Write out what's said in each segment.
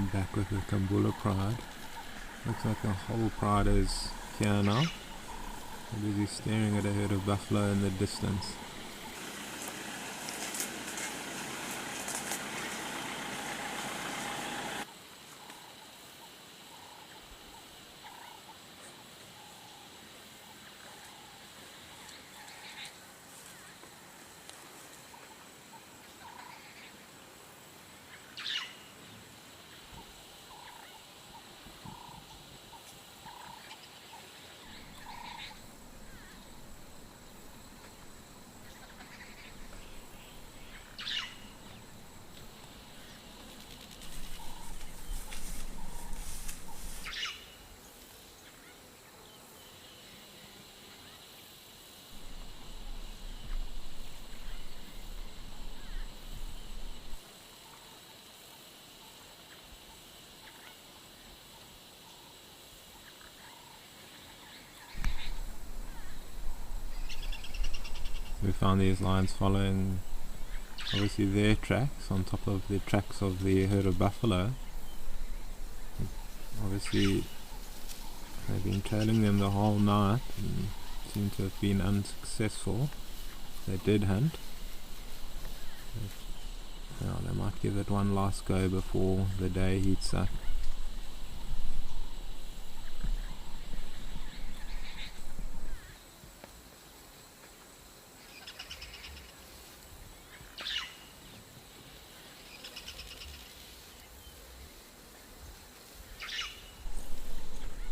I'm back with the Kambula pride. Looks like the whole pride is here now. I'm busy staring at a herd of buffalo in the distance. We found these lions following obviously their tracks on top of the tracks of the herd of buffalo. Obviously they've been trailing them the whole night and seem to have been unsuccessful. They did hunt. Now they might give it one last go before the day heats up.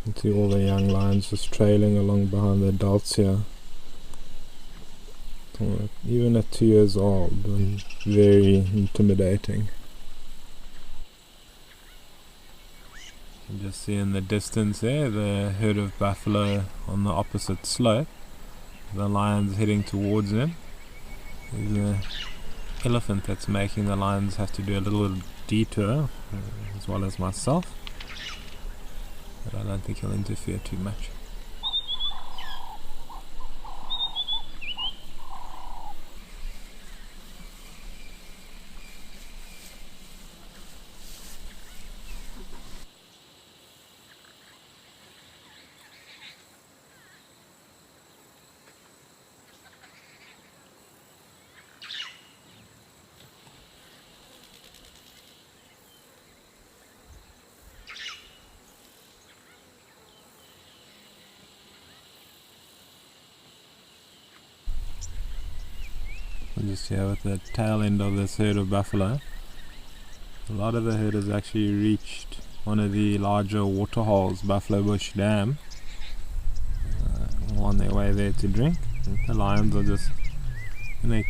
You see all the young lions just trailing along behind the adults here. Even at 2 years old, and very intimidating. You just see in the distance there the herd of buffalo on the opposite slope. The lions heading towards them. There's an elephant that's making the lions have to do a little detour, as well as myself. But I don't think he'll interfere too much. Just here with the tail end of this herd of buffalo. A lot of the herd has actually reached one of the larger waterholes, Buffalo Bush Dam, on their way there to drink. And the lions are just going to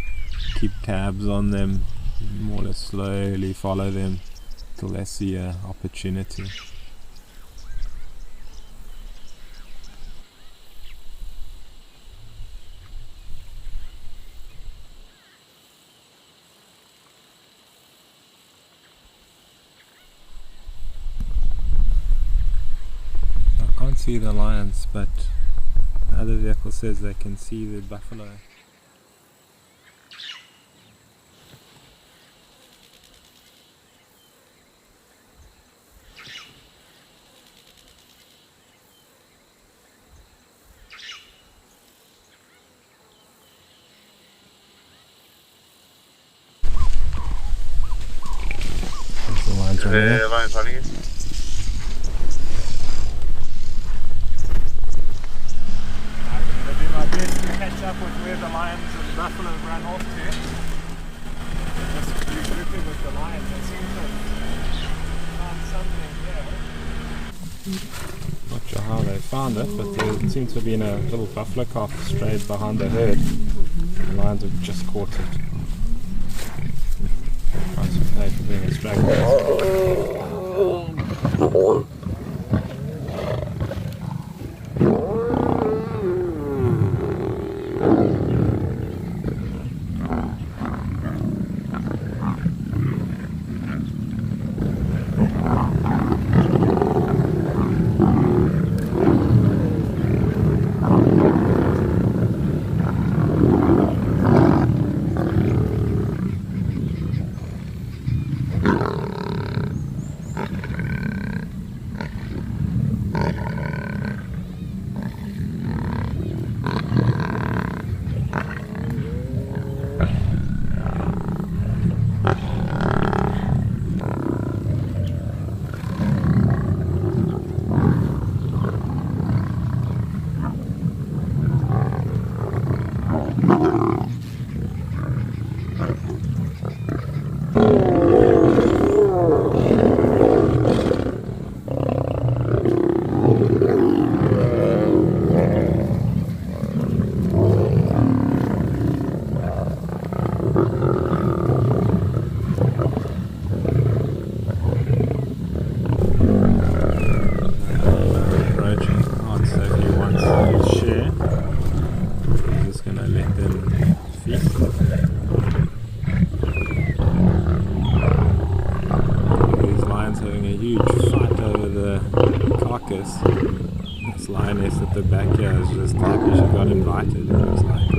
keep tabs on them, more or less slowly follow them till they see an opportunity. Can't see the lions, but the other vehicle says they can see the buffalo. There's the lions running there. Lions running it. Catch up with where the lions and buffalo run off to. Just regrouping with the lions. They seem to have found something there. Not sure how they found it, but there seems to have been a little buffalo calf strayed behind the herd. The lions have just caught it. Price of pay for being a stray cat. This lioness at the back here is just happy she got invited, it looks like.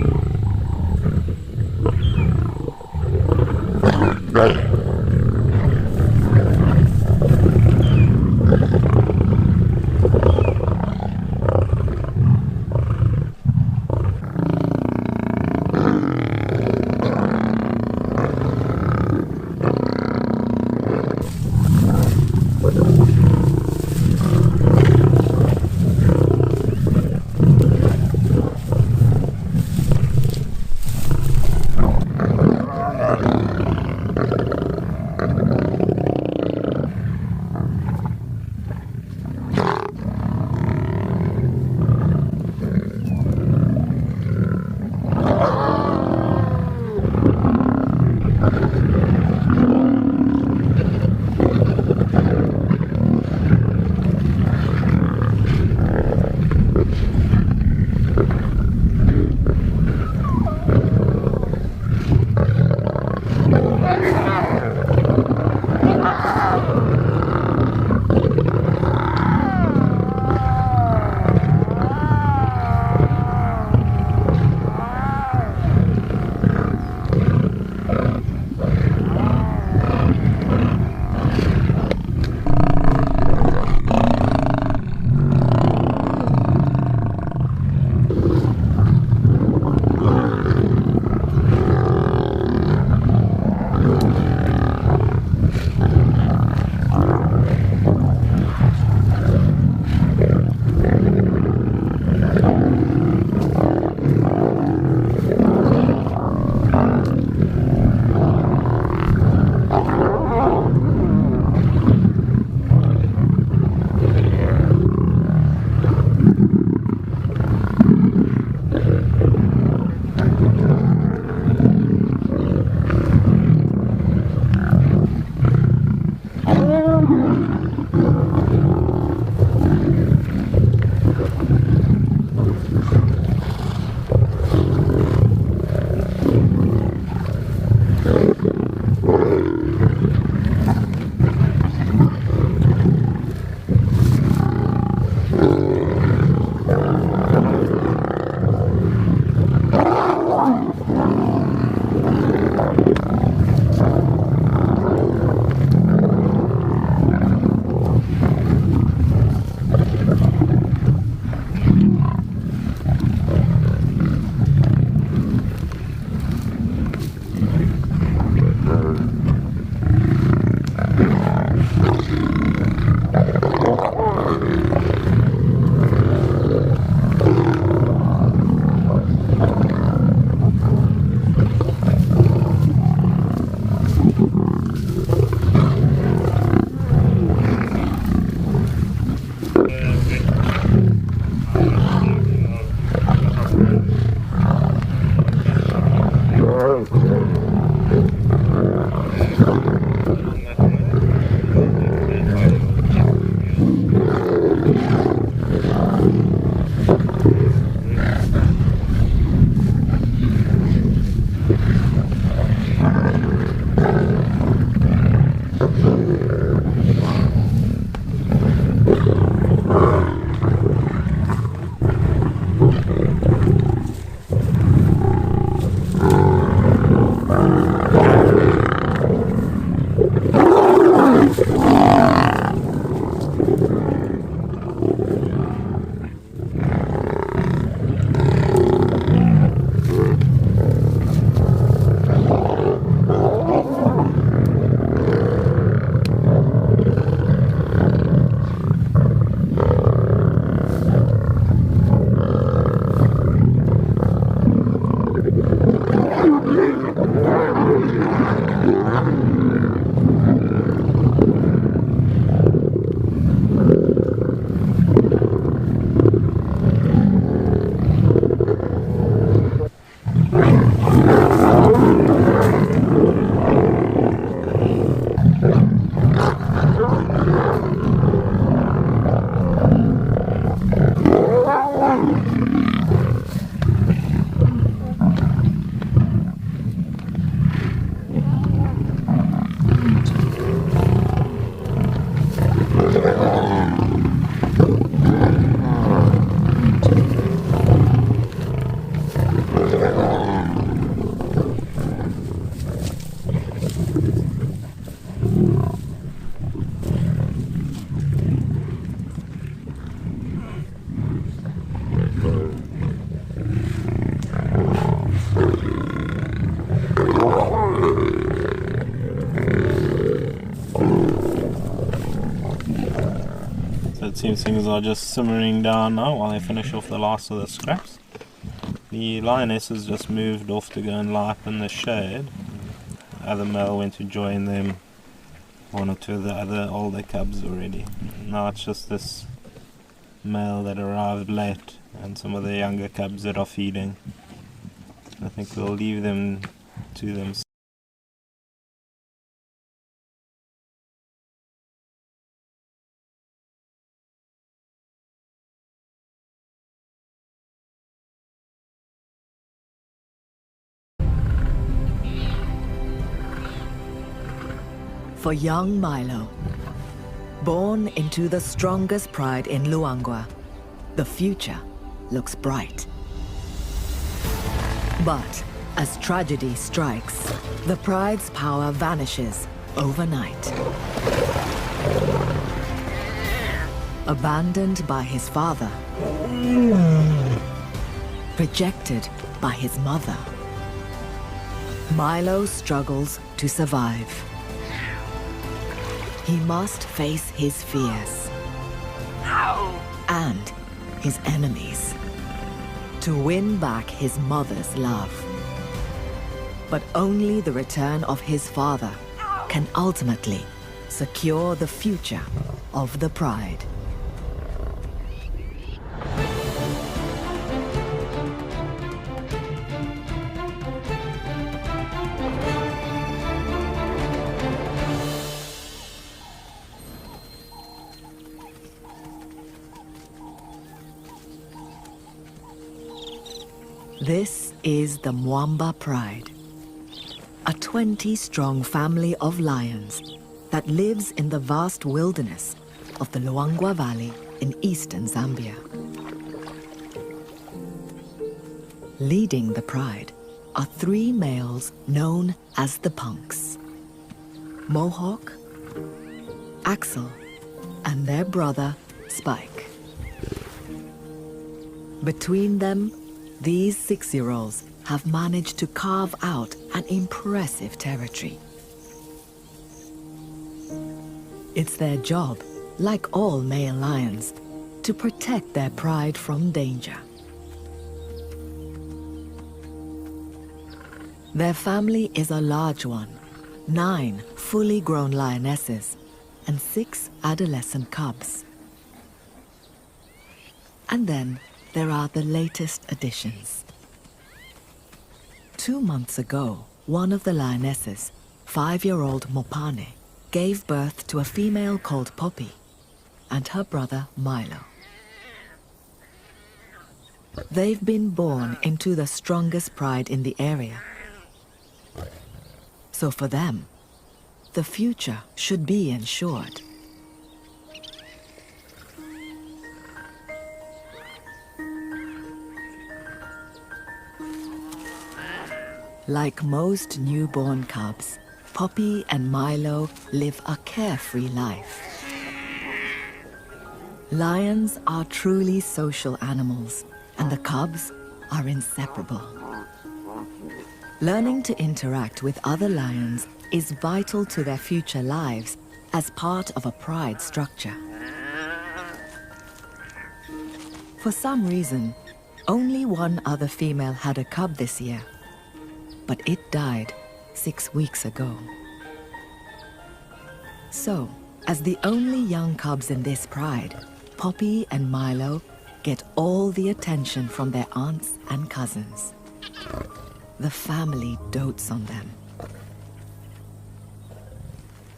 So it seems things are just simmering down now while they finish off the last of the scraps. The lionesses just moved off to go and lie up in the shade. The other male went to join them, one or two of the other older cubs already. Now it's just this male that arrived late and some of the younger cubs that are feeding. I think we'll leave them to themselves. For young Milo, born into the strongest pride in Luangwa, the future looks bright. But as tragedy strikes, the pride's power vanishes overnight. Abandoned by his father, rejected by his mother, Milo struggles to survive. He must face his fears and his enemies to win back his mother's love. But only the return of his father can ultimately secure the future of the pride. This is the Mwamba Pride, a 20-strong family of lions that lives in the vast wilderness of the Luangwa Valley in eastern Zambia. Leading the pride are 3 males known as the punks: Mohawk, Axel, and their brother, Spike. Between them, these 6-year-olds have managed to carve out an impressive territory. It's their job, like all male lions, to protect their pride from danger. Their family is a large one: 9 fully grown lionesses and 6 adolescent cubs. And then there are the latest additions. 2 months ago, one of the lionesses, 5-year-old Mopane, gave birth to a female called Poppy and her brother Milo. They've been born into the strongest pride in the area. So for them, the future should be ensured. Like most newborn cubs, Poppy and Milo live a carefree life. Lions are truly social animals, and the cubs are inseparable. Learning to interact with other lions is vital to their future lives as part of a pride structure. For some reason, only one other female had a cub this year, but it died 6 weeks ago. So, as the only young cubs in this pride, Poppy and Milo get all the attention from their aunts and cousins. The family dotes on them.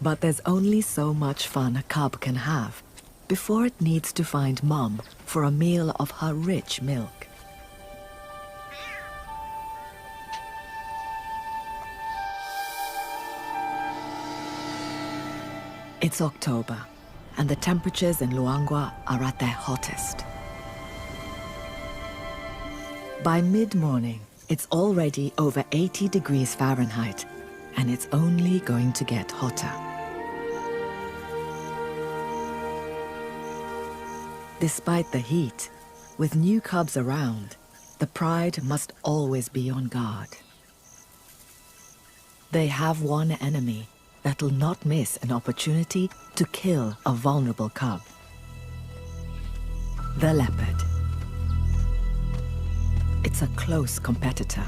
But there's only so much fun a cub can have before it needs to find Mom for a meal of her rich milk. It's October, and the temperatures in Luangwa are at their hottest. By mid-morning, it's already over 80 degrees Fahrenheit, and it's only going to get hotter. Despite the heat, with new cubs around, the pride must always be on guard. They have one enemy that'll not miss an opportunity to kill a vulnerable cub. The leopard. It's a close competitor.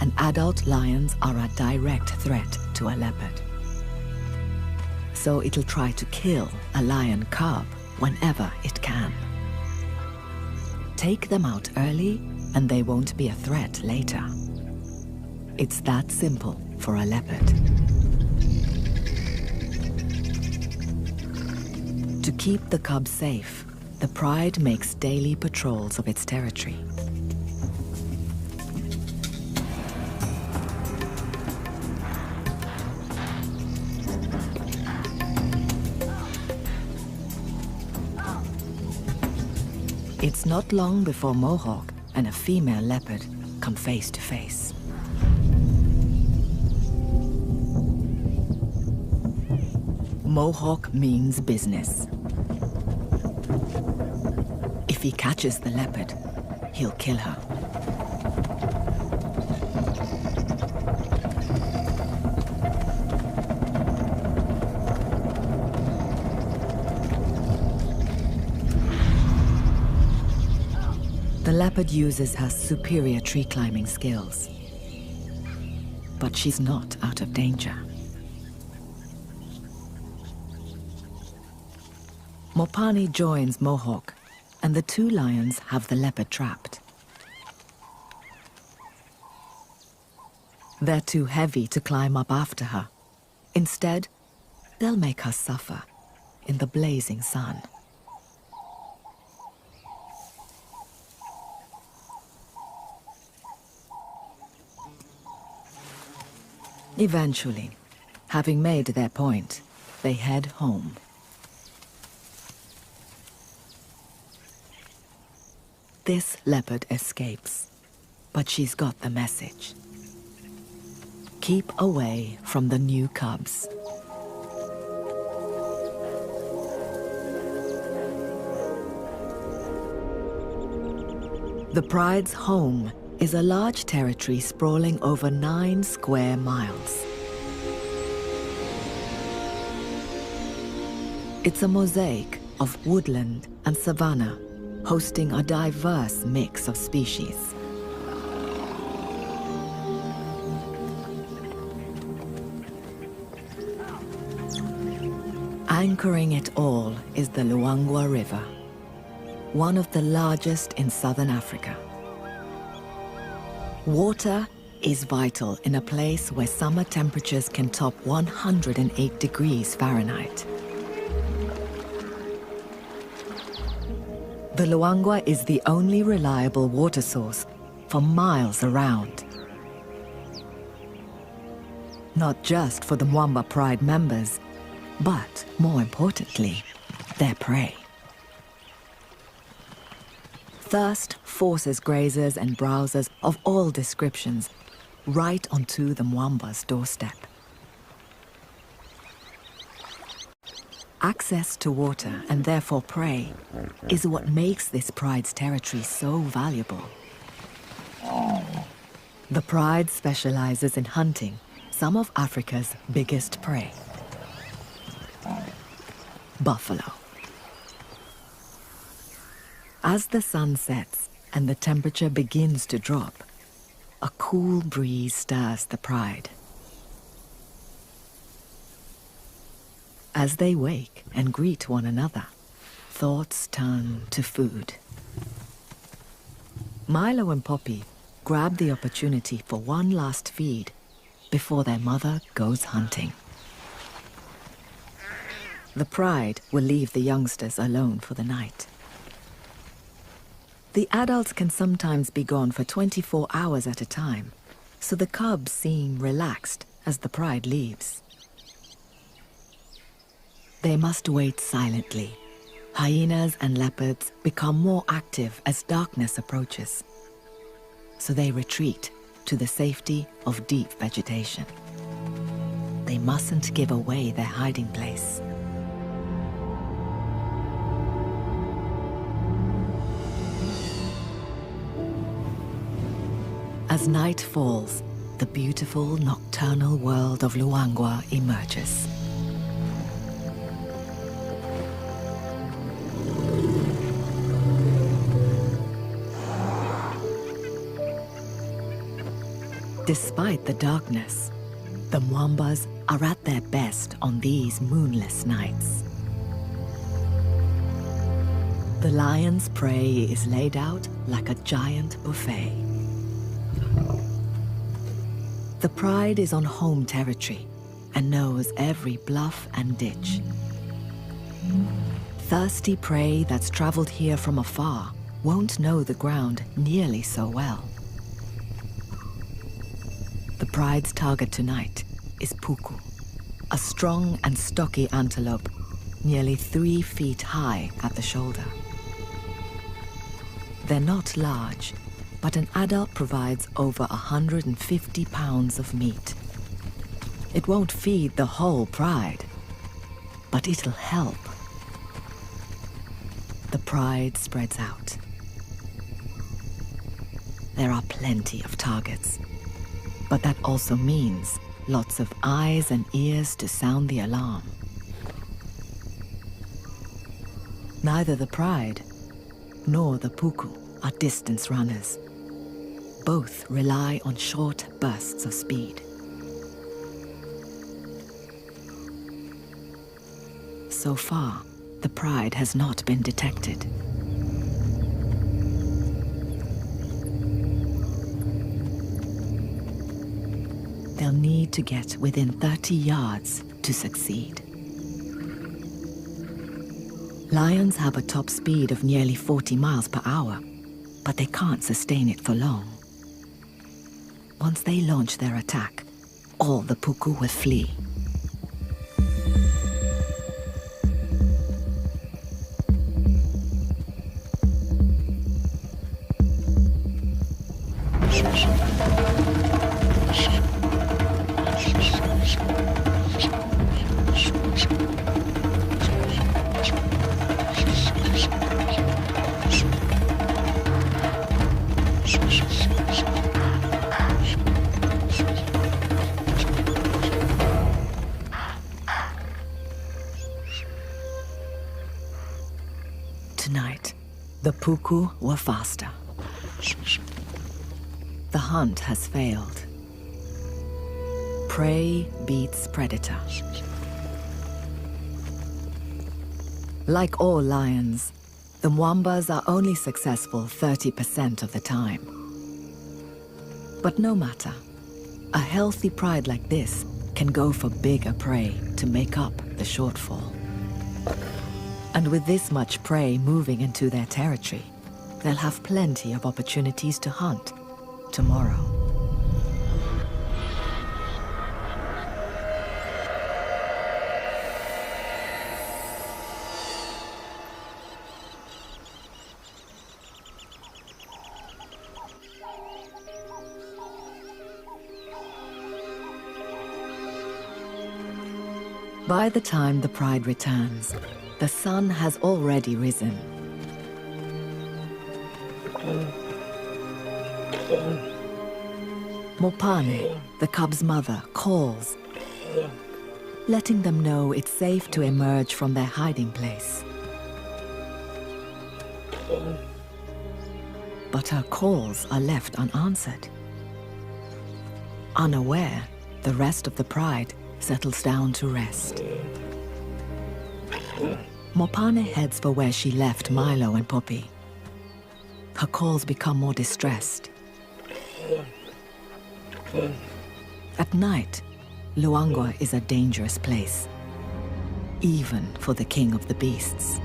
And adult lions are a direct threat to a leopard. So it'll try to kill a lion cub whenever it can. Take them out early and they won't be a threat later. It's that simple for a leopard. To keep the cub safe, the pride makes daily patrols of its territory. It's not long before Mohawk and a female leopard come face to face. Mohawk means business. If he catches the leopard, he'll kill her. The leopard uses her superior tree climbing skills. But she's not out of danger. Mopani joins Mohawk, and the two lions have the leopard trapped. They're too heavy to climb up after her. Instead, they'll make her suffer in the blazing sun. Eventually, having made their point, they head home. This leopard escapes, but she's got the message. Keep away from the new cubs. The pride's home is a large territory sprawling over 9 square miles. It's a mosaic of woodland and savanna, hosting a diverse mix of species. Anchoring it all is the Luangwa River, one of the largest in southern Africa. Water is vital in a place where summer temperatures can top 108 degrees Fahrenheit. The Luangwa is the only reliable water source for miles around. Not just for the Mwamba Pride members, but more importantly, their prey. Thirst forces grazers and browsers of all descriptions right onto the Mwamba's doorstep. Access to water, and therefore prey, is what makes this pride's territory so valuable. The pride specializes in hunting some of Africa's biggest prey: buffalo. As the sun sets and the temperature begins to drop, a cool breeze stirs the pride. As they wake and greet one another, thoughts turn to food. Milo and Poppy grab the opportunity for one last feed before their mother goes hunting. The pride will leave the youngsters alone for the night. The adults can sometimes be gone for 24 hours at a time, so the cubs seem relaxed as the pride leaves. They must wait silently. Hyenas and leopards become more active as darkness approaches, so they retreat to the safety of deep vegetation. They mustn't give away their hiding place. As night falls, the beautiful nocturnal world of Luangwa emerges. Despite the darkness, the Mwambas are at their best on these moonless nights. The lion's prey is laid out like a giant buffet. The pride is on home territory and knows every bluff and ditch. Thirsty prey that's traveled here from afar won't know the ground nearly so well. The pride's target tonight is puku, a strong and stocky antelope, nearly 3 feet high at the shoulder. They're not large, but an adult provides over 150 pounds of meat. It won't feed the whole pride, but it'll help. The pride spreads out. There are plenty of targets, but that also means lots of eyes and ears to sound the alarm. Neither the pride nor the puku are distance runners. Both rely on short bursts of speed. So far, the pride has not been detected. They'll need to get within 30 yards to succeed. Lions have a top speed of nearly 40 miles per hour, but they can't sustain it for long. Once they launch their attack, all the puku will flee. Tonight, the puku were faster. The hunt has failed. Prey beats predator. Like all lions, the Mwambas are only successful 30% of the time. But no matter, a healthy pride like this can go for bigger prey to make up the shortfall. And with this much prey moving into their territory, they'll have plenty of opportunities to hunt tomorrow. By the time the pride returns, the sun has already risen. Mopane, the cub's mother, calls, letting them know it's safe to emerge from their hiding place. But her calls are left unanswered. Unaware, the rest of the pride settles down to rest. Mopane heads for where she left Milo and Poppy. Her calls become more distressed. At night, Luangwa is a dangerous place, even for the king of the beasts.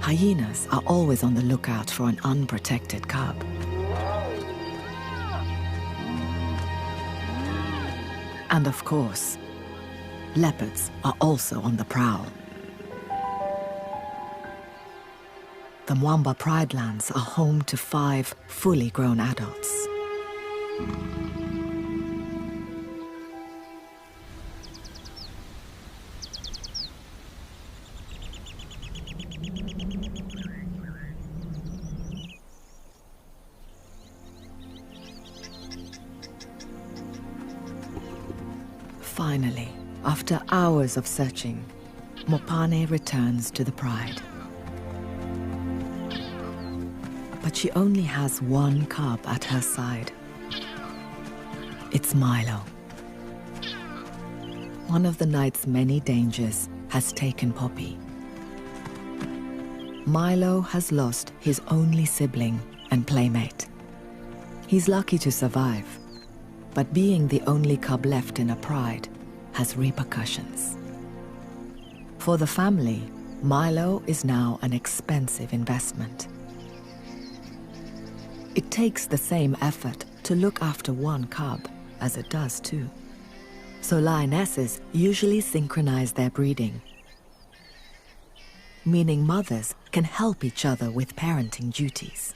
Hyenas are always on the lookout for an unprotected cub. And of course, leopards are also on the prowl. The Mwamba Pride Lands are home to 5 fully grown adults. Finally, after hours of searching, Mopane returns to the pride. but she only has one cub at her side. It's Milo. One of the night's many dangers has taken Poppy. Milo has lost his only sibling and playmate. He's lucky to survive, but being the only cub left in a pride has repercussions. For the family, Milo is now an expensive investment. It takes the same effort to look after one cub as it does two. So lionesses usually synchronize their breeding, meaning mothers can help each other with parenting duties.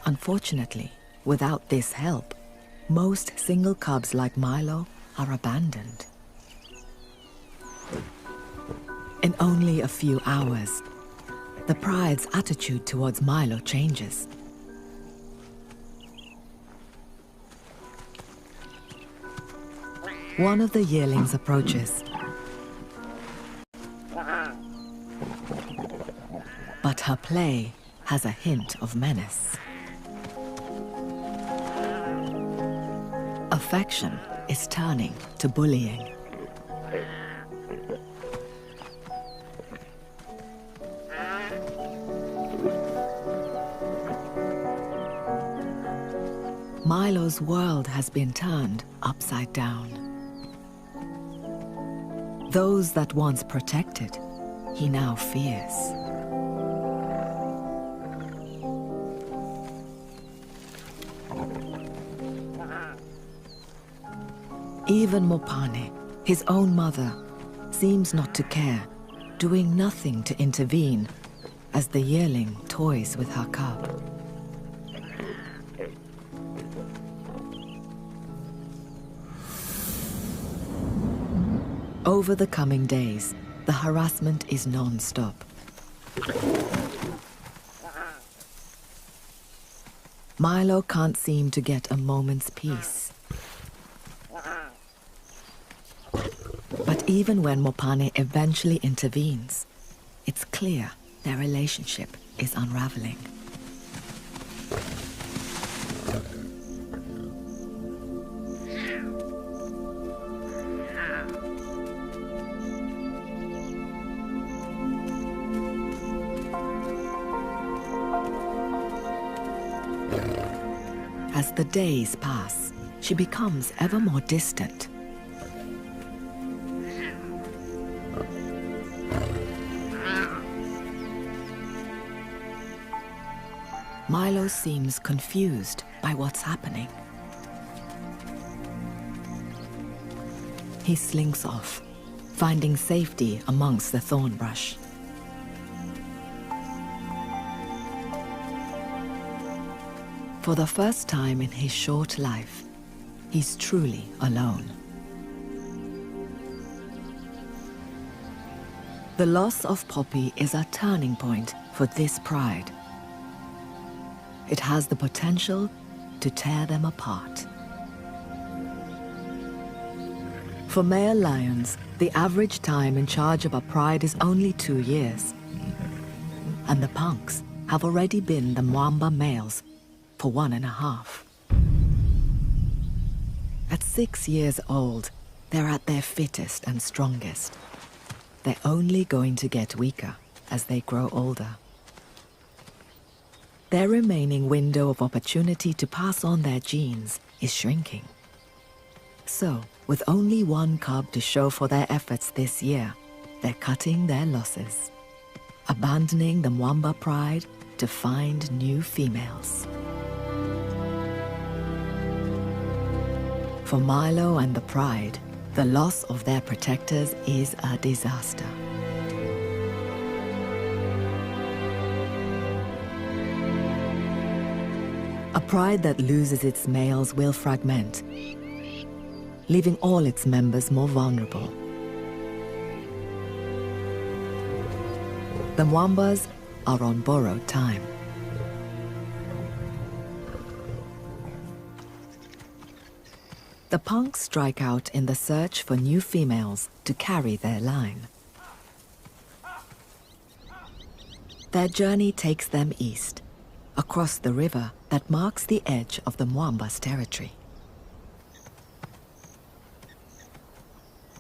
Unfortunately, without this help, most single cubs like Milo are abandoned. In only a few hours, the pride's attitude towards Milo changes. One of the yearlings approaches, but her play has a hint of menace. Affection is turning to bullying. Milo's world has been turned upside down. Those that once protected, he now fears. Even Mopane, his own mother, seems not to care, doing nothing to intervene as the yearling toys with her cub. Over the coming days, the harassment is non-stop. Milo can't seem to get a moment's peace. But even when Mopane eventually intervenes, it's clear their relationship is unraveling. As the days pass, she becomes ever more distant. Milo seems confused by what's happening. He slinks off, finding safety amongst the thorn brush. For the first time in his short life, he's truly alone. The loss of Poppy is a turning point for this pride. It has the potential to tear them apart. For male lions, the average time in charge of a pride is only 2 years. And the punks have already been the Mwamba males for 1.5. At 6 years old, they're at their fittest and strongest. They're only going to get weaker as they grow older. Their remaining window of opportunity to pass on their genes is shrinking. So, with only one cub to show for their efforts this year, they're cutting their losses, abandoning the Mwamba pride to find new females. For Milo and the pride, the loss of their protectors is a disaster. A pride that loses its males will fragment, leaving all its members more vulnerable. The Mwambas are on borrowed time. The punks strike out in the search for new females to carry their line. Their journey takes them east, across the river that marks the edge of the Mwamba's territory.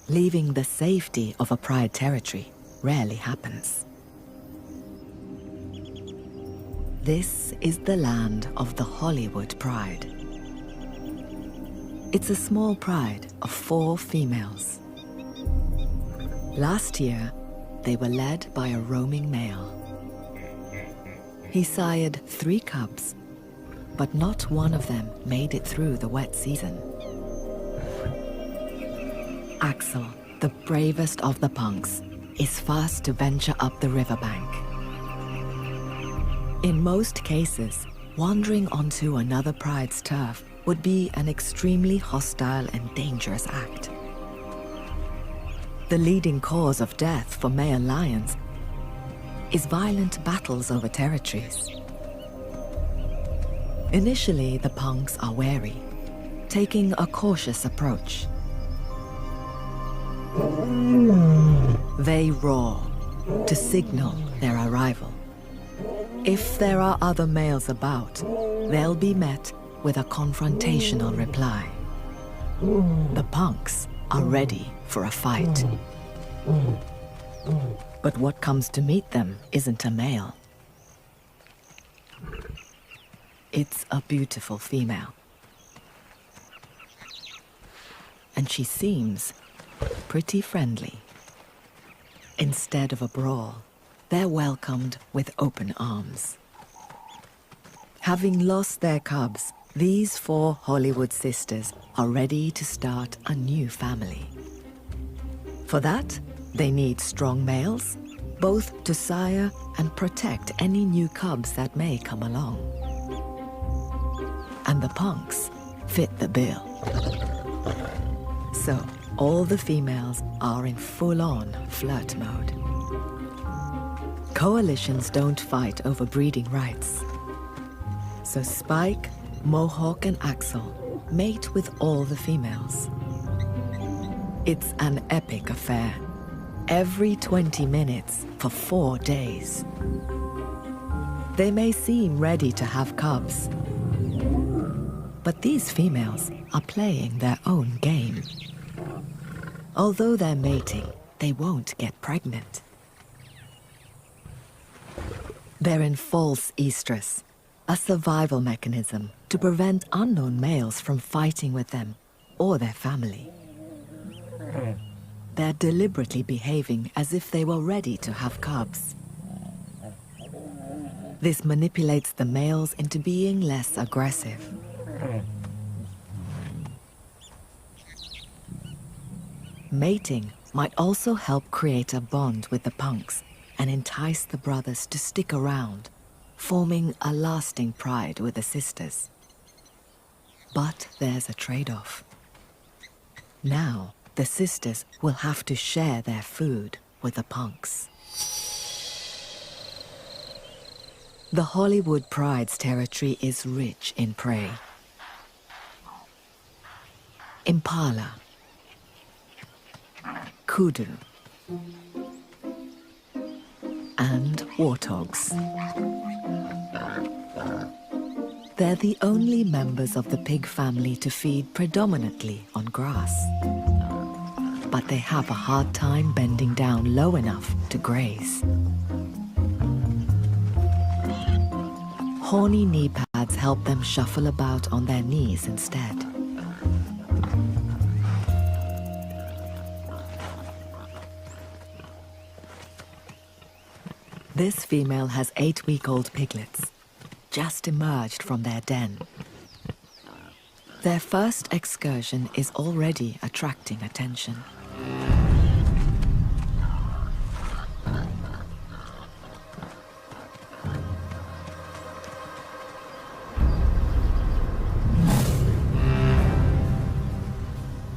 Leaving the safety of a pride territory rarely happens. This is the land of the Hollywood pride. It's a small pride of 4 females. Last year, they were led by a roaming male. He sired 3 cubs, but not one of them made it through the wet season. Axel, the bravest of the punks, is first to venture up the riverbank. In most cases, wandering onto another pride's turf would be an extremely hostile and dangerous act. The leading cause of death for male lions is violent battles over territories. Initially, the punks are wary, taking a cautious approach. They roar to signal their arrival. If there are other males about, they'll be met with a confrontational reply. The punks are ready for a fight. But what comes to meet them isn't a male. It's a beautiful female. And she seems pretty friendly. Instead of a brawl, they're welcomed with open arms. Having lost their cubs, these 4 Hollywood sisters are ready to start a new family. For that, they need strong males, both to sire and protect any new cubs that may come along. And the punks fit the bill. So, all the females are in full-on flirt mode. Coalitions don't fight over breeding rights. So Spike, Mohawk, and Axel mate with all the females. It's an epic affair. Every 20 minutes for 4 days. They may seem ready to have cubs, but these females are playing their own game. Although they're mating, they won't get pregnant. They're in false estrus, a survival mechanism to prevent unknown males from fighting with them or their family. They're deliberately behaving as if they were ready to have cubs. This manipulates the males into being less aggressive. Mating might also help create a bond with the punks and entice the brothers to stick around, forming a lasting pride with the sisters. But there's a trade-off. Now, the sisters will have to share their food with the punks. The Hollywood pride's territory is rich in prey. Impala, kudu, and warthogs. They're the only members of the pig family to feed predominantly on grass. But they have a hard time bending down low enough to graze. Horny knee pads help them shuffle about on their knees instead. This female has 8-week-old piglets, just emerged from their den. Their first excursion is already attracting attention.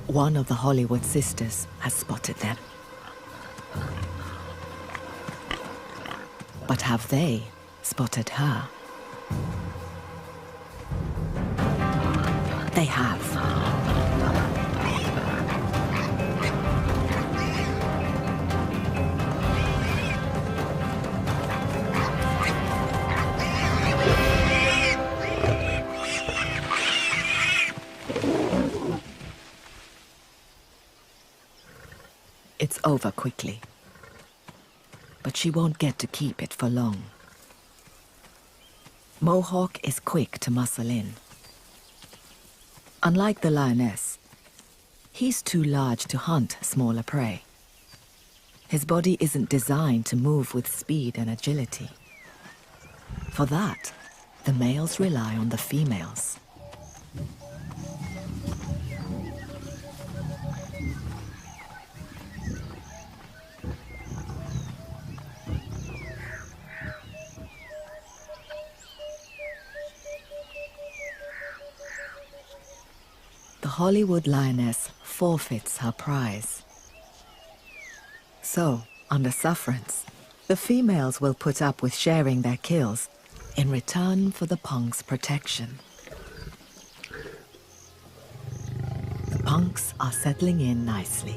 One of the Hollywood sisters has spotted them. But have they spotted her? They have. it's over quickly. But she won't get to keep it for long. Mohawk is quick to muscle in. Unlike the lioness, he's too large to hunt smaller prey. His body isn't designed to move with speed and agility. For that, the males rely on the females. The Hollywood lioness forfeits her prize. So, under sufferance, the females will put up with sharing their kills in return for the punk's protection. The punks are settling in nicely.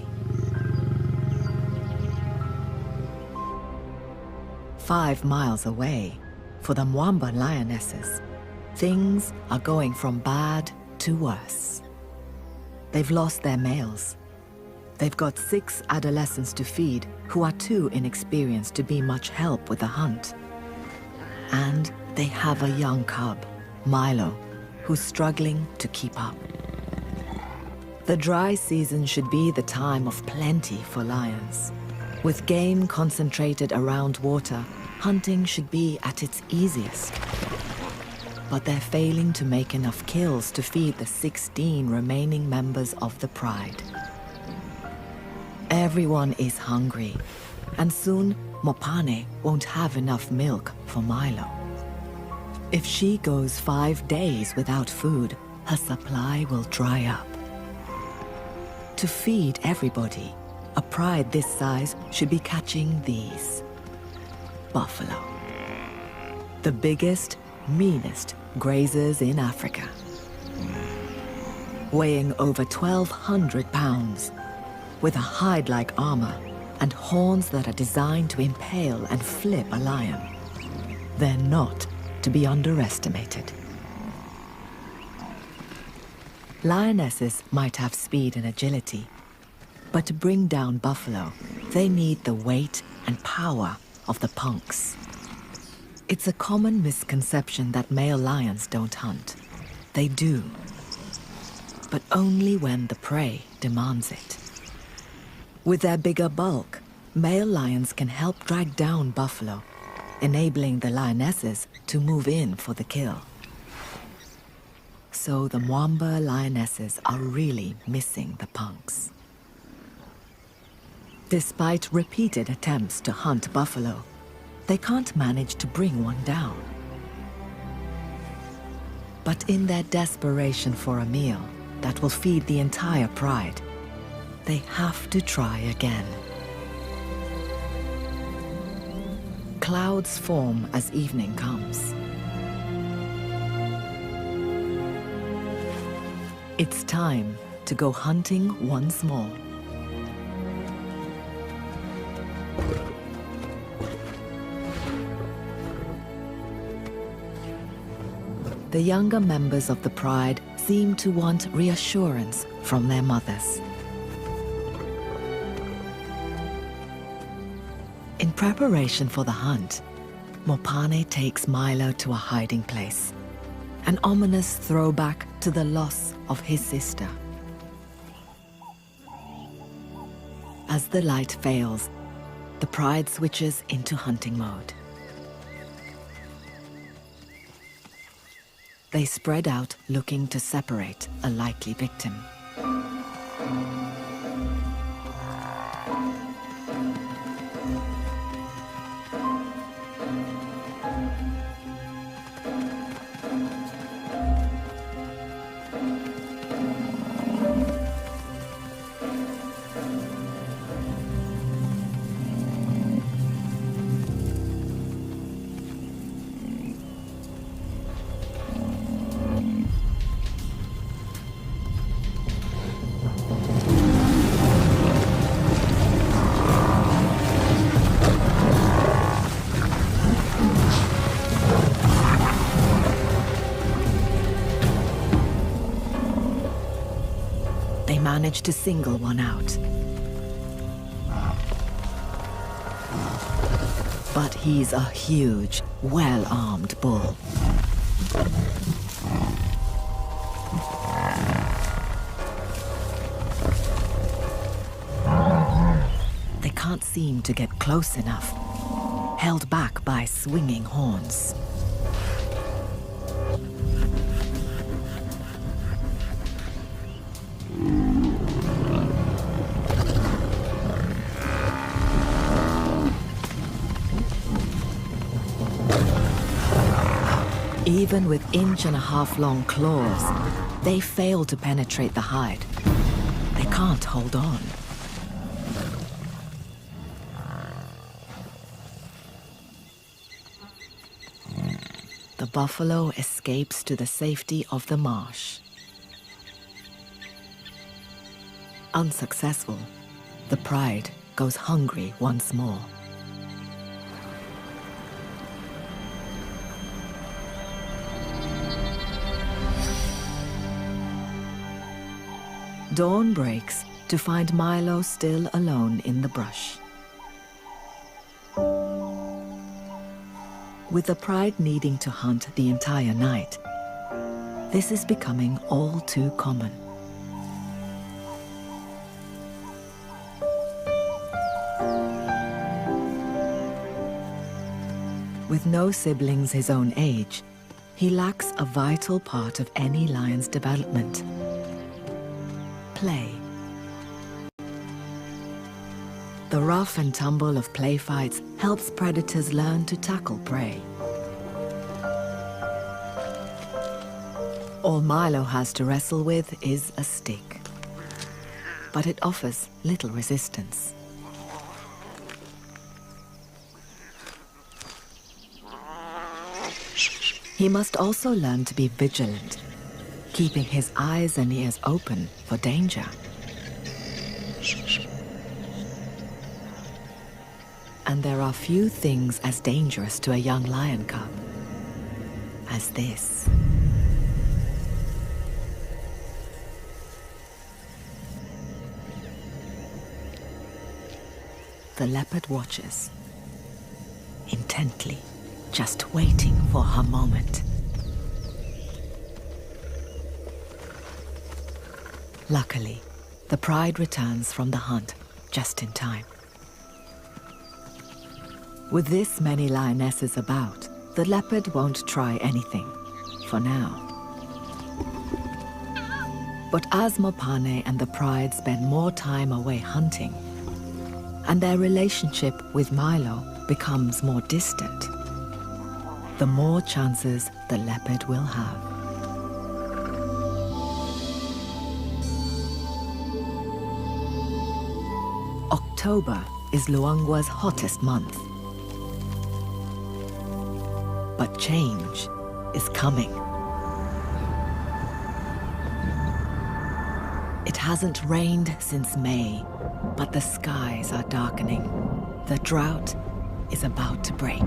5 miles away, for the Mwamba lionesses, things are going from bad to worse. They've lost their males. They've got 6 adolescents to feed who are too inexperienced to be much help with the hunt. And they have a young cub, Milo, who's struggling to keep up. The dry season should be the time of plenty for lions. With game concentrated around water, hunting should be at its easiest. But they're failing to make enough kills to feed the 16 remaining members of the pride. Everyone is hungry, and soon Mopane won't have enough milk for Milo. If she goes 5 days without food, her supply will dry up. To feed everybody, a pride this size should be catching these. Buffalo. The biggest, meanest grazers in Africa. Weighing over 1,200 pounds, with a hide like armor and horns that are designed to impale and flip a lion. They're not to be underestimated. Lionesses might have speed and agility, but to bring down buffalo, they need the weight and power of the punks. It's a common misconception that male lions don't hunt. They do, but only when the prey demands it. With their bigger bulk, male lions can help drag down buffalo, enabling the lionesses to move in for the kill. So the Mwamba lionesses are really missing the punks. Despite repeated attempts to hunt buffalo, they can't manage to bring one down. But in their desperation for a meal that will feed the entire pride, they have to try again. Clouds form as evening comes. It's time to go hunting once more. The younger members of the pride seem to want reassurance from their mothers. In preparation for the hunt, Mopane takes Milo to a hiding place, an ominous throwback to the loss of his sister. As the light fails, the pride switches into hunting mode. They spread out, looking to separate a likely victim. Managed to single one out. But he's a huge, well-armed bull. They can't seem to get close enough, held back by swinging horns. Even with inch-and-a-half-long claws, they fail to penetrate the hide. They can't hold on. The buffalo escapes to the safety of the marsh. Unsuccessful, the pride goes hungry once more. Dawn breaks to find Milo still alone in the brush. With the pride needing to hunt the entire night, this is becoming all too common. With no siblings his own age, he lacks a vital part of any lion's development: play. The rough and tumble of play fights helps predators learn to tackle prey. All Milo has to wrestle with is a stick, but it offers little resistance. He must also learn to be vigilant, keeping his eyes and ears open for danger. And there are few things as dangerous to a young lion cub as this. The leopard watches, intently, just waiting for her moment. Luckily, the pride returns from the hunt just in time. With this many lionesses about, the leopard won't try anything, for now. But as Mopane and the pride spend more time away hunting, and their relationship with Milo becomes more distant, the more chances the leopard will have. October is Luangwa's hottest month. But change is coming. It hasn't rained since May, but the skies are darkening. The drought is about to break.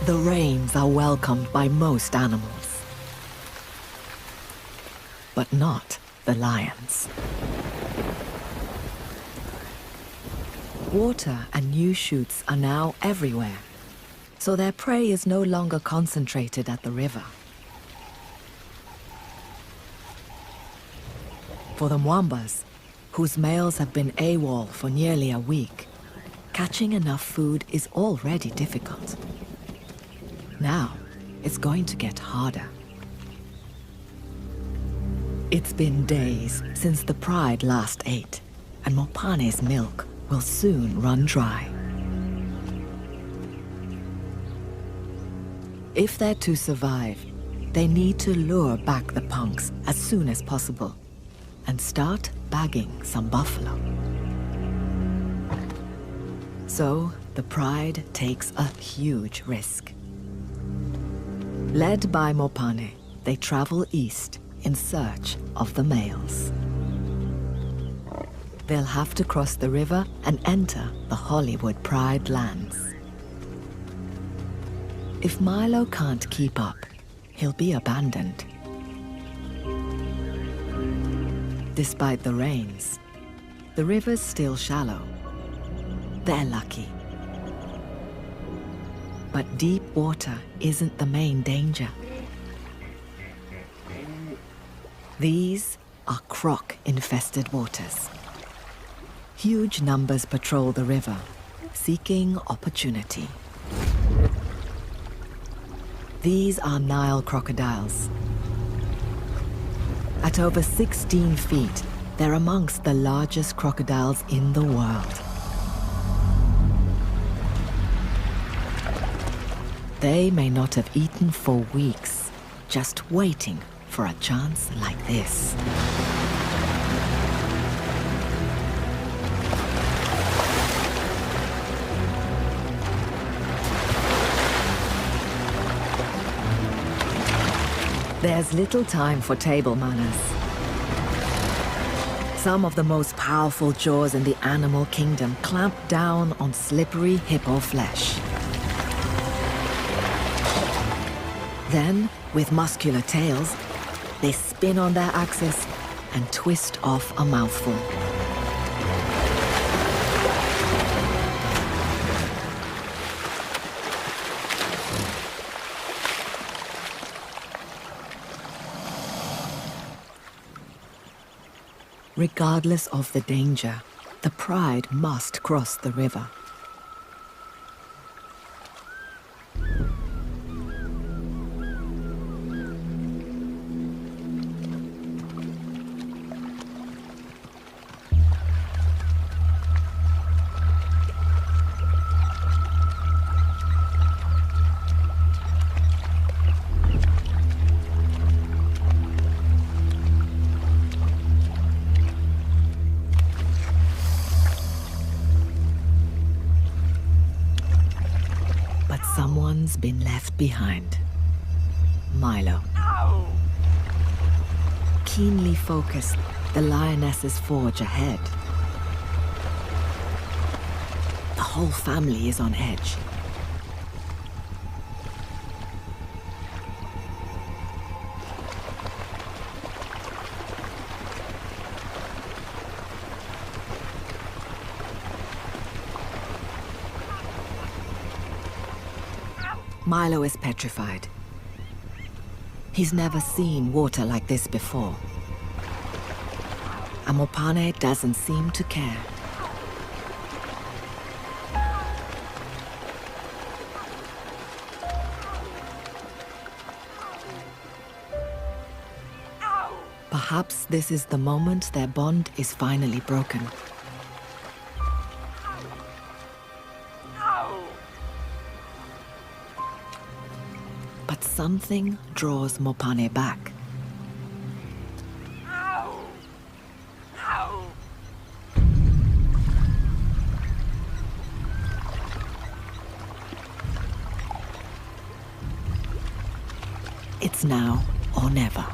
The rains are welcomed by most animals, but not the lions. Water and new shoots are now everywhere, so their prey is no longer concentrated at the river. For the Mwambas, whose males have been AWOL for nearly a week, catching enough food is already difficult. Now, it's going to get harder. It's been days since the pride last ate, and Mopane's milk will soon run dry. If they're to survive, they need to lure back the punks as soon as possible and start bagging some buffalo. So, the pride takes a huge risk. Led by Mopane, they travel east in search of the males. they'll have to cross the river and enter the Hollywood Pride lands. If Milo can't keep up, he'll be abandoned. Despite the rains, the river's still shallow. They're lucky. But deep water isn't the main danger. These are croc-infested waters. Huge numbers patrol the river, seeking opportunity. These are Nile crocodiles. At over 16 feet, they're amongst the largest crocodiles in the world. They may not have eaten for weeks, just waiting for a chance like this. There's little time for table manners. Some of the most powerful jaws in the animal kingdom clamp down on slippery hippo flesh. Then, with muscular tails, they spin on their axis and twist off a mouthful. Regardless of the danger, the pride must cross the river. Someone's been left behind. Milo. Ow! Keenly focused, the lionesses forge ahead. The whole family is on edge. Milo is petrified. He's never seen water like this before. And Mopane doesn't seem to care. Perhaps this is the moment their bond is finally broken. But something draws Mopane back. It's now or never.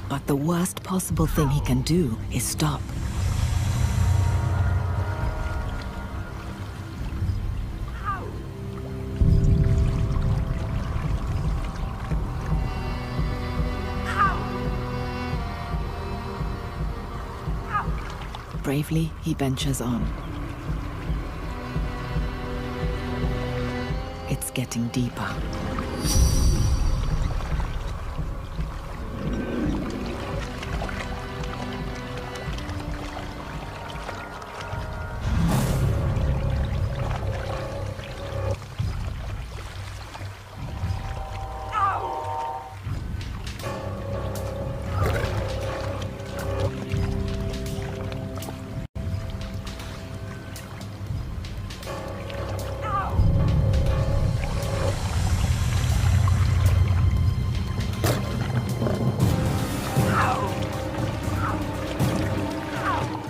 But the worst possible thing he can do is stop. Bravely, he ventures on. It's getting deeper.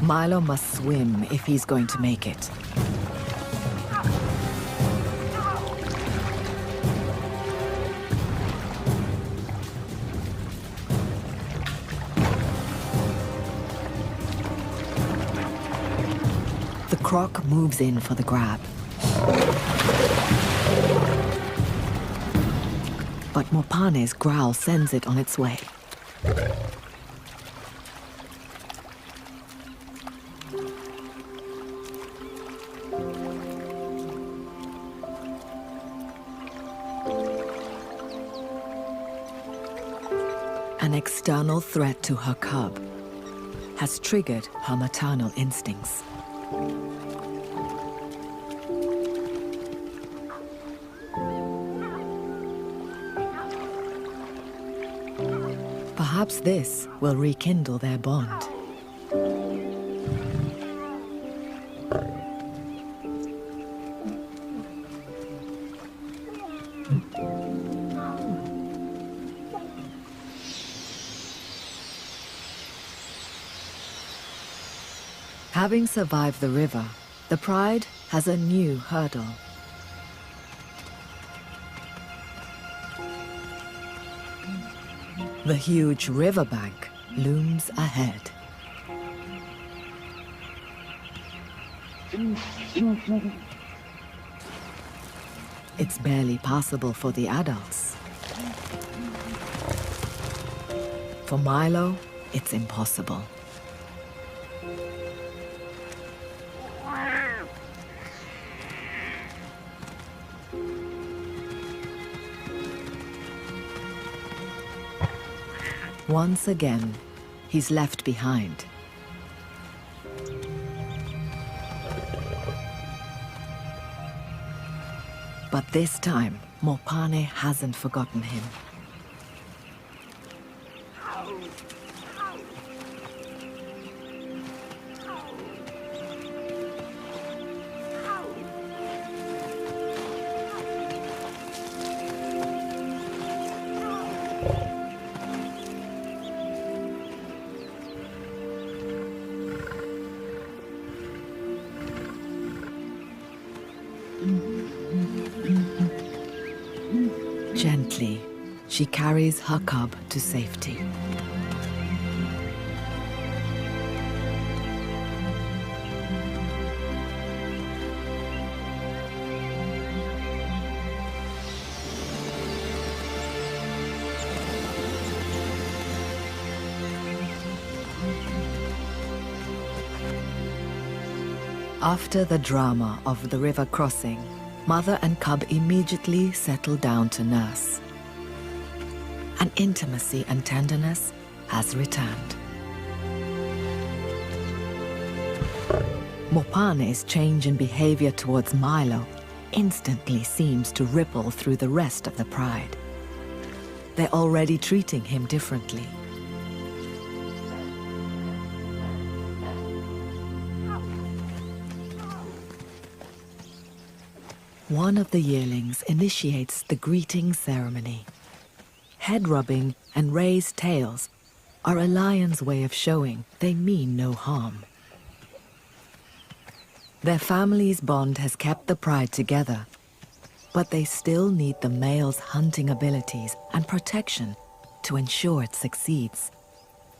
Milo must swim if he's going to make it. croc moves in for the grab. But Mopane's growl sends it on its way. An external threat to her cub has triggered her maternal instincts. Perhaps this will rekindle their bond. Having survived the river, the pride has a new hurdle. The huge riverbank looms ahead. It's barely passable for the adults. For Milo, it's impossible. Once again, he's left behind. But this time, Mopane hasn't forgotten him. Gently, she carries her cub to safety. After the drama of the river crossing, mother and cub immediately settle down to nurse. An intimacy and tenderness has returned. Mopane's change in behavior towards Milo instantly seems to ripple through the rest of the pride. They're already treating him differently. One of the yearlings initiates the greeting ceremony. Head rubbing and raised tails are a lion's way of showing they mean no harm. Their family's bond has kept the pride together, but they still need the male's hunting abilities and protection to ensure it succeeds.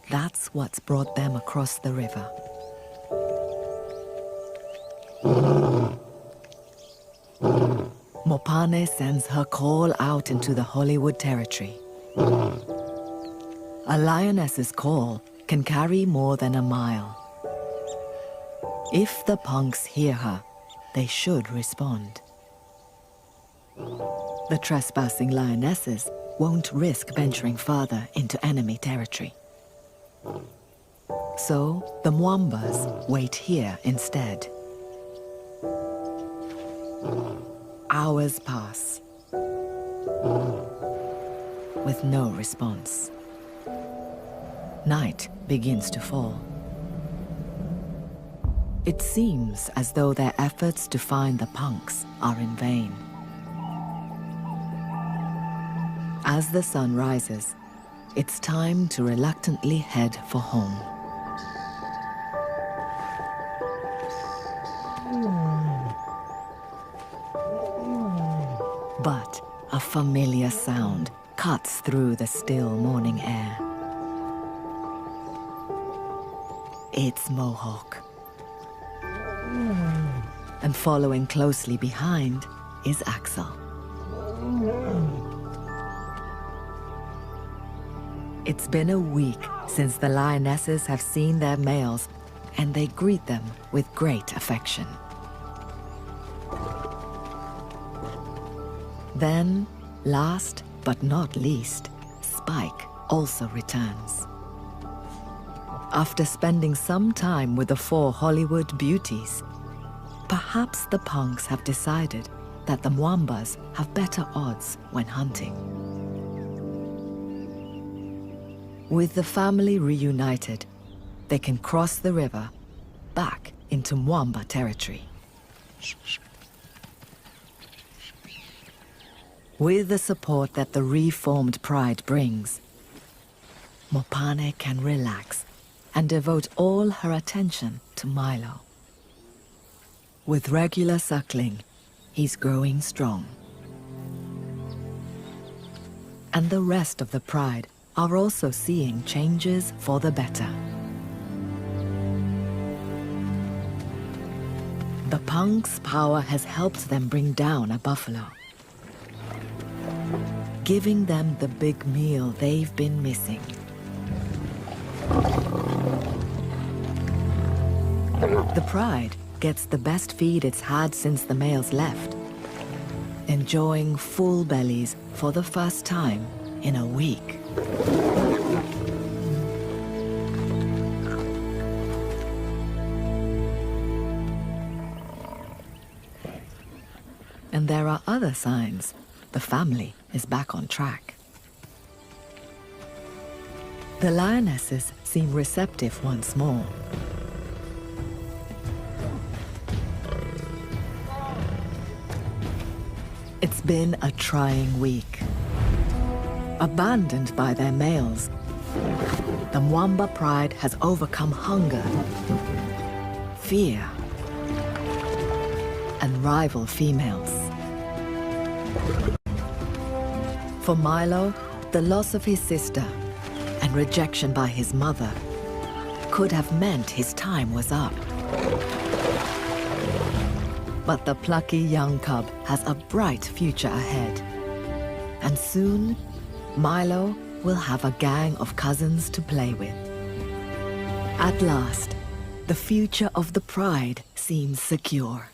That's what's brought them across the river. Mopane sends her call out into the Hollywood territory. A lioness's call can carry more than a mile. If the punks hear her, they should respond. The trespassing lionesses won't risk venturing further into enemy territory. So the Mwambas wait here instead. Hours pass, with no response. Night begins to fall. It seems as though their efforts to find the punks are in vain. As the sun rises, it's time to reluctantly head for home. But a familiar sound cuts through the still morning air. It's Mohawk. and following closely behind is Axel. It's been a week since the lionesses have seen their males, and they greet them with great affection. Then, last but not least, Spike also returns. After spending some time with the 4 Hollywood beauties, perhaps the punks have decided that the Mwambas have better odds when hunting. With the family reunited, they can cross the river back into Mwamba territory. With the support that the reformed pride brings, Mopane can relax and devote all her attention to Milo. With regular suckling, he's growing strong. And the rest of the pride are also seeing changes for the better. The punks' power has helped them bring down a buffalo, giving them the big meal they've been missing. The pride gets the best feed it's had since the males left, enjoying full bellies for the first time in a week. And there are other signs the family is back on track. The lionesses seem receptive once more. It's been a trying week. Abandoned by their males, the Mwamba pride has overcome hunger, fear, and rival females. For Milo, the loss of his sister and rejection by his mother could have meant his time was up. But the plucky young cub has a bright future ahead. And soon, Milo will have a gang of cousins to play with. At last, the future of the pride seems secure.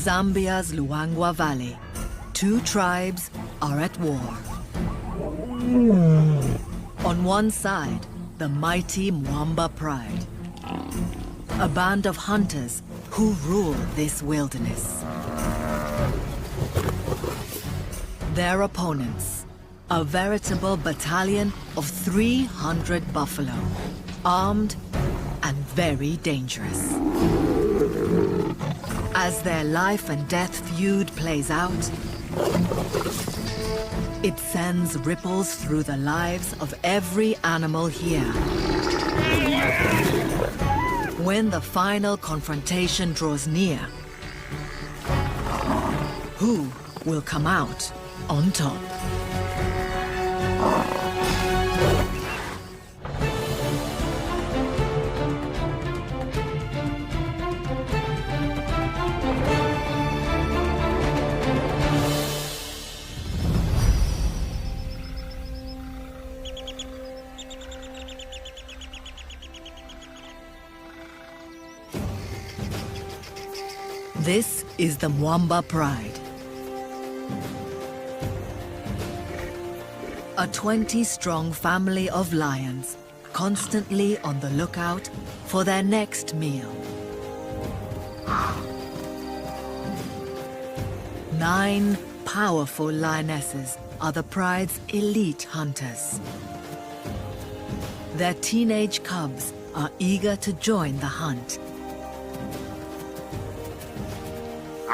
Zambia's Luangwa Valley, two tribes are at war. On one side, the mighty Mwamba Pride, a band of hunters who rule this wilderness. Their opponents, a veritable battalion of 300 buffalo, armed and very dangerous. As their life and death feud plays out, it sends ripples through the lives of every animal here. When the final confrontation draws near, who will come out on top? This is the Mwamba Pride. A 20-strong family of lions, constantly on the lookout for their next meal. 9 powerful lionesses are the pride's elite hunters. Their teenage cubs are eager to join the hunt,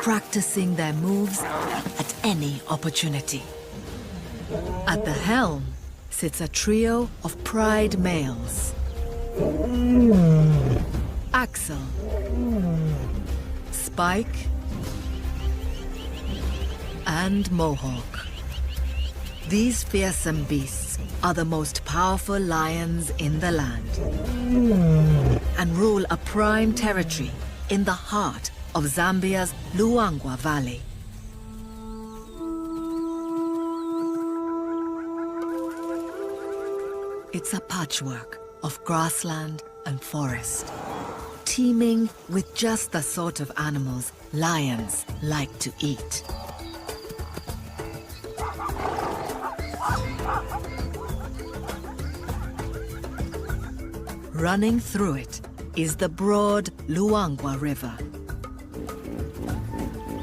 practicing their moves at any opportunity. At the helm sits a trio of pride males: Axel, Spike, and Mohawk. These fearsome beasts are the most powerful lions in the land and rule a prime territory in the heart of Zambia's Luangwa Valley. It's a patchwork of grassland and forest, teeming with just the sort of animals lions like to eat. Running through it is the broad Luangwa River,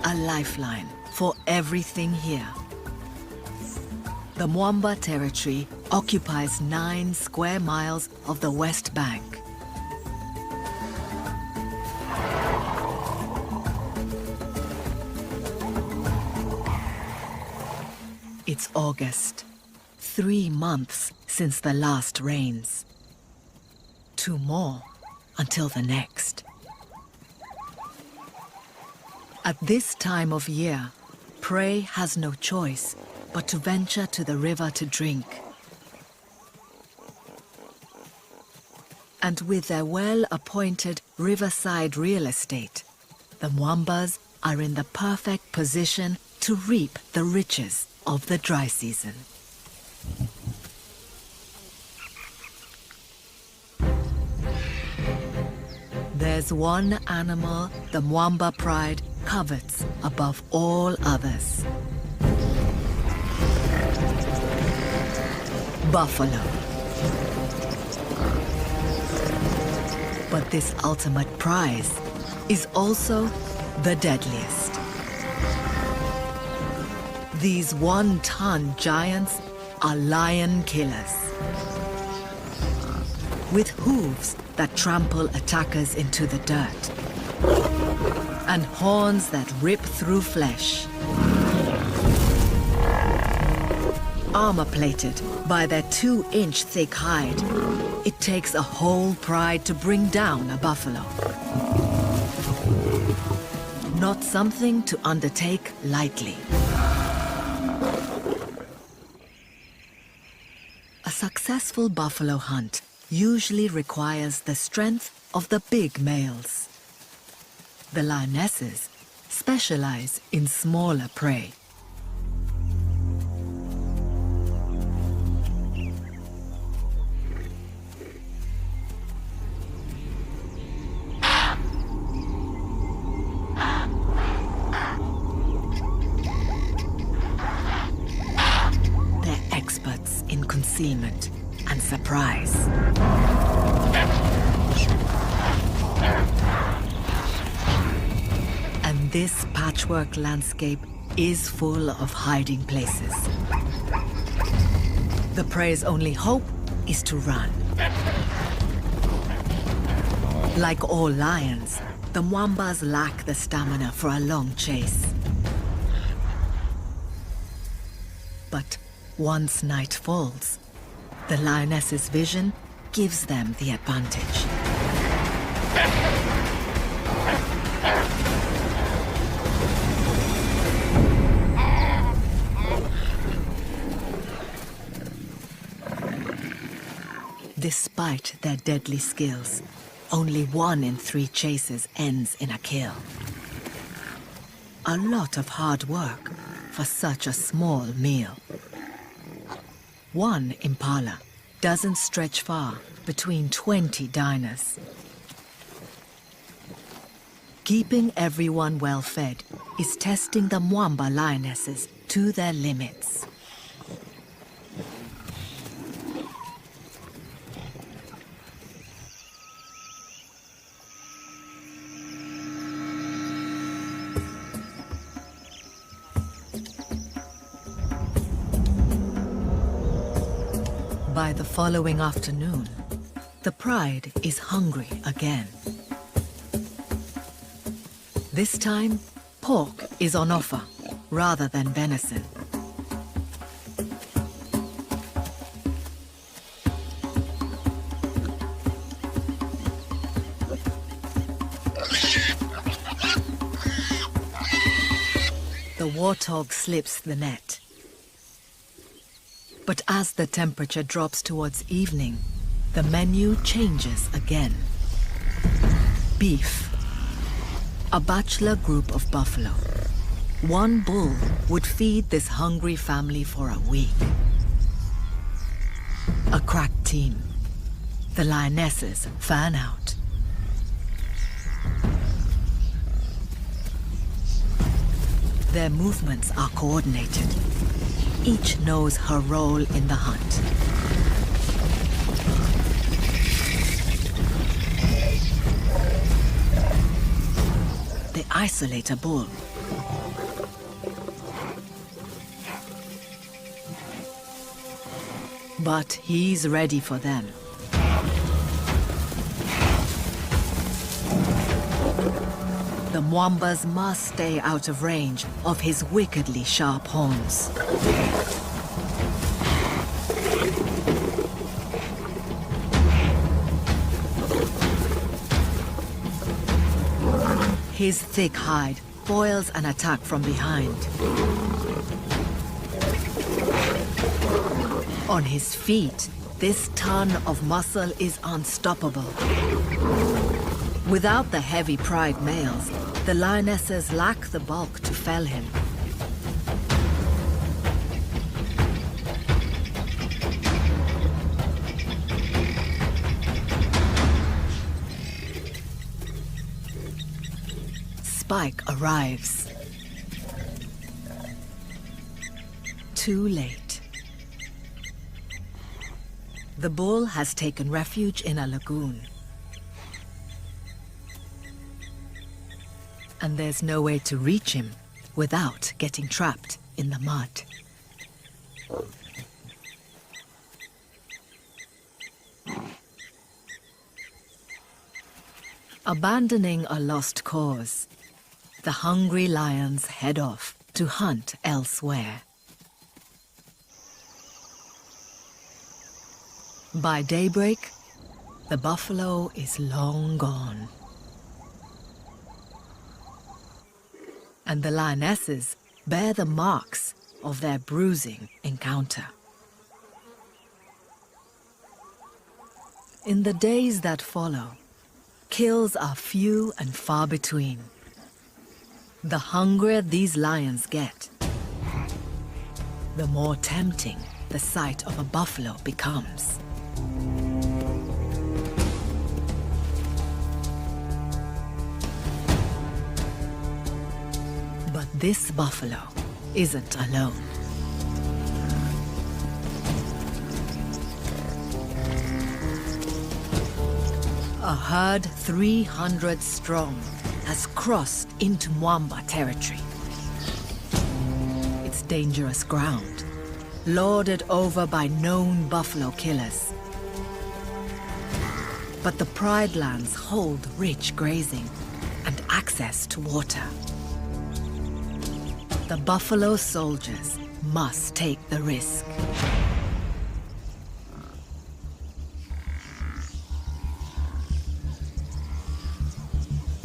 a lifeline for everything here. The Mwamba territory occupies 9 square miles of the West Bank. It's August, 3 months since the last rains. 2 more until the next. At this time of year, prey has no choice but to venture to the river to drink. And with their well-appointed riverside real estate, the Mwambas are in the perfect position to reap the riches of the dry season. There's one animal the Mwamba Pride covets above all others: buffalo. But this ultimate prize is also the deadliest. These 1-ton giants are lion killers, with hooves that trample attackers into the dirt, and horns that rip through flesh. Armor-plated by their 2-inch thick hide, it takes a whole pride to bring down a buffalo. Not something to undertake lightly. A successful buffalo hunt usually requires the strength of the big males. The lionesses specialize in smaller prey. concealment and surprise. And this patchwork landscape is full of hiding places. The prey's only hope is to run. Like all lions, the Mwambas lack the stamina for a long chase. But once night falls, the lioness's vision gives them the advantage. Despite their deadly skills, only 1 in 3 chases ends in a kill. A lot of hard work for such a small meal. One impala doesn't stretch far between 20 diners. Keeping everyone well fed is testing the Mwamba lionesses to their limits. By the following afternoon, the pride is hungry again. This time, pork is on offer rather than venison. The warthog slips the net. But as the temperature drops towards evening, the menu changes again. Beef. A bachelor group of buffalo. 1 bull would feed this hungry family for a week. A crack team. The lionesses fan out. Their movements are coordinated. Each knows her role in the hunt. They isolate a bull. But he's ready for them. The Mwambas must stay out of range of his wickedly sharp horns. His thick hide foils an attack from behind. On his feet, this ton of muscle is unstoppable. Without the heavy pride males, the lionesses lack the bulk to fell him. Spike arrives. Too late. The bull has taken refuge in a lagoon. And there's no way to reach him without getting trapped in the mud. Abandoning a lost cause, the hungry lions head off to hunt elsewhere. By daybreak, the buffalo is long gone. And the lionesses bear the marks of their bruising encounter. In the days that follow, kills are few and far between. The hungrier these lions get, the more tempting the sight of a buffalo becomes. But this buffalo isn't alone. A herd 300 strong has crossed into Mwamba territory. It's dangerous ground, lorded over by known buffalo killers. But the Pride lands hold rich grazing and access to water. The buffalo soldiers must take the risk.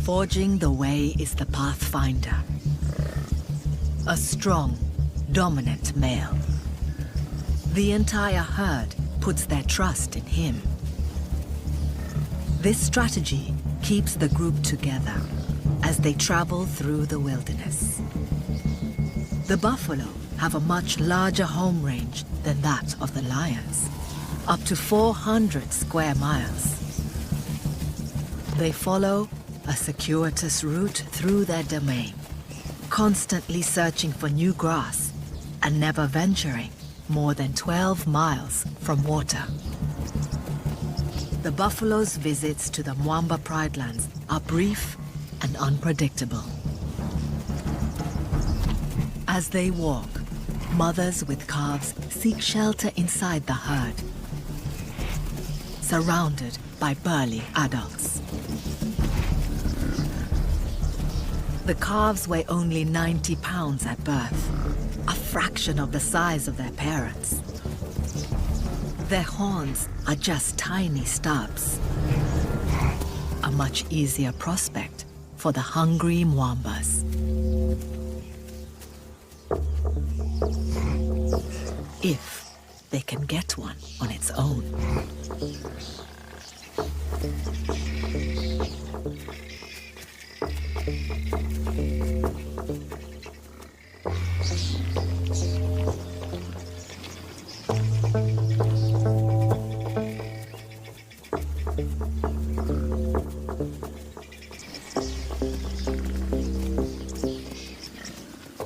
Forging the way is the pathfinder. A strong, dominant male. The entire herd puts their trust in him. This strategy keeps the group together as they travel through the wilderness. The buffalo have a much larger home range than that of the lions, up to 400 square miles. They follow a circuitous route through their domain, constantly searching for new grass and never venturing more than 12 miles from water. The buffalo's visits to the Mwamba Pride lands are brief and unpredictable. As they walk, mothers with calves seek shelter inside the herd, surrounded by burly adults. The calves weigh only 90 pounds at birth, a fraction of the size of their parents. Their horns are just tiny stubs, a much easier prospect for the hungry Mwambas. If they can get one on its own.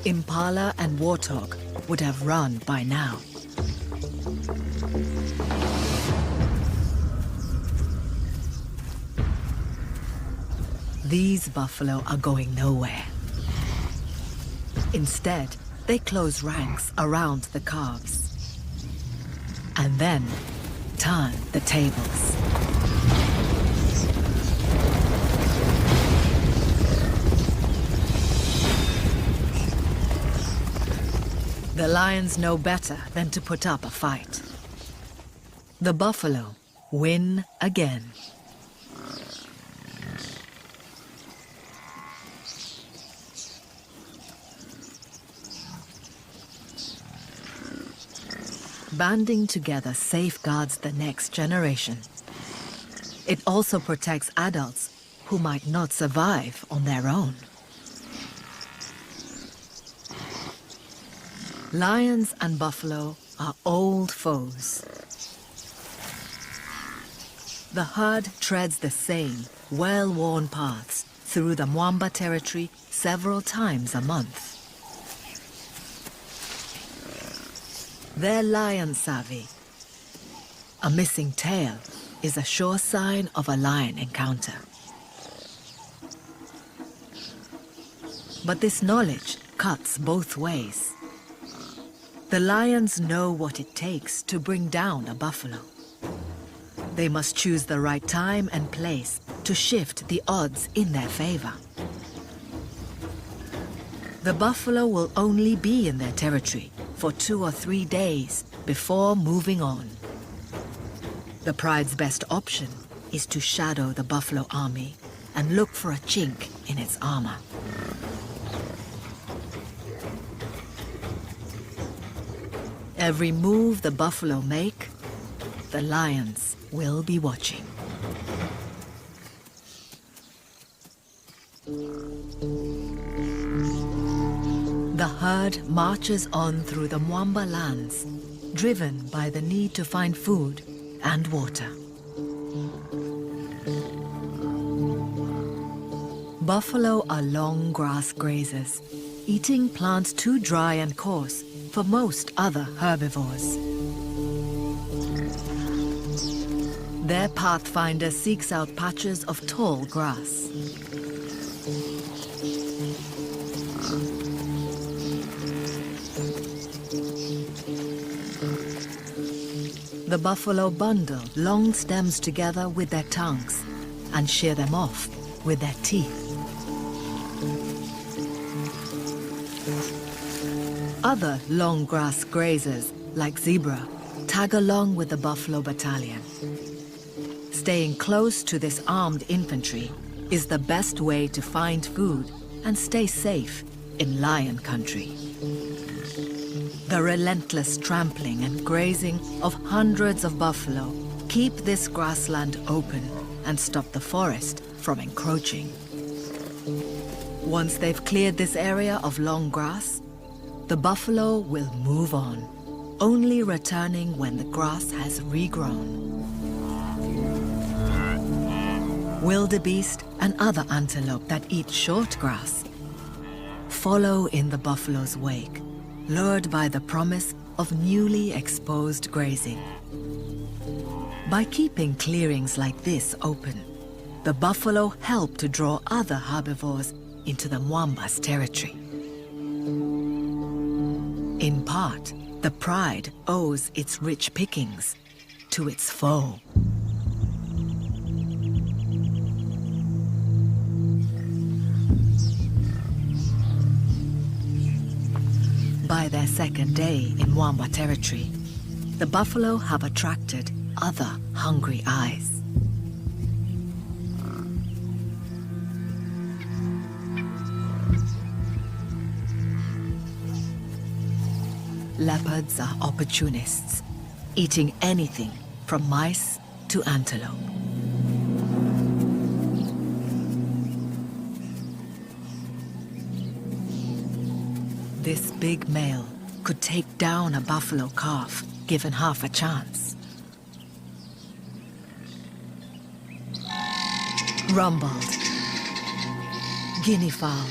Impala and warthog would have run by now. These buffalo are going nowhere. Instead, they close ranks around the calves. And then turn the tables. The lions know better than to put up a fight. The buffalo win again. Banding together safeguards the next generation. It also protects adults who might not survive on their own. Lions and buffalo are old foes. The herd treads the same well-worn paths through the Mwamba territory several times a month. They're lion savvy. A missing tail is a sure sign of a lion encounter. But this knowledge cuts both ways. The lions know what it takes to bring down a buffalo. They must choose the right time and place to shift the odds in their favor. The buffalo will only be in their territory for 2 or 3 days before moving on. The Pride's best option is to shadow the buffalo army and look for a chink in its armor. Every move the buffalo make, the lions will be watching. The herd marches on through the Mwamba lands, driven by the need to find food and water. Buffalo are long grass grazers, eating plants too dry and coarse for most other herbivores. Their pathfinder seeks out patches of tall grass. The buffalo bundle long stems together with their tongues and shear them off with their teeth. Other long grass grazers, like zebra, tag along with the buffalo battalion. Staying close to this armed infantry is the best way to find food and stay safe in lion country. The relentless trampling and grazing of hundreds of buffalo keep this grassland open and stop the forest from encroaching. Once they've cleared this area of long grass, the buffalo will move on, only returning when the grass has regrown. Wildebeest and other antelope that eat short grass follow in the buffalo's wake, lured by the promise of newly exposed grazing. By keeping clearings like this open, the buffalo help to draw other herbivores into the Mwamba's territory. In part, the pride owes its rich pickings to its foe. By their second day in Mwamba territory, the buffalo have attracted other hungry eyes. Leopards are opportunists, eating anything from mice to antelope. This big male could take down a buffalo calf, given half a chance. Rumbled. Guinea fowl,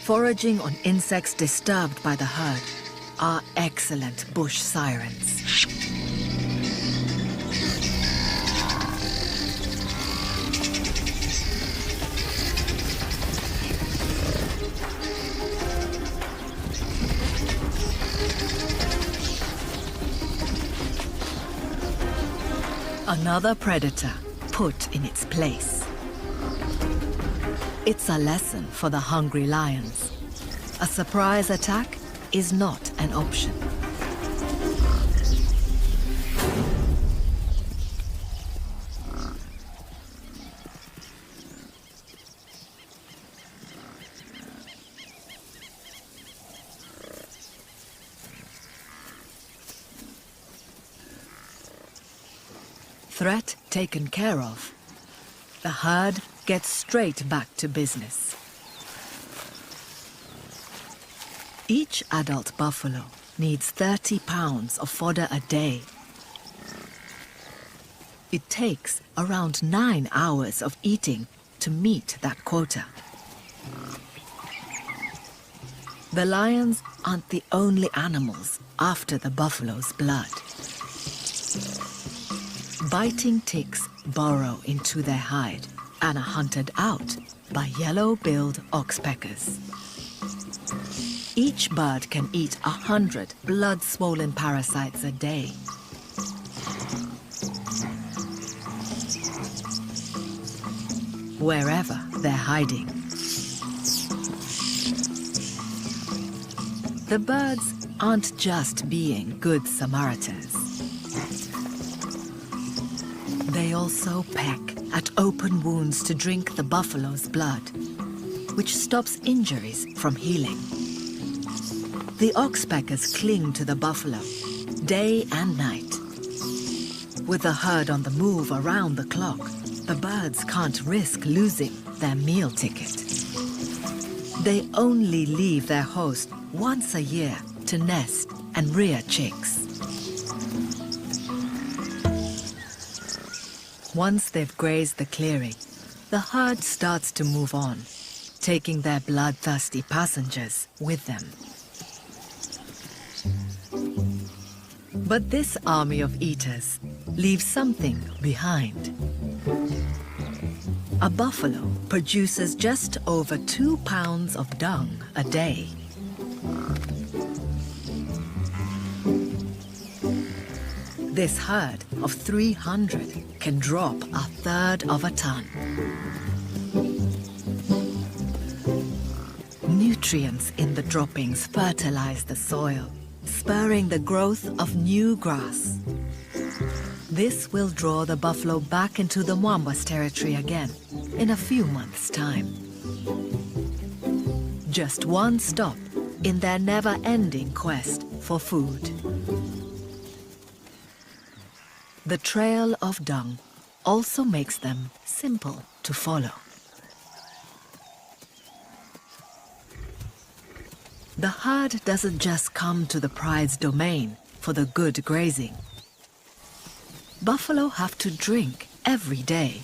foraging on insects disturbed by the herd, are excellent bush sirens. Another predator put in its place. It's a lesson for the hungry lions. A surprise attack is not an option. Threat taken care of, the herd gets straight back to business. Each adult buffalo needs 30 pounds of fodder a day. It takes around 9 hours of eating to meet that quota. The lions aren't the only animals after the buffalo's blood. Biting ticks burrow into their hide and are hunted out by yellow-billed oxpeckers. Each bird can eat 100 blood-swollen parasites a day. Wherever they're hiding. The birds aren't just being good Samaritans. They also peck at open wounds to drink the buffalo's blood, which stops injuries from healing. The oxpeckers cling to the buffalo, day and night. With the herd on the move around the clock, the birds can't risk losing their meal ticket. They only leave their host once a year to nest and rear chicks. Once they've grazed the clearing, the herd starts to move on, taking their bloodthirsty passengers with them. But this army of eaters leave something behind. A buffalo produces just over 2 pounds of dung a day. This herd of 300 can drop 1/3 of a ton. Nutrients in the droppings fertilize the soil, spurring the growth of new grass. This will draw the buffalo back into the Mwamba's territory again in a few months' time. Just one stop in their never-ending quest for food. The trail of dung also makes them simple to follow. The herd doesn't just come to the pride's domain for the good grazing. Buffalo have to drink every day.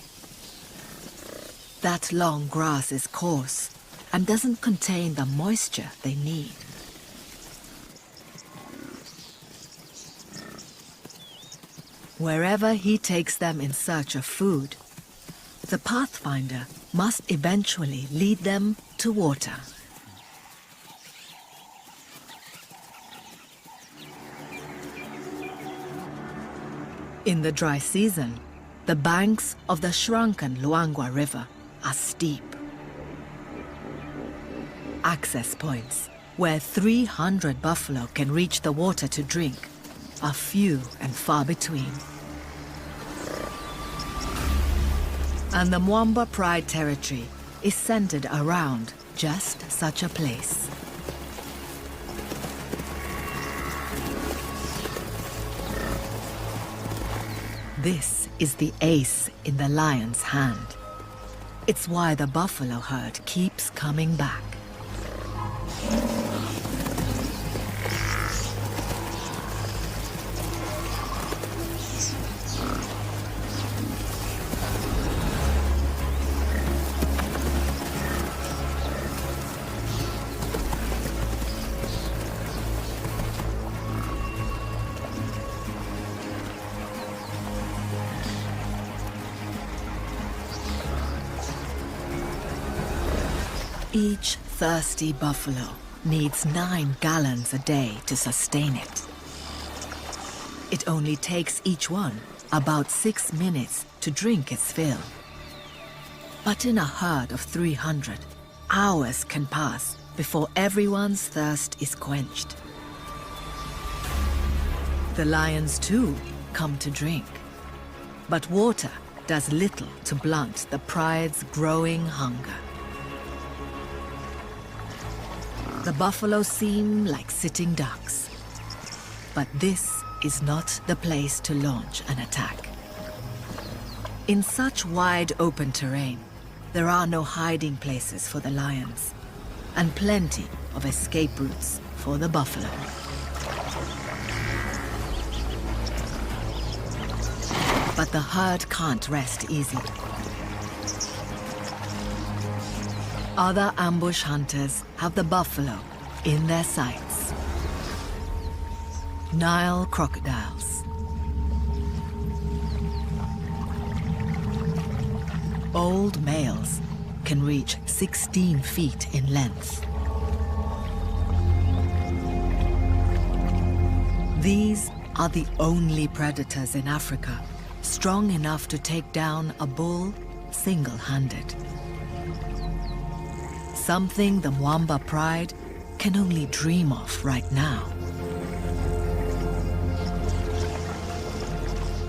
That long grass is coarse and doesn't contain the moisture they need. Wherever he takes them in search of food, the pathfinder must eventually lead them to water. In the dry season, the banks of the shrunken Luangwa River are steep. Access points where 300 buffalo can reach the water to drink are few and far between. And the Mwamba Pride territory is centered around just such a place. This is the ace in the lion's hand. It's why the buffalo herd keeps coming back. Each thirsty buffalo needs 9 gallons a day to sustain it. It only takes each one about 6 minutes to drink its fill. But in a herd of 300, hours can pass before everyone's thirst is quenched. The lions too come to drink. But water does little to blunt the pride's growing hunger. The buffalo seem like sitting ducks. But this is not the place to launch an attack. In such wide open terrain, there are no hiding places for the lions, and plenty of escape routes for the buffalo. But the herd can't rest easy. Other ambush hunters have the buffalo in their sights. Nile crocodiles. Old males can reach 16 feet in length. These are the only predators in Africa strong enough to take down a bull single-handed. Something the Mwamba Pride can only dream of right now.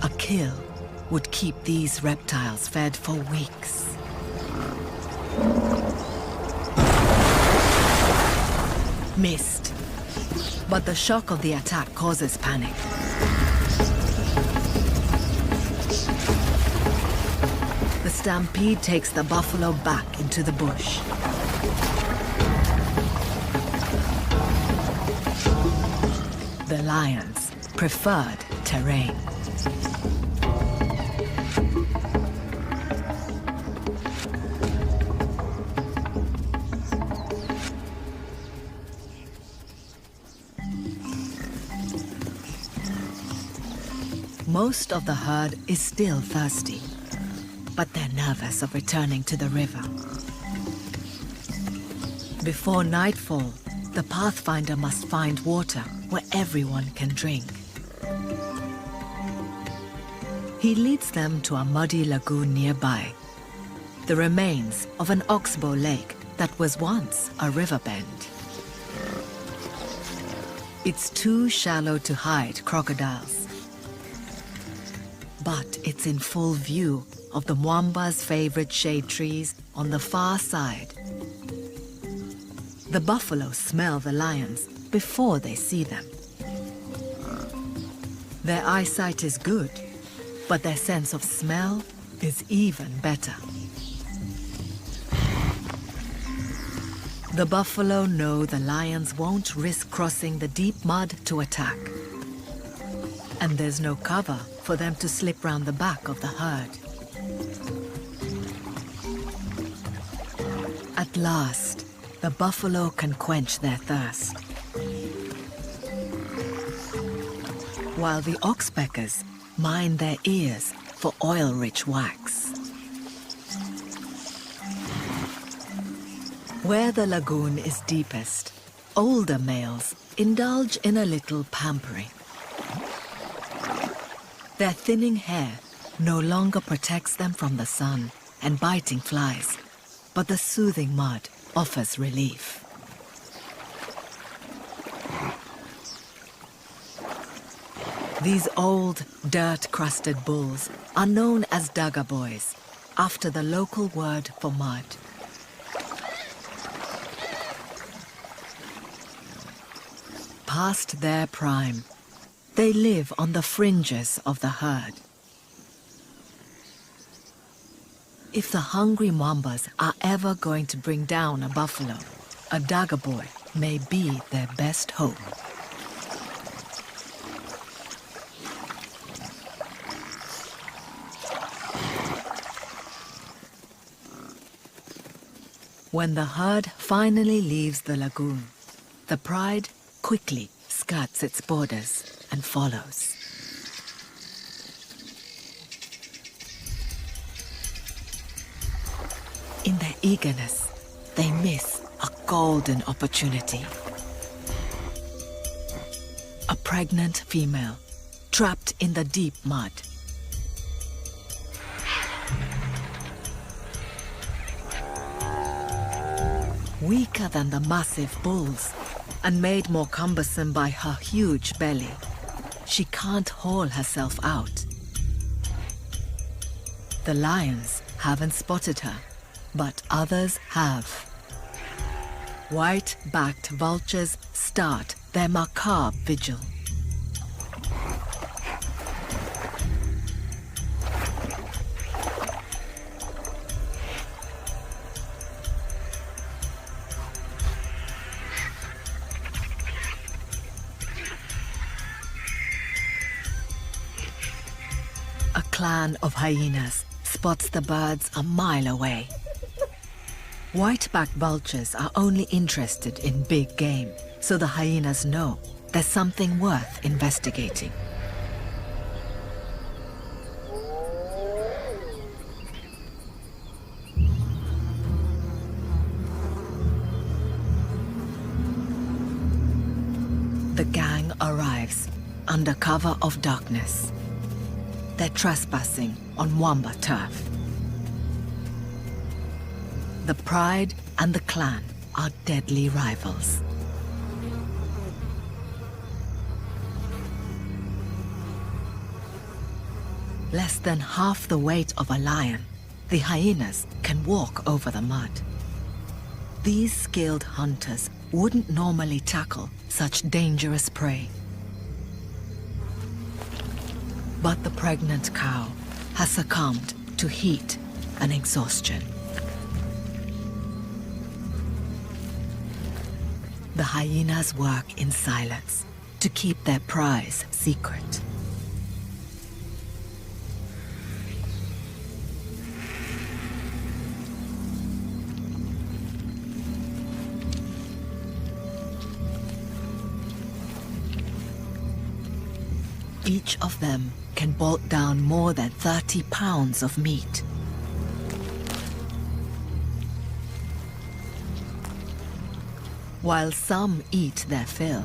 A kill would keep these reptiles fed for weeks. Missed. But the shock of the attack causes panic. The stampede takes the buffalo back into the bush. The lion's preferred terrain. Most of the herd is still thirsty, but they're nervous of returning to the river. Before nightfall, the pathfinder must find water where everyone can drink. He leads them to a muddy lagoon nearby, the remains of an oxbow lake that was once a riverbend. It's too shallow to hide crocodiles, but it's in full view of the Mwamba's favorite shade trees on the far side. The buffalo smell the lions before they see them. Their eyesight is good, but their sense of smell is even better. The buffalo know the lions won't risk crossing the deep mud to attack. And there's no cover for them to slip round the back of the herd. At last, the buffalo can quench their thirst. While the oxpeckers mine their ears for oil-rich wax. Where the lagoon is deepest, older males indulge in a little pampering. Their thinning hair no longer protects them from the sun and biting flies, but the soothing mud offers relief. These old, dirt-crusted bulls are known as Daga boys, after the local word for mud. Past their prime, they live on the fringes of the herd. If the hungry Mwambas are ever going to bring down a buffalo, a Daga boy may be their best hope. When the herd finally leaves the lagoon, the pride quickly skirts its borders and follows. In their eagerness, they miss a golden opportunity. A pregnant female trapped in the deep mud. Weaker than the massive bulls, and made more cumbersome by her huge belly, she can't haul herself out. The lions haven't spotted her, but others have. White-backed vultures start their macabre vigil. A clan of hyenas spots the birds a mile away. White-backed vultures are only interested in big game, so the hyenas know there's something worth investigating. The gang arrives under cover of darkness. They're trespassing on Mwamba turf. The pride and the clan are deadly rivals. Less than half the weight of a lion, the hyenas can walk over the mud. These skilled hunters wouldn't normally tackle such dangerous prey. But the pregnant cow has succumbed to heat and exhaustion. The hyenas work in silence to keep their prize secret. Each of them can bolt down more than 30 pounds of meat. While some eat their fill,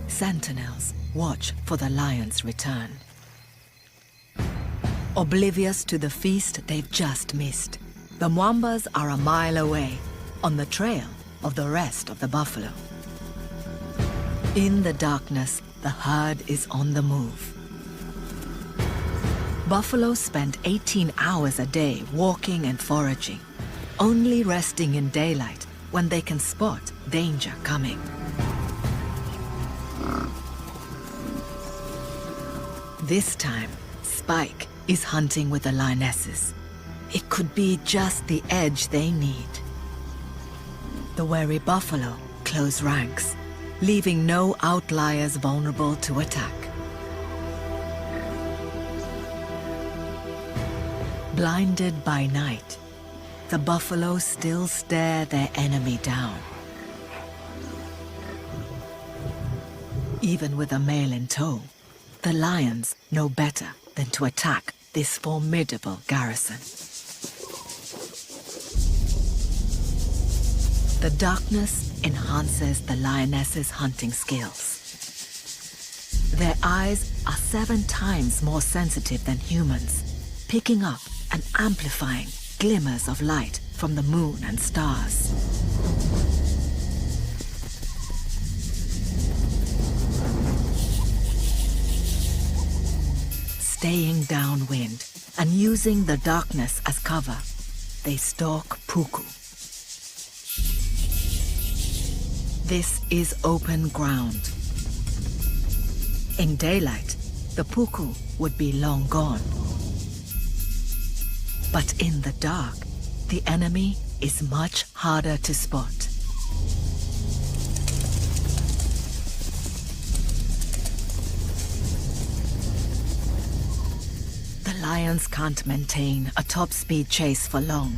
sentinels watch for the lion's return. Oblivious to the feast they've just missed, the Mwambas are a mile away, on the trail of the rest of the buffalo. In the darkness, the herd is on the move. Buffalo spend 18 hours a day walking and foraging, only resting in daylight when they can spot danger coming. This time, Spike is hunting with the lionesses. It could be just the edge they need. The wary buffalo close ranks, leaving no outliers vulnerable to attack. Blinded by night, the buffalo still stare their enemy down. Even with a male in tow, the lions know better than to attack this formidable garrison. The darkness enhances the lionesses' hunting skills. Their eyes are 7 times more sensitive than humans, picking up and amplifying glimmers of light from the moon and stars. Staying downwind and using the darkness as cover, they stalk puku. This is open ground. In daylight, the puku would be long gone. But in the dark, the enemy is much harder to spot. The lions can't maintain a top-speed chase for long.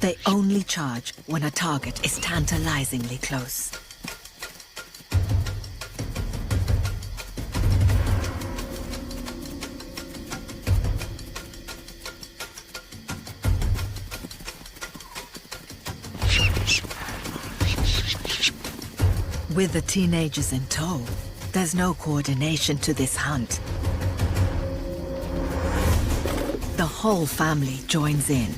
They only charge when a target is tantalizingly close. With the teenagers in tow, there's no coordination to this hunt. The whole family joins in.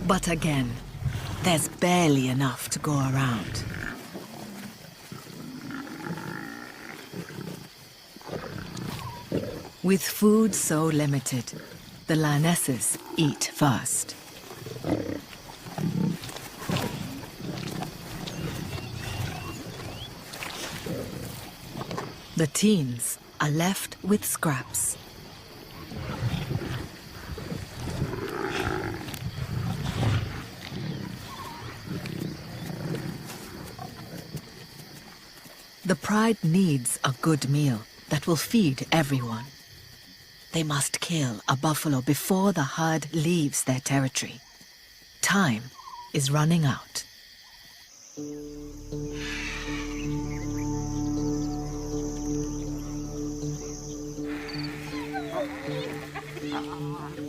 But again, there's barely enough to go around. With food so limited, the lionesses eat first. The teens are left with scraps. The pride needs a good meal that will feed everyone. They must kill a buffalo before the herd leaves their territory. Time is running out.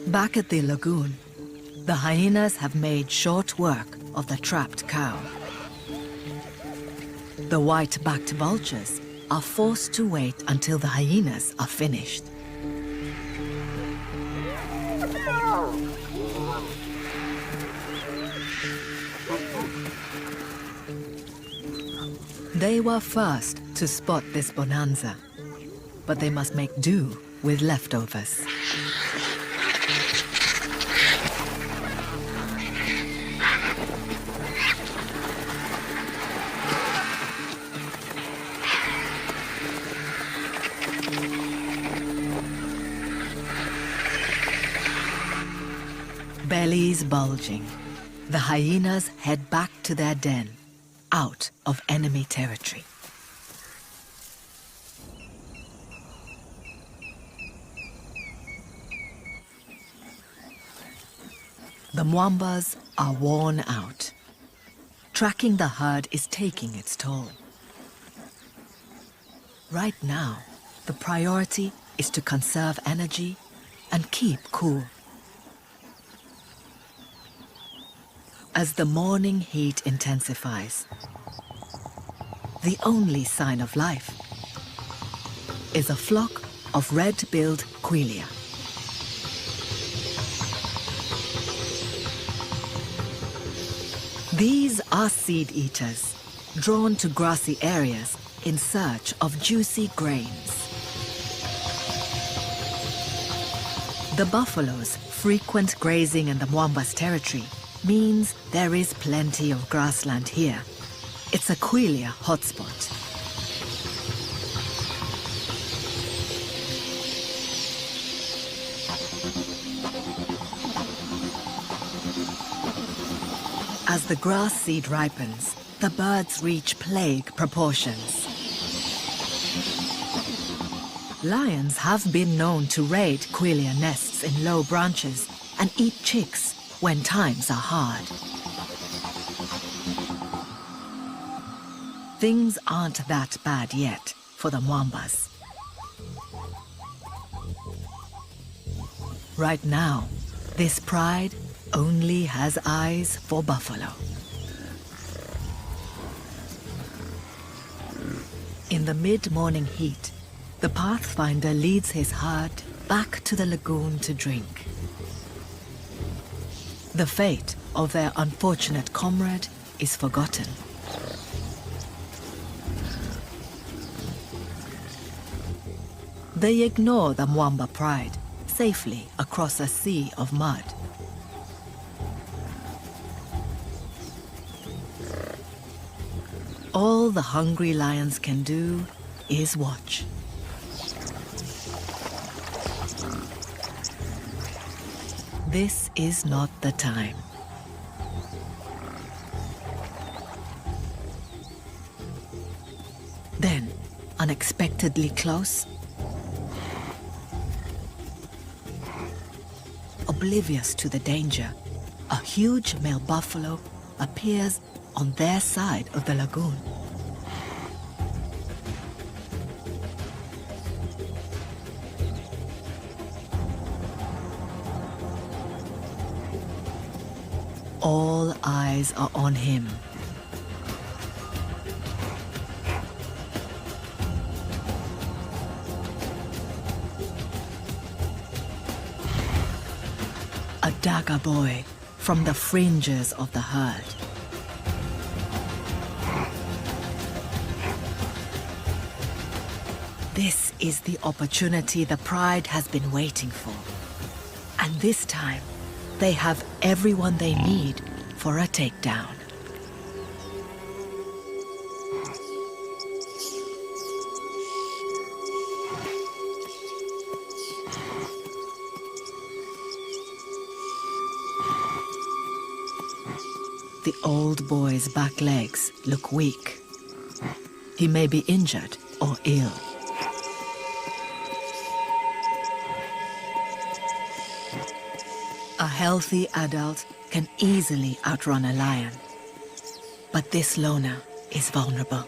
Back at the lagoon, the hyenas have made short work of the trapped cow. The white-backed vultures are forced to wait until the hyenas are finished. They were first to spot this bonanza, but they must make do with leftovers. bellies bulging, the hyenas head back to their den, out of enemy territory. The mwambas are worn out. Tracking the herd is taking its toll. Right now, the priority is to conserve energy and keep cool. As the morning heat intensifies, the only sign of life is a flock of red-billed quelea. These are seed eaters, drawn to grassy areas in search of juicy grains. The buffalo's frequent grazing in the Mwamba's territory means there is plenty of grassland here. It's a quelea hotspot. As the grass seed ripens, the birds reach plague proportions. Lions have been known to raid quelea nests in low branches and eat chicks when times are hard. Things aren't that bad yet for the Mwambas. Right now, this pride only has eyes for buffalo. In the mid-morning heat, the pathfinder leads his herd back to the lagoon to drink. The fate of their unfortunate comrade is forgotten. They ignore the Mwamba pride safely across a sea of mud. All the hungry lions can do is watch. This is not the time. Then, unexpectedly close, oblivious to the danger, a huge male buffalo appears on their side of the lagoon. All eyes are on him. A dagger boy from the fringes of the herd. This is the opportunity the pride has been waiting for. And this time, they have everyone they need for a takedown. The old boy's back legs look weak. He may be injured or ill. A healthy adult can easily outrun a lion. But this loner is vulnerable.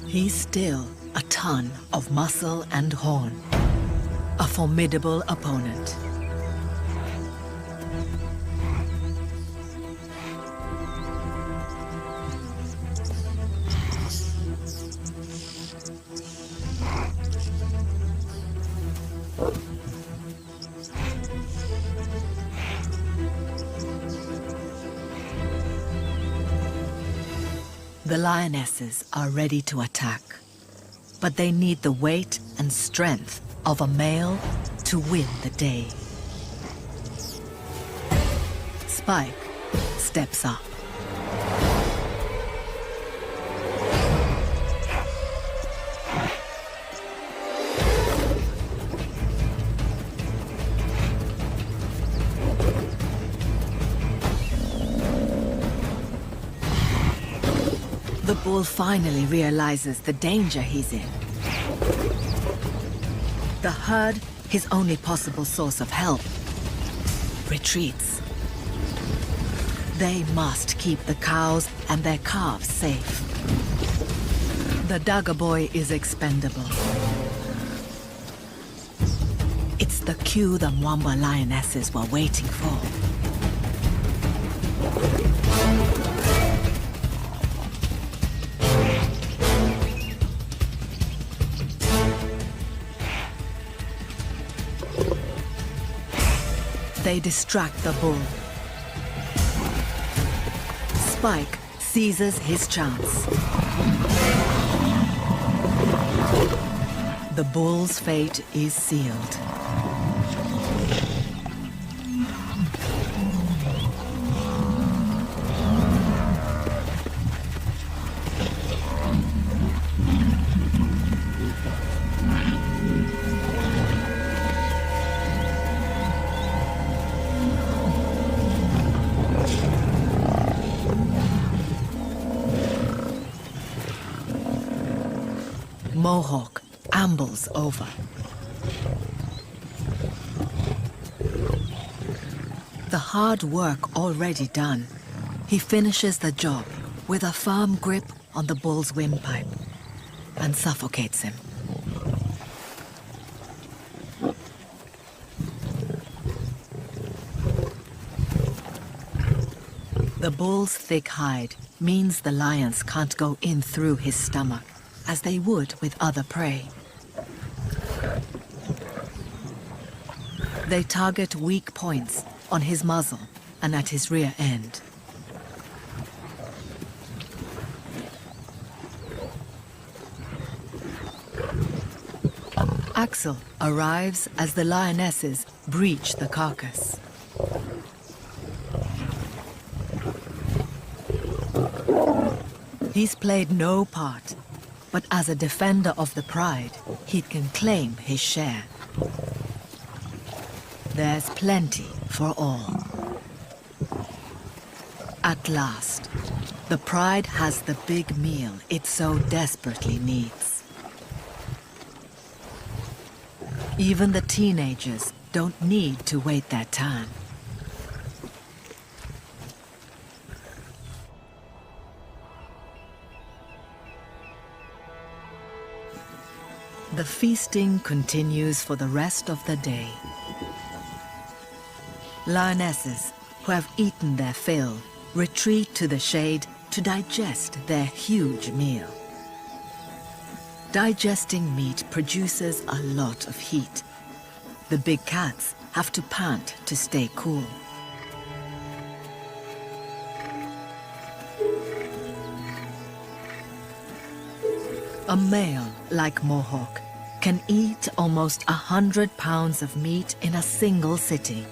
He's still a ton of muscle and horn, a formidable opponent. The lionesses are ready to attack, but they need the weight and strength of a male to win the day. Spike steps up. The bull finally realizes the danger he's in. The herd, his only possible source of help, retreats. They must keep the cows and their calves safe. The dagger boy is expendable. It's the cue the Mwamba lionesses were waiting for. They distract the bull. Spike seizes his chance. The bull's fate is sealed. Mohawk ambles over. The hard work already done, he finishes the job with a firm grip on the bull's windpipe and suffocates him. The bull's thick hide means the lions can't go in through his stomach, as they would with other prey. They target weak points on his muzzle and at his rear end. Axel arrives as the lionesses breach the carcass. He's played no part, but as a defender of the pride, he can claim his share. There's plenty for all. At last, the pride has the big meal it so desperately needs. Even the teenagers don't need to wait their turn. The feasting continues for the rest of the day. Lionesses, who have eaten their fill, retreat to the shade to digest their huge meal. Digesting meat produces a lot of heat. The big cats have to pant to stay cool. A male like Mohawk can eat almost 100 pounds of meat in a single sitting.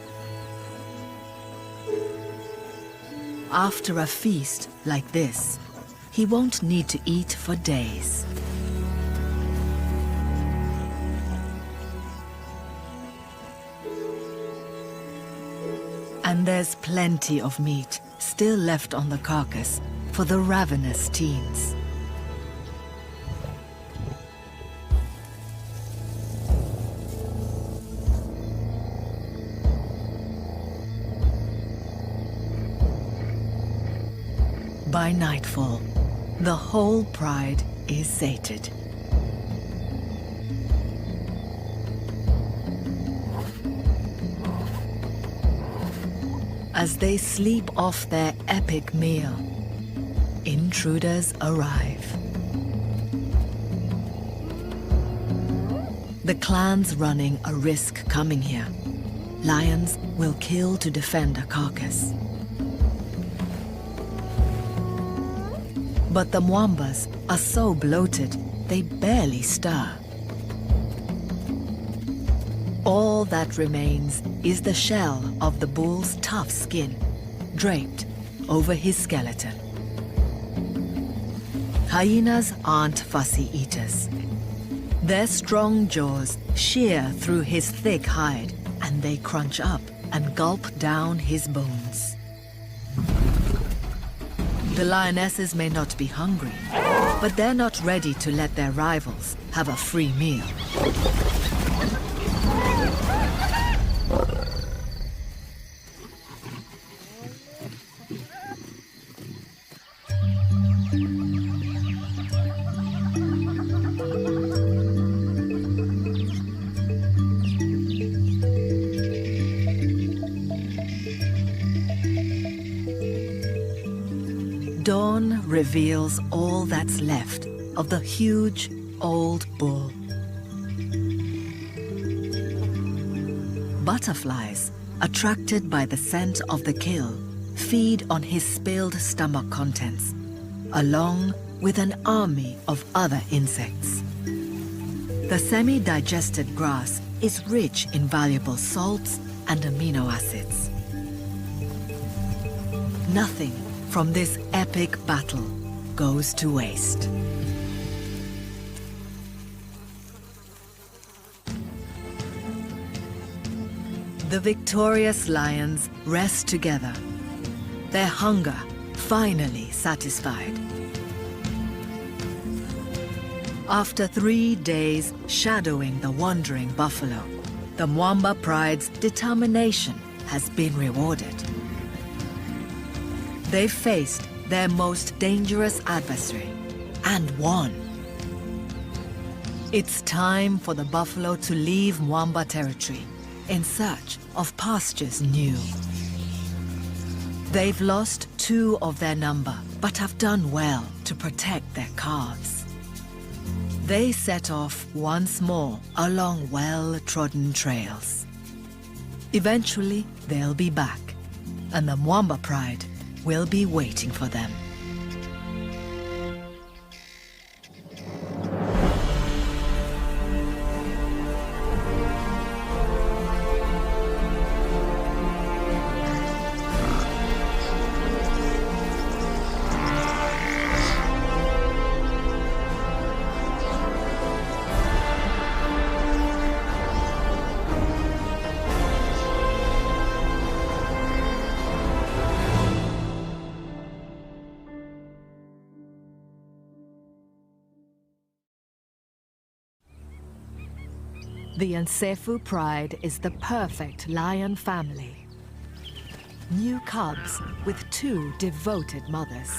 After a feast like this, he won't need to eat for days. And there's plenty of meat still left on the carcass for the ravenous teens. By nightfall, the whole pride is sated. As they sleep off their epic meal, intruders arrive. The clan's running a risk coming here. Lions will kill to defend a carcass. But the Mwambas are so bloated, they barely stir. All that remains is the shell of the bull's tough skin, draped over his skeleton. Hyenas aren't fussy eaters. Their strong jaws shear through his thick hide, and they crunch up and gulp down his bones. The lionesses may not be hungry, but they're not ready to let their rivals have a free meal. Dawn reveals all that's left of the huge old bull. Butterflies, attracted by the scent of the kill, feed on his spilled stomach contents, along with an army of other insects. The semi-digested grass is rich in valuable salts and amino acids. Nothing from this epic battle goes to waste. The victorious lions rest together, their hunger finally satisfied. After 3 days shadowing the wandering buffalo, the Mwamba pride's determination has been rewarded. They faced their most dangerous adversary and won. It's time for the buffalo to leave Mwamba territory in search of pastures new. They've lost 2 of their number, but have done well to protect their calves. They set off once more along well-trodden trails. Eventually, they'll be back, and the Mwamba pride will be waiting for them. The Nsefu pride is the perfect lion family. New cubs with 2 devoted mothers.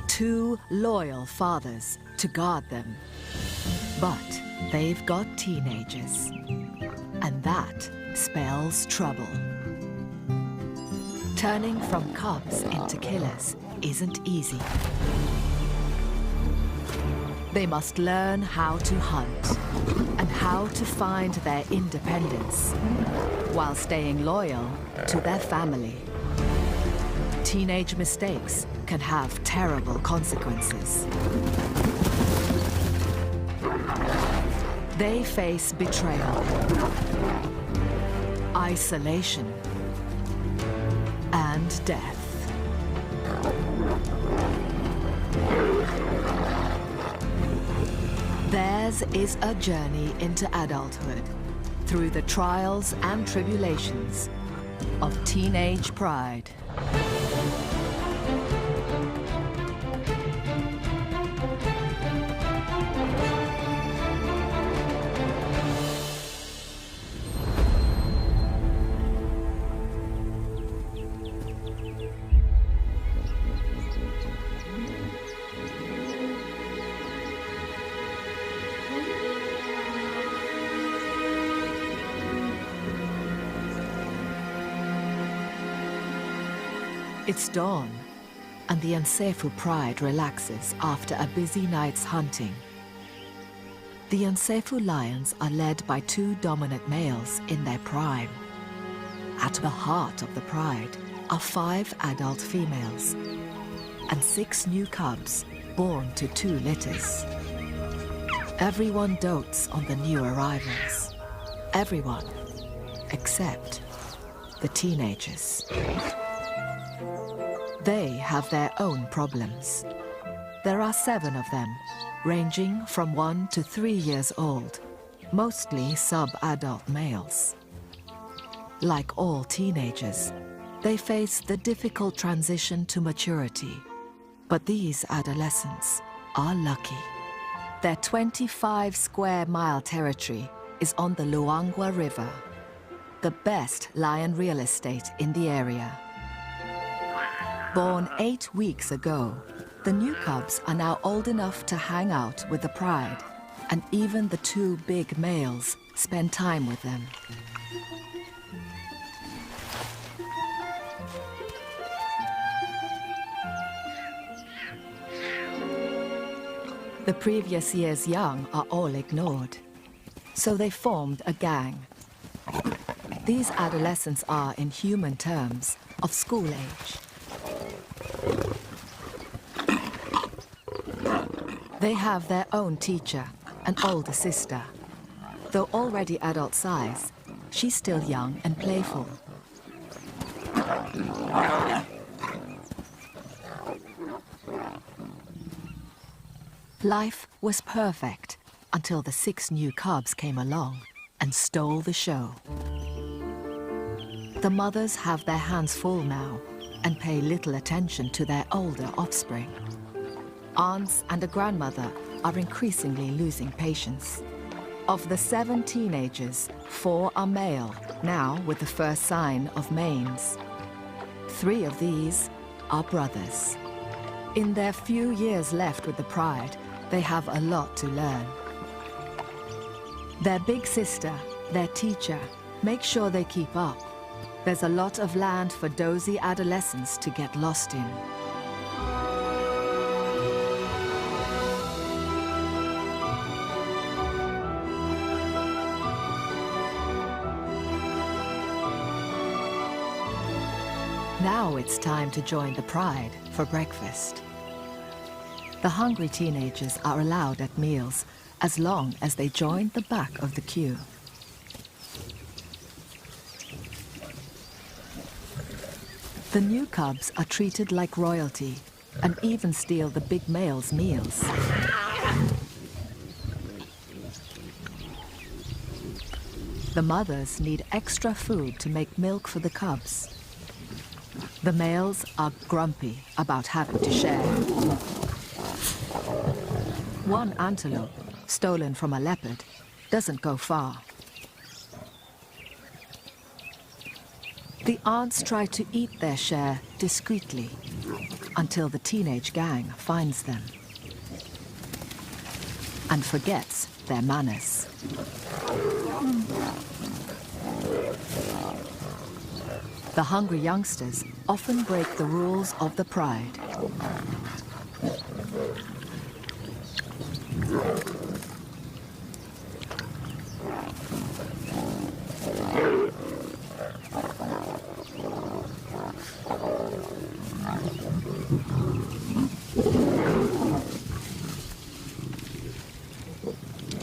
2 loyal fathers to guard them. But they've got teenagers, and that spells trouble. Turning from cubs into killers isn't easy. They must learn how to hunt and how to find their independence while staying loyal to their family. Teenage mistakes can have terrible consequences. They face betrayal, isolation, and death. Theirs is a journey into adulthood through the trials and tribulations of teenage pride. It's dawn, and the Nsefu pride relaxes after a busy night's hunting. The Nsefu lions are led by 2 dominant males in their prime. At the heart of the pride are 5 adult females and 6 new cubs born to 2 litters. Everyone dotes on the new arrivals. Everyone except the teenagers. They have their own problems. There are 7 of them, ranging from 1 to 3 years old, mostly sub-adult males. Like all teenagers, They face the difficult transition to maturity. But these adolescents are lucky. Their 25-square-mile territory is on the Luangwa River, the best lion real estate in the area. Born 8 weeks ago, the new cubs are now old enough to hang out with the pride, and even the 2 big males spend time with them. The previous year's young are all ignored, so they formed a gang. These adolescents are, in human terms, of school age. They have their own teacher, an older sister. Though already adult size, she's still young and playful. Life was perfect until the 6 new cubs came along and stole the show. The mothers have their hands full now and pay little attention to their older offspring. Aunts and a grandmother are increasingly losing patience. Of the 7 teenagers, 4 are male, now with the first sign of manes. 3 of these are brothers. In their few years left with the pride, they have a lot to learn. Their big sister, their teacher, makes sure they keep up. There's a lot of land for dozy adolescents to get lost in. Now it's time to join the pride for breakfast. The hungry teenagers are allowed at meals as long as they join the back of the queue. The new cubs are treated like royalty and even steal the big males' meals. The mothers need extra food to make milk for the cubs. The males are grumpy about having to share. One antelope, stolen from a leopard, doesn't go far. The aunts try to eat their share discreetly until the teenage gang finds them and forgets their manners. The hungry youngsters often break the rules of the pride.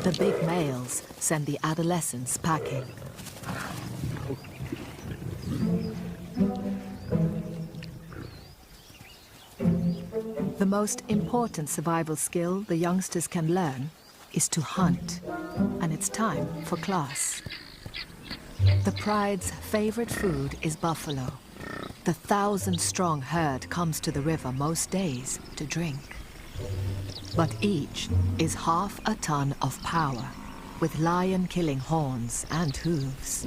The big males send the adolescents packing. The most important survival skill the youngsters can learn is to hunt, and it's time for class. The pride's favorite food is buffalo. The 1,000-strong herd comes to the river most days to drink. But each is half a ton of power, with lion-killing horns and hooves.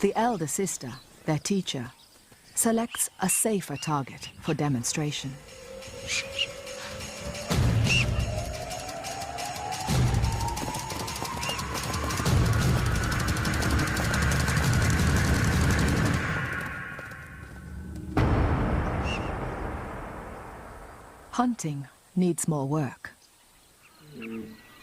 The elder sister, their teacher, selects a safer target for demonstration. Hunting needs more work.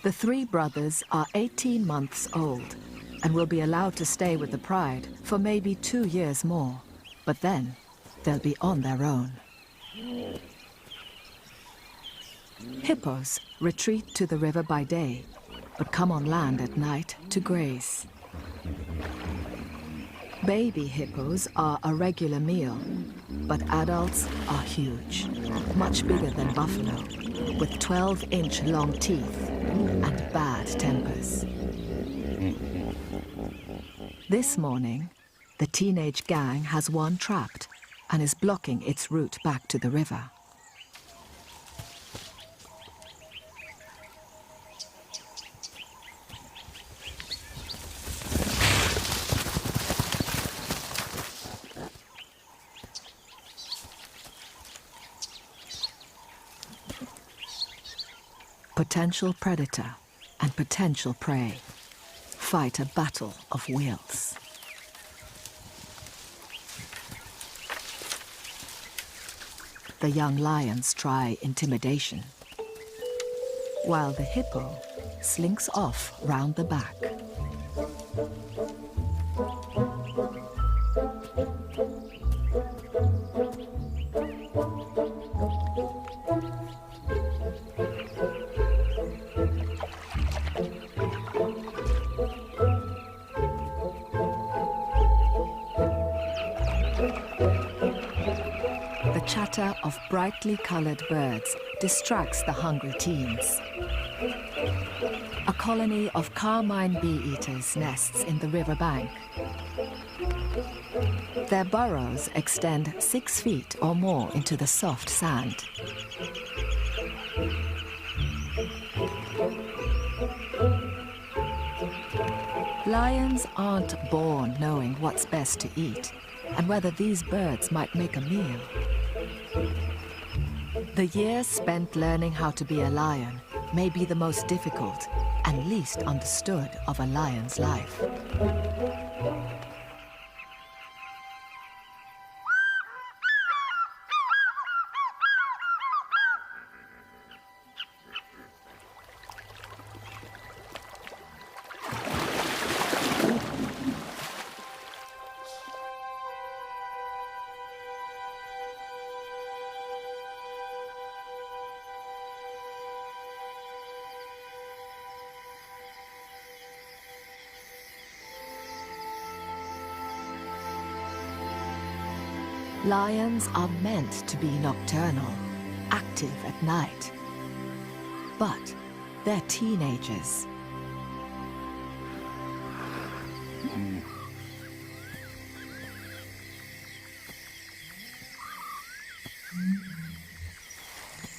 The 3 brothers are 18 months old and will be allowed to stay with the pride for maybe 2 years more, but then they'll be on their own. Hippos retreat to the river by day, but come on land at night to graze. Baby hippos are a regular meal, but adults are huge, much bigger than buffalo, with 12-inch long teeth and bad tempers. This morning, The teenage gang has one trapped and is blocking its route back to the river. Potential predator and potential prey fight a battle of wills. The young lions try intimidation, while the hippo slinks off round the back. The chatter of brightly colored birds distracts the hungry teens. A colony of carmine bee-eaters nests in the riverbank. Their burrows extend 6 feet or more into the soft sand. Lions aren't born knowing what's best to eat and whether these birds might make a meal. The years spent learning how to be a lion may be the most difficult and least understood of a lion's life. Lions are meant to be nocturnal, active at night. But they're teenagers.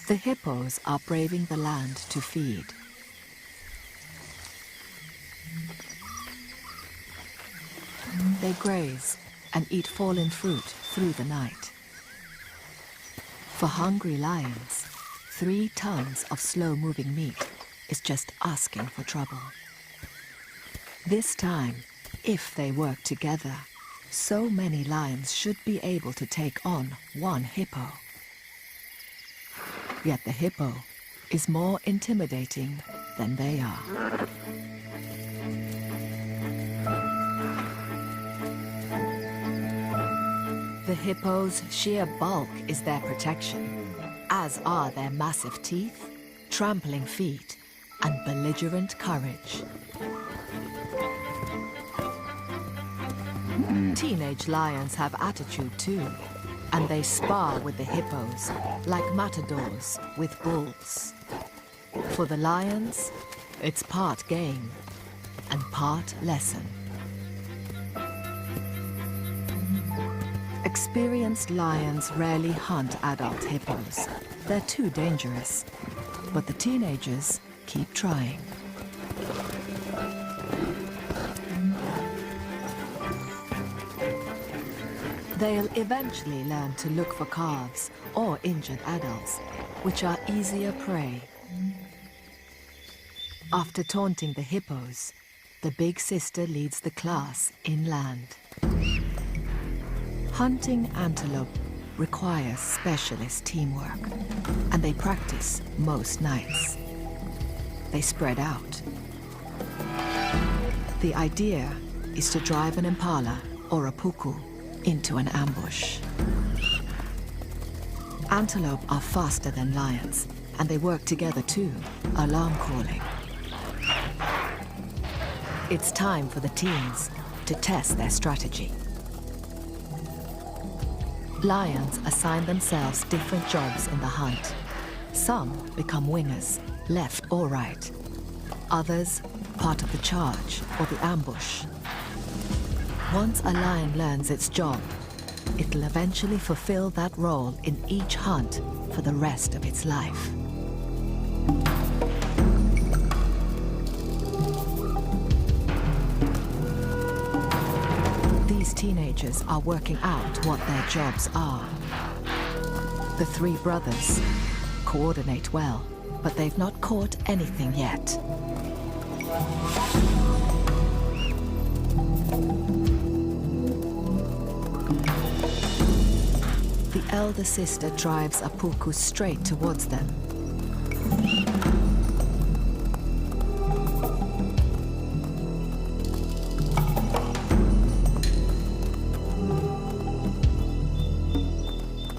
The hippos are braving the land to feed. They graze and eat fallen fruit through the night. For hungry lions, 3 tons of slow-moving meat is just asking for trouble. This time, if they work together, so many lions should be able to take on 1 hippo. Yet the hippo is more intimidating than they are. The hippo's sheer bulk is their protection, as are their massive teeth, trampling feet, and belligerent courage. Teenage lions have attitude too, and they spar with the hippos, like matadors with bulls. For the lions, it's part game and part lesson. Experienced lions rarely hunt adult hippos. They're too dangerous. But the teenagers keep trying. They'll eventually learn to look for calves or injured adults, which are easier prey. After taunting the hippos, the big sister leads the class inland. Hunting antelope requires specialist teamwork, and they practice most nights. They spread out. The idea is to drive an impala or a puku into an ambush. Antelope are faster than lions, and they work together too, alarm calling. It's time for the teens to test their strategy. Lions assign themselves different jobs in the hunt. Some become wingers, left or right. Others, part of the charge or the ambush. Once a lion learns its job, it'll eventually fulfill that role in each hunt for the rest of its life. These teenagers are working out what their jobs are. The three brothers coordinate well, but they've not caught anything yet. The elder sister drives a puku straight towards them.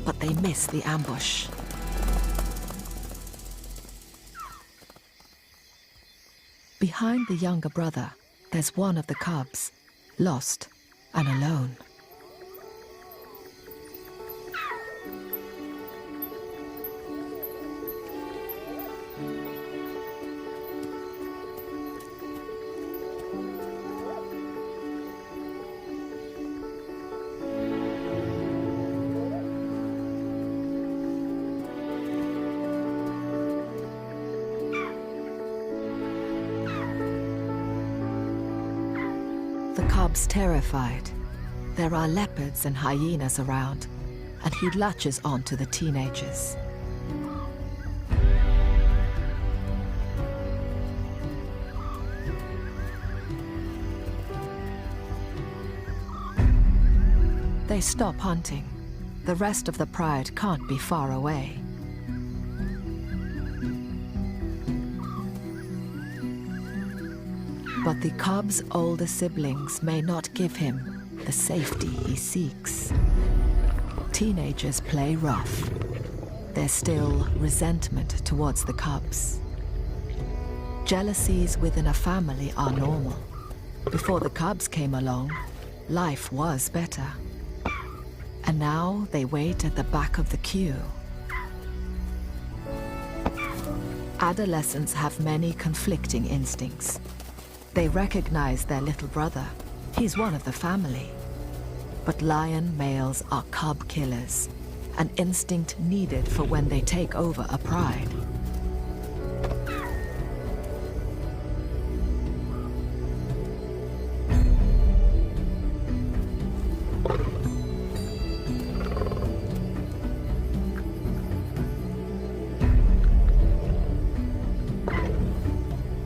But they miss the ambush. Behind the younger brother, there's one of the cubs, lost and alone. The cub's terrified. There are leopards and hyenas around, and he latches onto the teenagers. They stop hunting. The rest of the pride can't be far away. But the cub's older siblings may not give him the safety he seeks. Teenagers play rough. There's still resentment towards the cubs. Jealousies within a family are normal. Before the cubs came along, life was better. And now they wait at the back of the queue. Adolescents have many conflicting instincts. They recognize their little brother. He's one of the family. But lion males are cub killers, an instinct needed for when they take over a pride.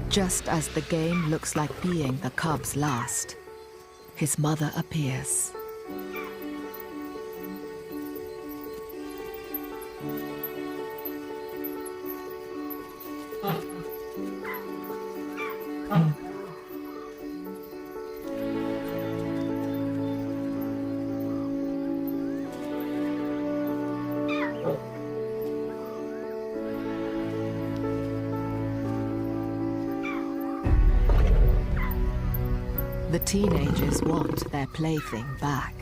Just as the game looks like being the cub's last, his mother appears. The teenagers want their plaything back.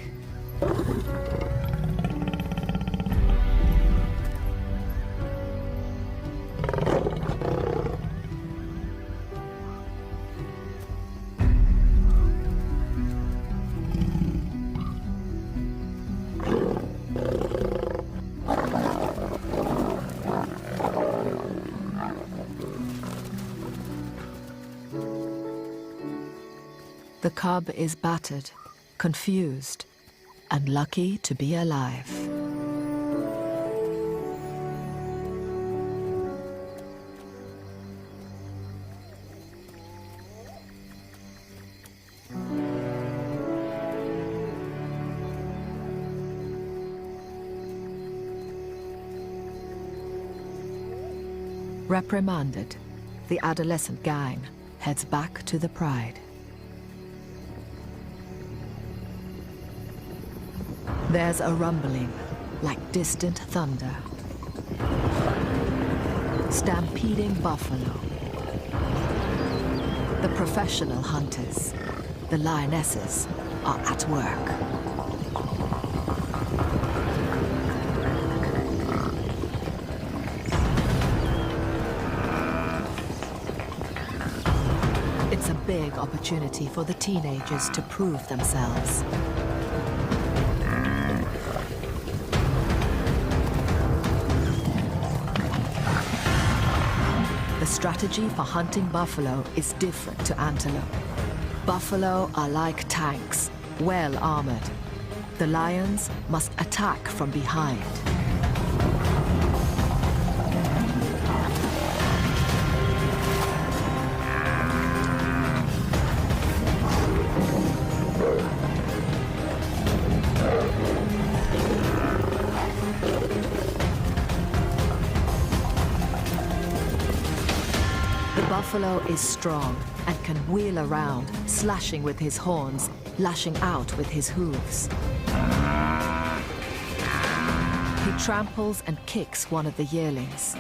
The cub is battered, confused, and lucky to be alive. Reprimanded, the adolescent gang heads back to the pride. There's a rumbling, like distant thunder. Stampeding buffalo. The professional hunters, the lionesses, are at work. It's a big opportunity for the teenagers to prove themselves. The strategy for hunting buffalo is different to antelope. Buffalo are like tanks, well armored. The lions must attack from behind. The buffalo is strong and can wheel around, slashing with his horns, lashing out with his hooves. He tramples and kicks one of the yearlings.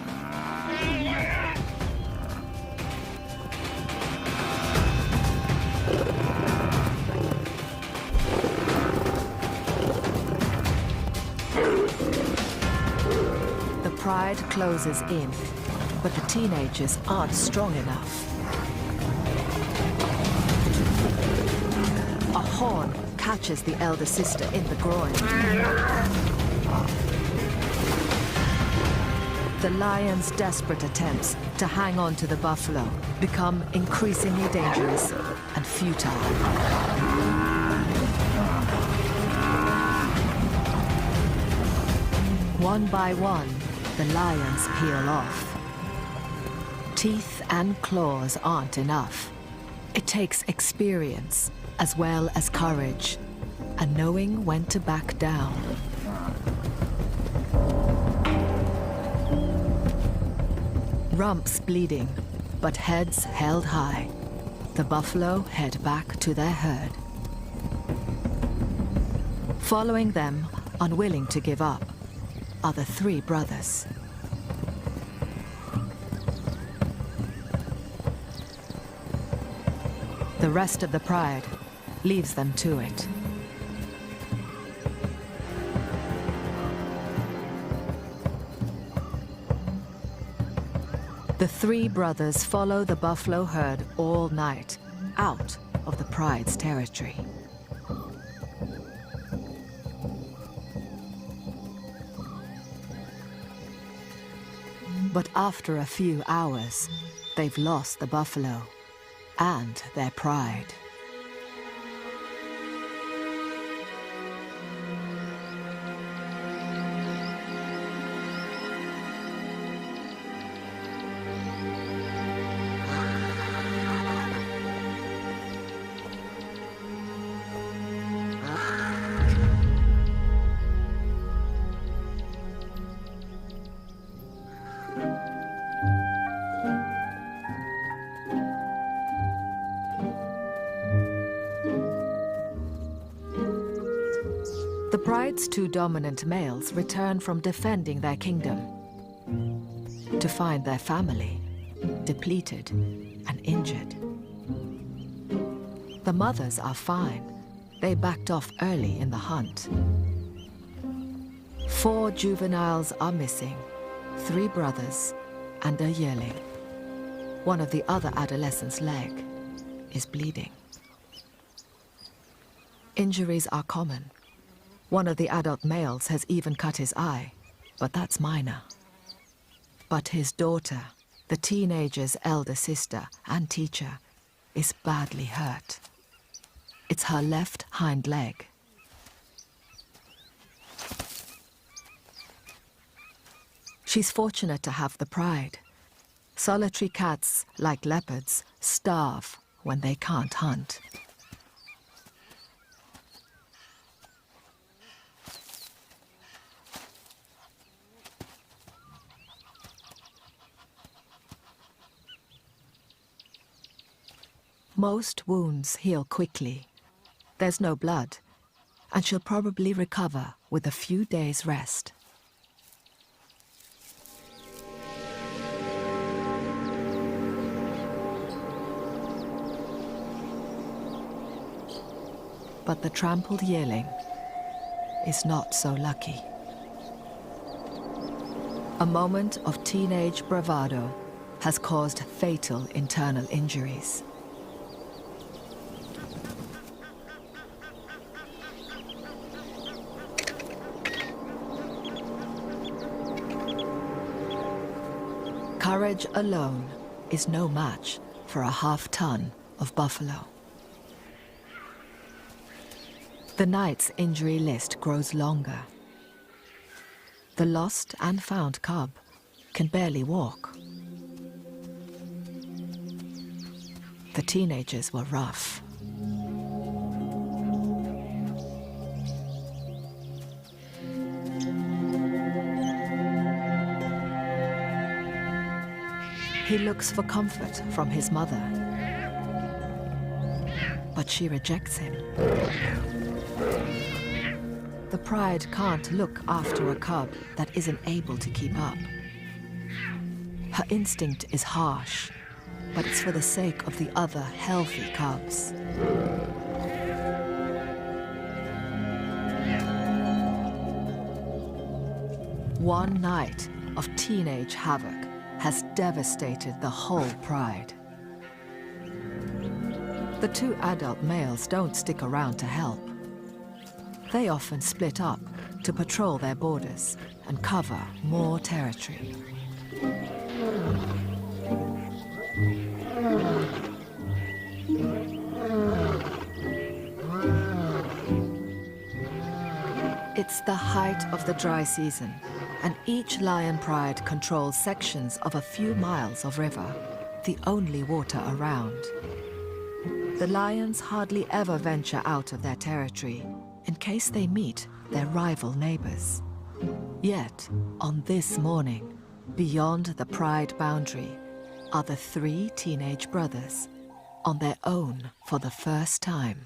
The pride closes in, but the teenagers aren't strong enough. A horn catches the elder sister in the groin. The lion's desperate attempts to hang on to the buffalo become increasingly dangerous and futile. One by one, the lions peel off. Teeth and claws aren't enough. It takes experience as well as courage, and knowing when to back down. Rumps bleeding, but heads held high. The buffalo head back to their herd. Following them, unwilling to give up, are the three brothers. The rest of the pride leaves them to it. The three brothers follow the buffalo herd all night, out of the pride's territory. But after a few hours, they've lost the buffalo and their pride. The pride's two dominant males return from defending their kingdom to find their family depleted and injured. The mothers are fine. They backed off early in the hunt. 4 juveniles are missing, 3 brothers and a yearling. One of the other adolescent's leg is bleeding. Injuries are common. One of the adult males has even cut his eye, but that's minor. But his daughter, the teenager's elder sister and teacher, is badly hurt. It's her left hind leg. She's fortunate to have the pride. Solitary cats, like leopards, starve when they can't hunt. Most wounds heal quickly. There's no blood, and she'll probably recover with a few days' rest. But the trampled yearling is not so lucky. A moment of teenage bravado has caused fatal internal injuries. sledge alone is no match for a half-ton of buffalo. The night's injury list grows longer. The lost and found cub can barely walk. The teenagers were rough. He looks for comfort from his mother, but she rejects him. The pride can't look after a cub that isn't able to keep up. Her instinct is harsh, but it's for the sake of the other healthy cubs. One night of teenage havoc has devastated the whole pride. The two adult males don't stick around to help. They often split up to patrol their borders and cover more territory. It's the height of the dry season, and each lion pride controls sections of a few miles of river, the only water around. The lions hardly ever venture out of their territory in case they meet their rival neighbors. Yet, on this morning, beyond the pride boundary, are the three teenage brothers, on their own for the first time.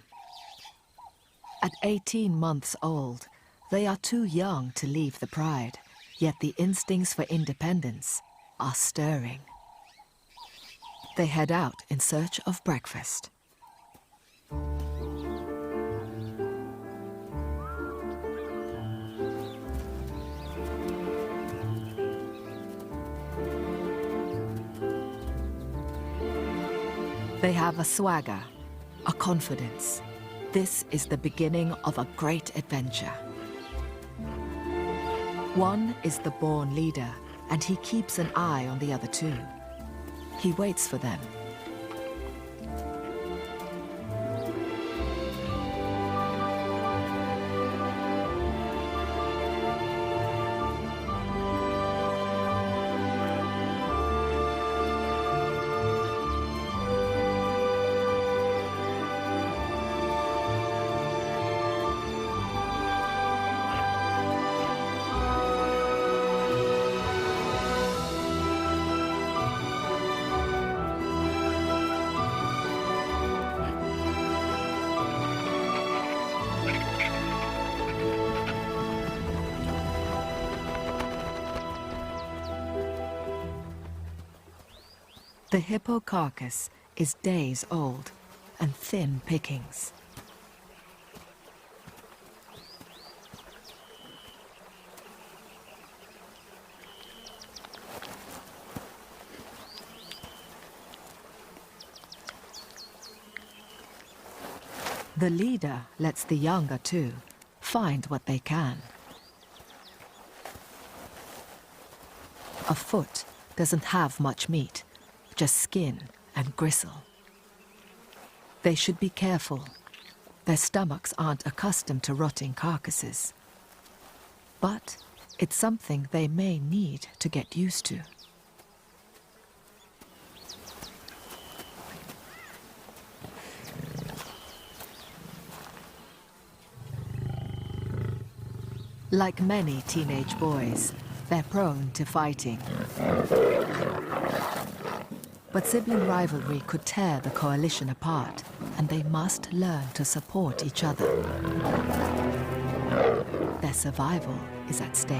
At 18 months old, they are too young to leave the pride, yet the instincts for independence are stirring. They head out in search of breakfast. They have a swagger, a confidence. This is the beginning of a great adventure. One is the born leader, and he keeps an eye on the other two. He waits for them. The hippo carcass is days old and thin pickings. The leader lets the younger two find what they can. A foot doesn't have much meat, just skin and gristle. They should be careful. Their stomachs aren't accustomed to rotting carcasses. But it's something they may need to get used to. Like many teenage boys, they're prone to fighting. But sibling rivalry could tear the coalition apart, and they must learn to support each other. Their survival is at stake.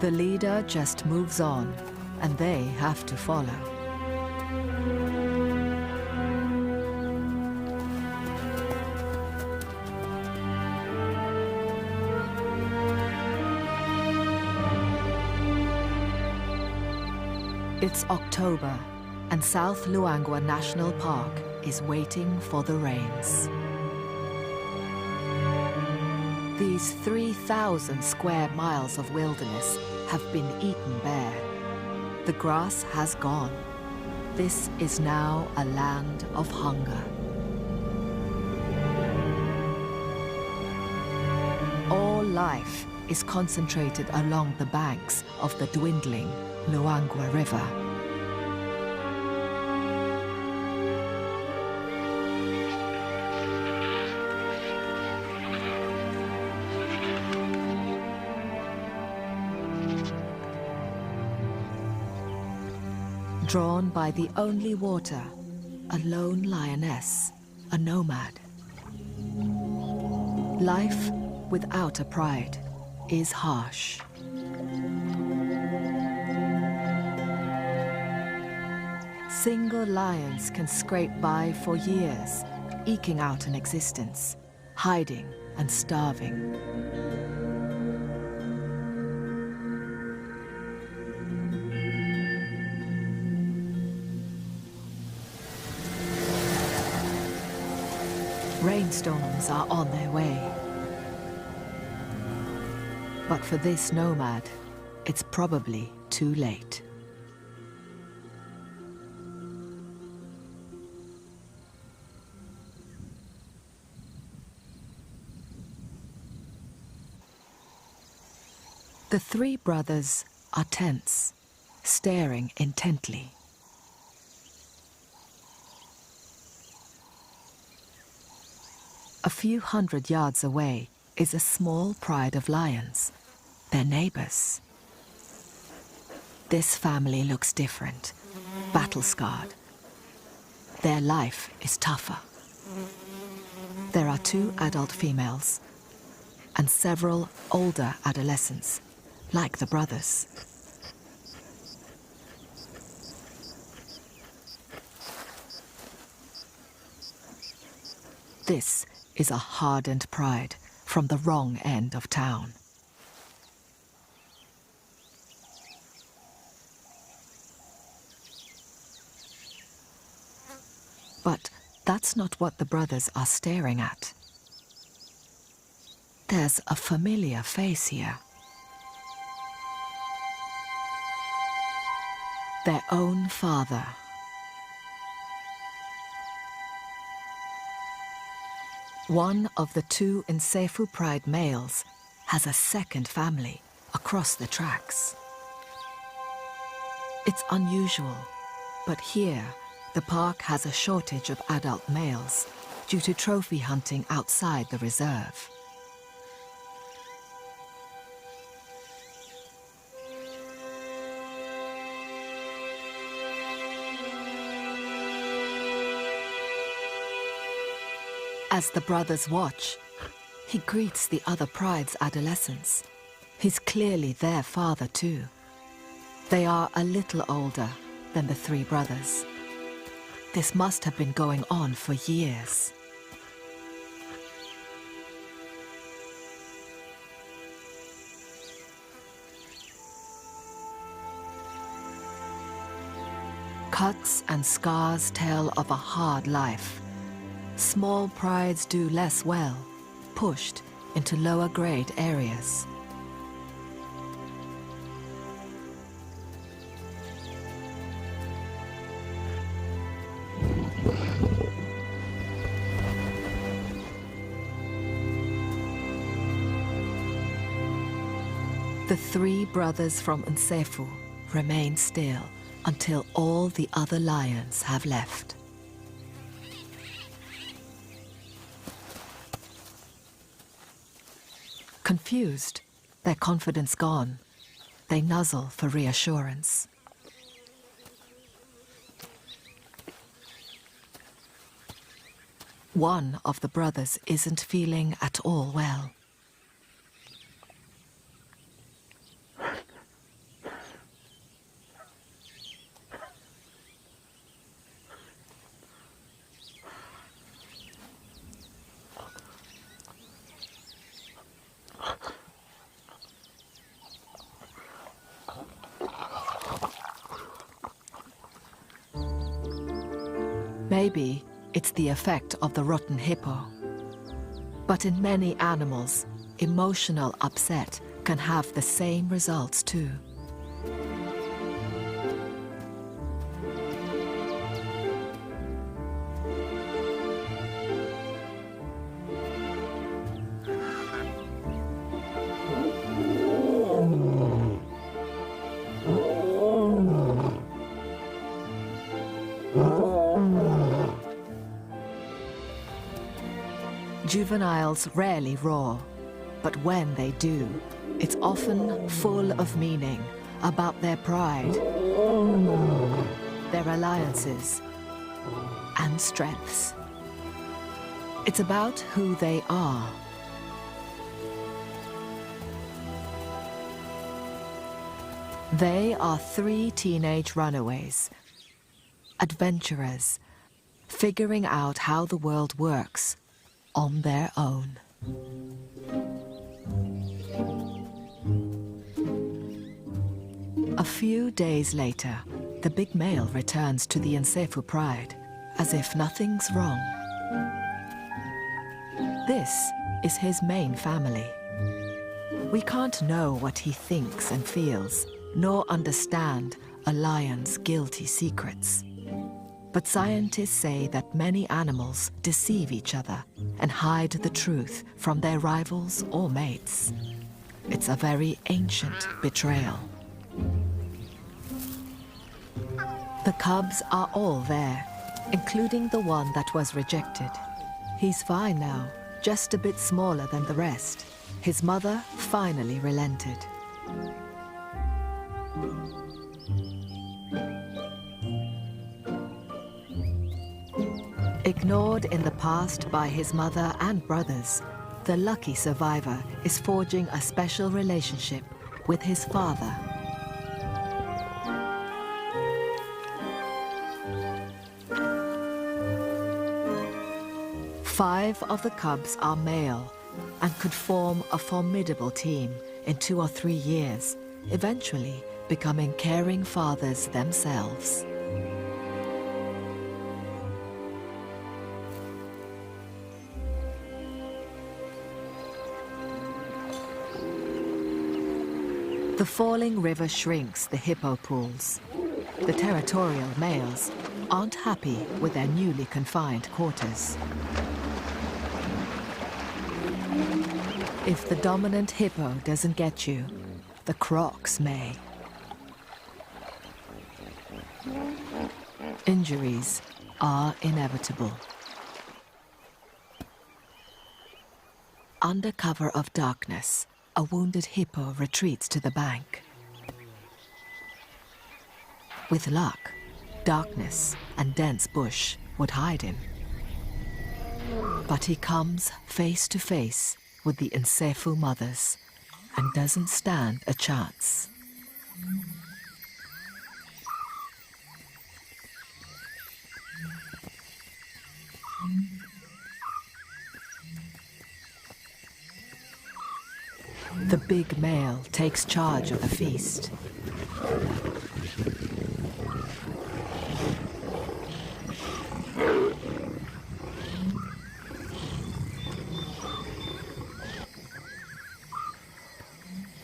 The leader just moves on, and they have to follow. It's October, and South Luangwa National Park is waiting for the rains. These 3,000 square miles of wilderness have been eaten bare. The grass has gone. This is now a land of hunger. All life is concentrated along the banks of the dwindling Luangwa River. Drawn by the only water, a lone lioness, a nomad. Life without a pride is harsh. Single lions can scrape by for years, eking out an existence, hiding and starving. Rainstorms are on their way. But for this nomad, it's probably too late. The three brothers are tense, staring intently. A few hundred yards away is a small pride of lions, their neighbors. This family looks different, battle-scarred. Their life is tougher. There are 2 adult females and several older adolescents, like the brothers. This is a hardened pride from the wrong end of town. But that's not what the brothers are staring at. There's a familiar face here. Their own father. One of the 2 Nsefu Pride males has a second family across the tracks. It's unusual, but here the park has a shortage of adult males due to trophy hunting outside the reserve. As the brothers watch, he greets the other pride's adolescents. He's clearly their father too. They are a little older than the 3 brothers. This must have been going on for years. Cuts and scars tell of a hard life. Small prides do less well, pushed into lower grade areas. The 3 brothers from Nsefu remain still until all the other lions have left. Confused, their confidence gone, they nuzzle for reassurance. One of the brothers isn't feeling at all well. Maybe it's the effect of the rotten hippo. But in many animals, emotional upset can have the same results too. Juveniles rarely roar, but when they do, it's often full of meaning about their pride, their alliances, and strengths. It's about who they are. They are 3 teenage runaways, adventurers, figuring out how the world works on their own. A few days later, the big male returns to the Nsefu pride, as if nothing's wrong. This is his main family. We can't know what he thinks and feels, nor understand a lion's guilty secrets. But scientists say that many animals deceive each other and hide the truth from their rivals or mates. It's a very ancient betrayal. The cubs are all there, including the one that was rejected. He's fine now, just a bit smaller than the rest. His mother finally relented. Ignored in the past by his mother and brothers, the lucky survivor is forging a special relationship with his father. Five of the cubs are male and could form a formidable team in 2 or 3 years, eventually becoming caring fathers themselves. The falling river shrinks the hippo pools. The territorial males aren't happy with their newly confined quarters. If the dominant hippo doesn't get you, the crocs may. Injuries are inevitable. Under cover of darkness, a wounded hippo retreats to the bank. With luck, darkness and dense bush would hide him. But he comes face to face with the Nsefu mothers and doesn't stand a chance. The big male takes charge of the feast.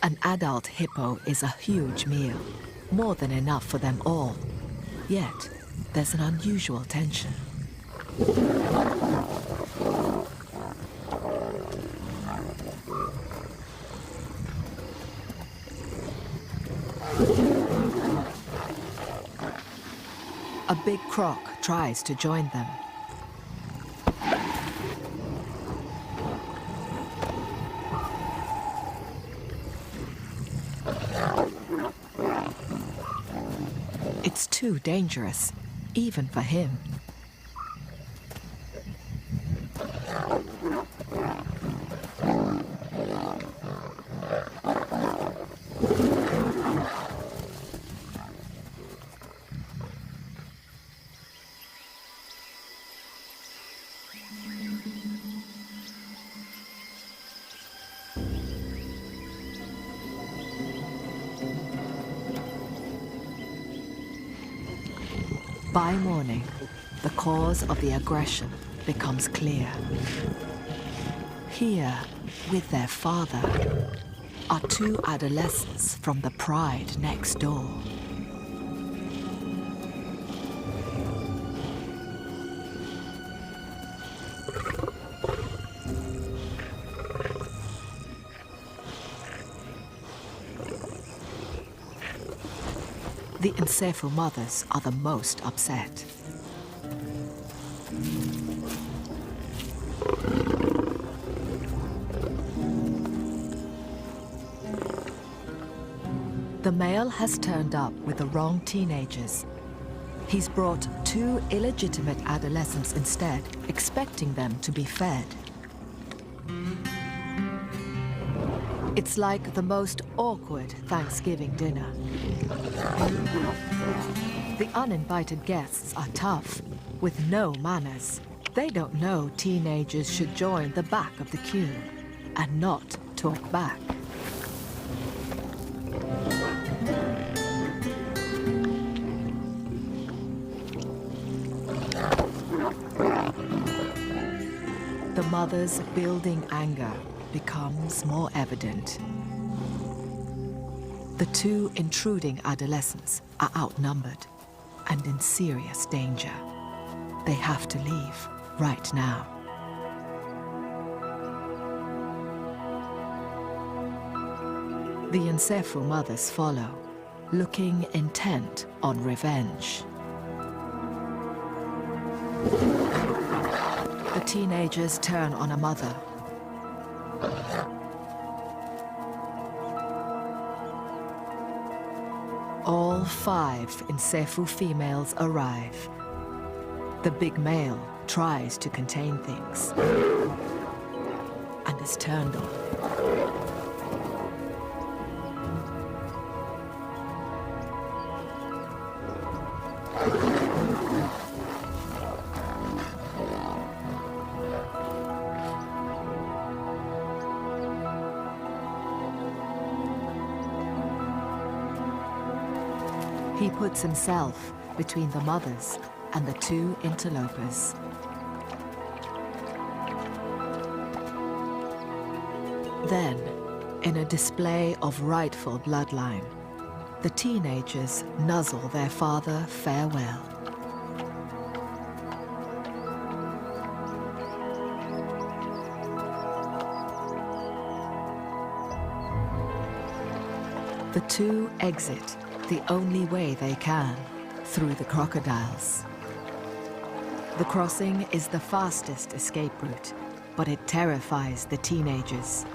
An adult hippo is a huge meal, more than enough for them all. Yet, there's an unusual tension. A big croc tries to join them. It's too dangerous, even for him. By morning, the cause of the aggression becomes clear. Here, with their father, are two adolescents from the pride next door. The Encephal mothers are the most upset. The male has turned up with the wrong teenagers. He's brought two illegitimate adolescents instead, expecting them to be fed. It's like the most awkward Thanksgiving dinner. The uninvited guests are tough, with no manners. They don't know teenagers should join the back of the queue and not talk back. The mother's building anger becomes more evident. The two intruding adolescents are outnumbered and in serious danger. They have to leave right now. The Encephal mothers follow, looking intent on revenge. The teenagers turn on a mother. All 5 Encephal females arrive. The big male tries to contain things and is turned on. He puts himself between the mothers and the 2 interlopers. Then, in a display of rightful bloodline, the teenagers nuzzle their father farewell. The 2 exit the only way they can, through the crocodiles. The crossing is the fastest escape route, but it terrifies the teenagers.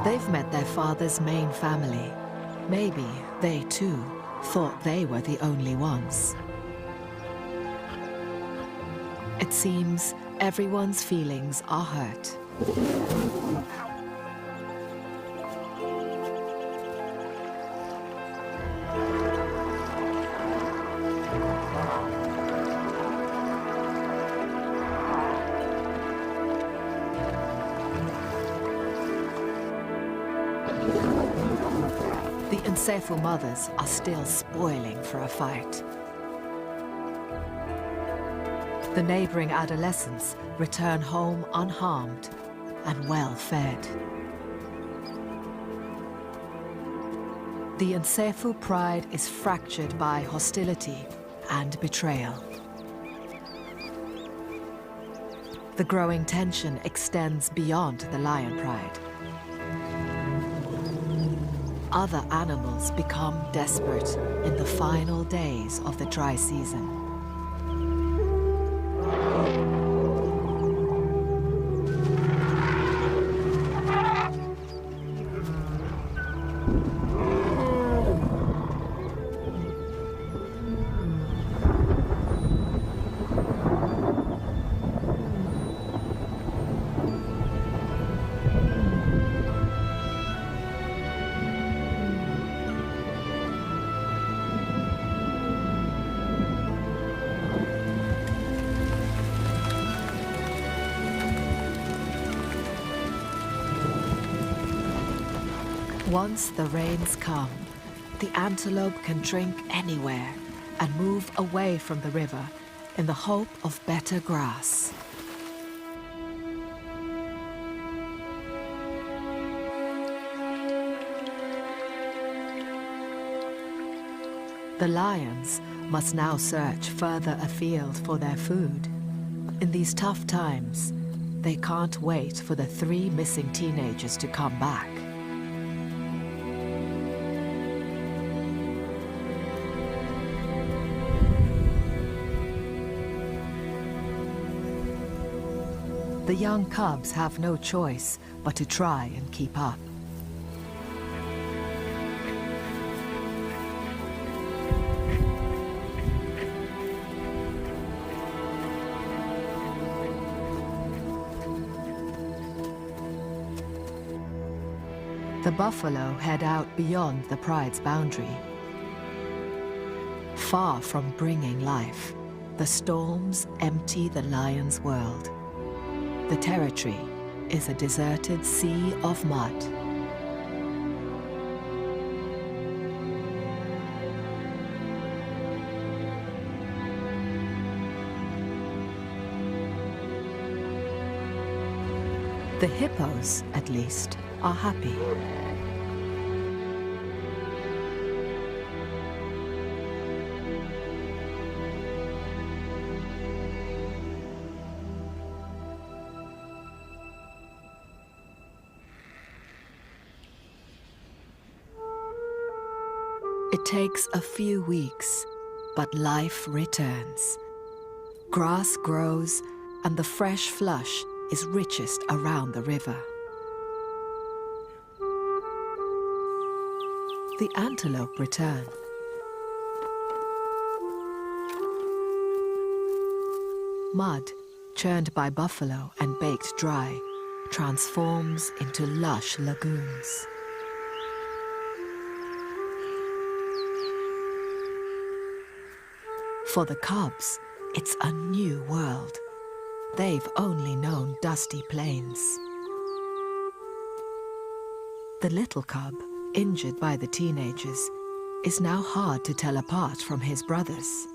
They've met their father's main family. Maybe they too thought they were the only ones. It seems everyone's feelings are hurt. The Encephal mothers are still spoiling for a fight. The neighboring adolescents return home unharmed and well fed. The Encephal pride is fractured by hostility and betrayal. The growing tension extends beyond the lion pride. Other animals become desperate in the final days of the dry season. Once the rains come, the antelope can drink anywhere and move away from the river in the hope of better grass. The lions must now search further afield for their food. In these tough times, they can't wait for the 3 missing teenagers to come back. The young cubs have no choice but to try and keep up. The buffalo head out beyond the pride's boundary. Far from bringing life, the storms empty the lion's world. The territory is a deserted sea of mud. The hippos, at least, are happy. It takes a few weeks, but life returns. Grass grows, and the fresh flush is richest around the river. The antelope return. Mud, churned by buffalo and baked dry, transforms into lush lagoons. For the cubs, it's a new world. They've only known dusty plains. The little cub, injured by the teenagers, is now hard to tell apart from his brothers.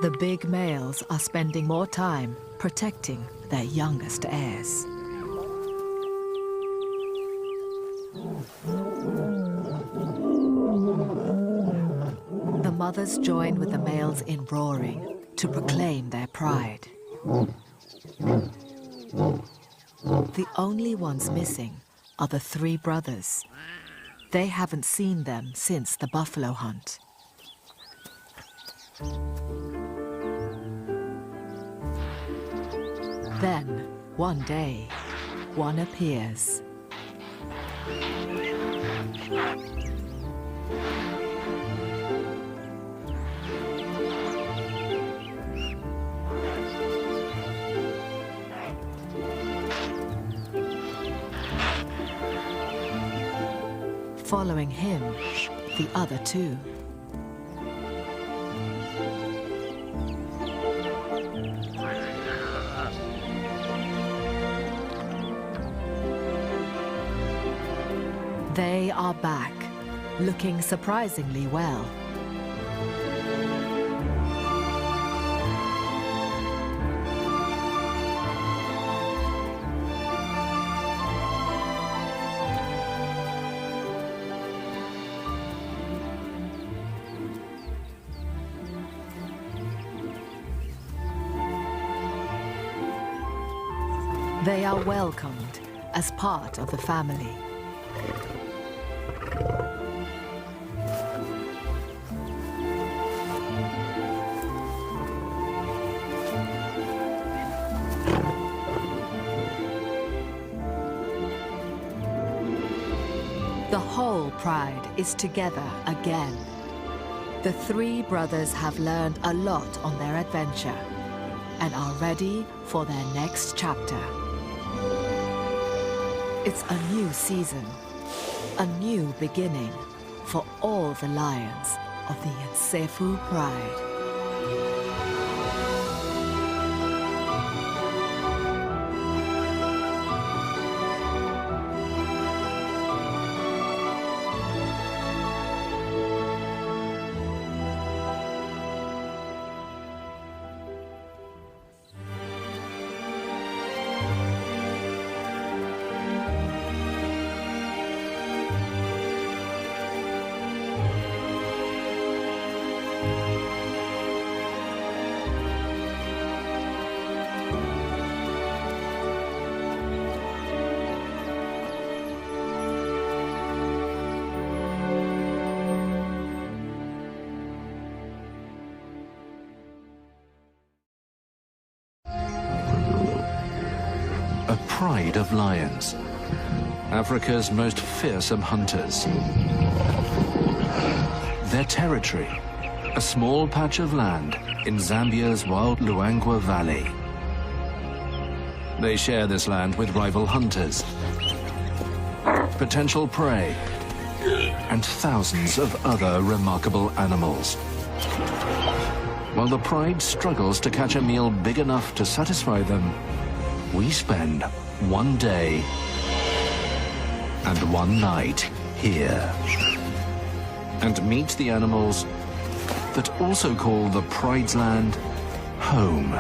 The big males are spending more time protecting their youngest heirs. The mothers join with the males in roaring to proclaim their pride. The only ones missing are the 3 brothers. They haven't seen them since the buffalo hunt. Then, one day, one appears. Following him, the other 2. They are back, looking surprisingly well. They are welcomed as part of the family. The whole pride is together again. The 3 brothers have learned a lot on their adventure and are ready for their next chapter. It's a new season, a new beginning for all the lions of the Nsefu Pride. a pride of lions, Africa's most fearsome hunters. Their territory, a small patch of land in Zambia's wild Luangwa Valley. They share this land with rival hunters, potential prey, and thousands of other remarkable animals. While the pride struggles to catch a meal big enough to satisfy them, we spend one day and one night here and meet the animals that also call the pride's land home.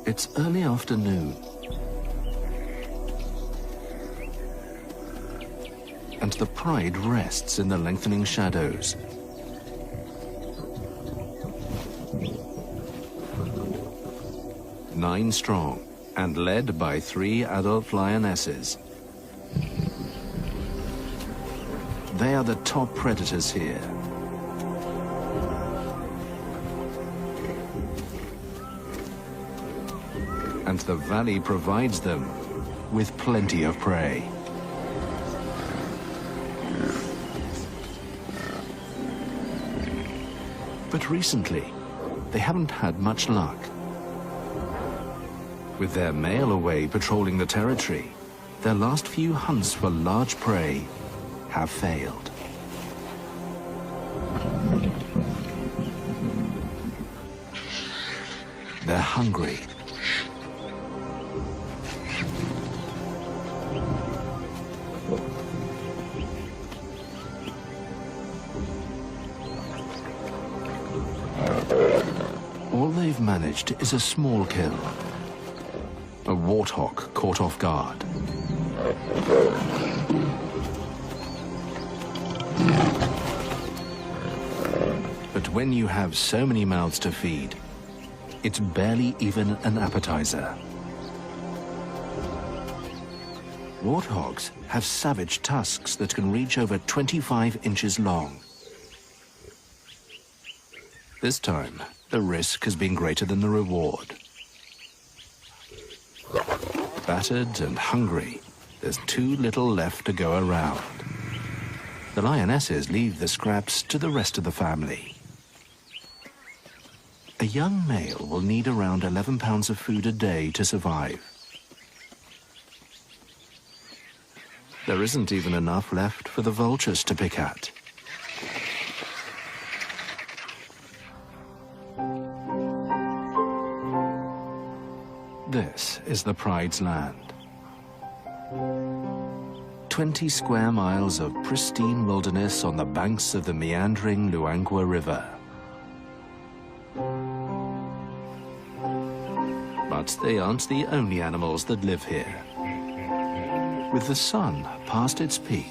It's early afternoon, and the pride rests in the lengthening shadows. Nine strong and led by 3 adult lionesses. They are the top predators here. And the valley provides them with plenty of prey. But recently, they haven't had much luck. With their male away patrolling the territory, their last few hunts for large prey have failed. They're hungry. All they've managed is a small kill. A warthog caught off guard. But when you have so many mouths to feed, it's barely even an appetizer. Warthogs have savage tusks that can reach over 25 inches long. This time, the risk has been greater than the reward. Battered and hungry, there's too little left to go around. The lionesses leave the scraps to the rest of the family. A young male will need around 11 pounds of food a day to survive. There isn't even enough left for the vultures to pick at. This is the pride's land. 20 square miles of pristine wilderness on the banks of the meandering Luangwa River. But they aren't the only animals that live here. With the sun past its peak,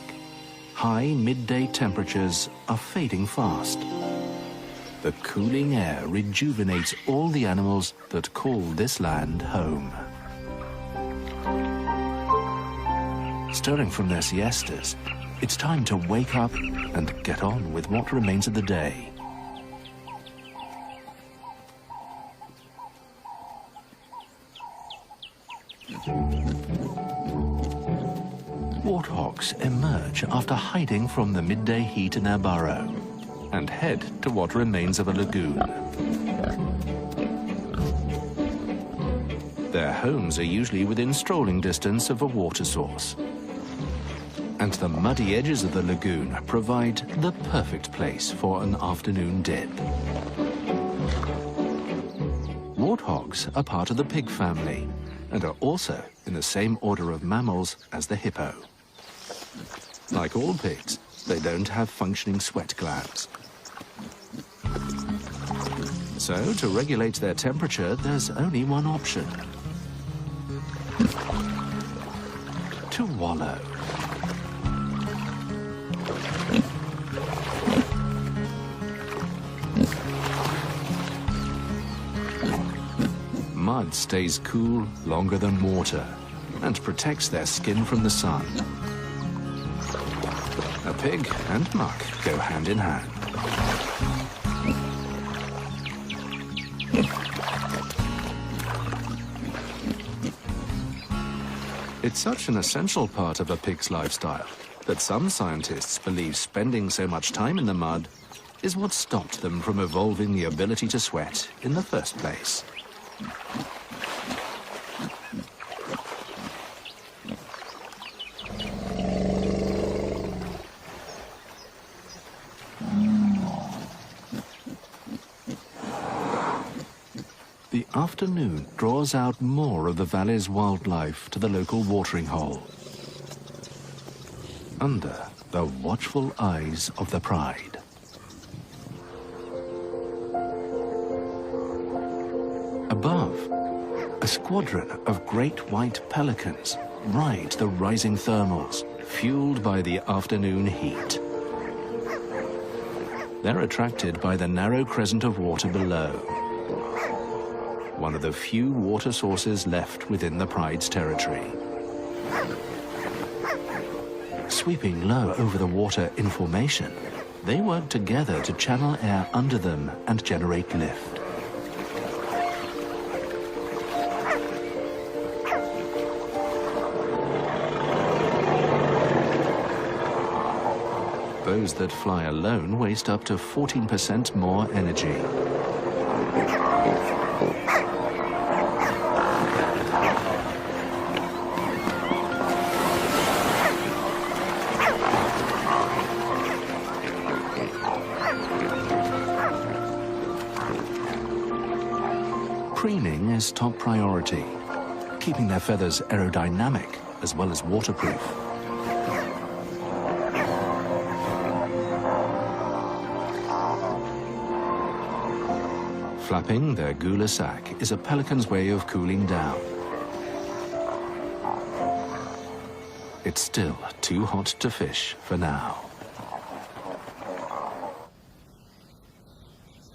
high midday temperatures are fading fast. The cooling air rejuvenates all the animals that call this land home. Stirring from their siestas, it's time to wake up and get on with what remains of the day. Warthogs emerge after hiding from the midday heat in their burrow and head to what remains of a lagoon. Their homes are usually within strolling distance of a water source. And the muddy edges of the lagoon provide the perfect place for an afternoon dip. Warthogs are part of the pig family and are also in the same order of mammals as the hippo. Like all pigs, they don't have functioning sweat glands. So, to regulate their temperature, there's only one option: to wallow. mud stays cool longer than water and protects their skin from the sun. A pig and muck go hand in hand. It's such an essential part of a pig's lifestyle that some scientists believe spending so much time in the mud is what stopped them from evolving the ability to sweat in the first place. The afternoon draws out more of the valley's wildlife to the local watering hole, under the watchful eyes of the pride. Above, a squadron of great white pelicans ride the rising thermals, fueled by the afternoon heat. They're attracted by the narrow crescent of water below, one of the few water sources left within the pride's territory. Sweeping low over the water in formation, they work together to channel air under them and generate lift. Those that fly alone waste up to 14% more energy. Preening is top priority, keeping their feathers aerodynamic as well as waterproof. Flapping their gular sac is a pelican's way of cooling down. It's still too hot to fish for now.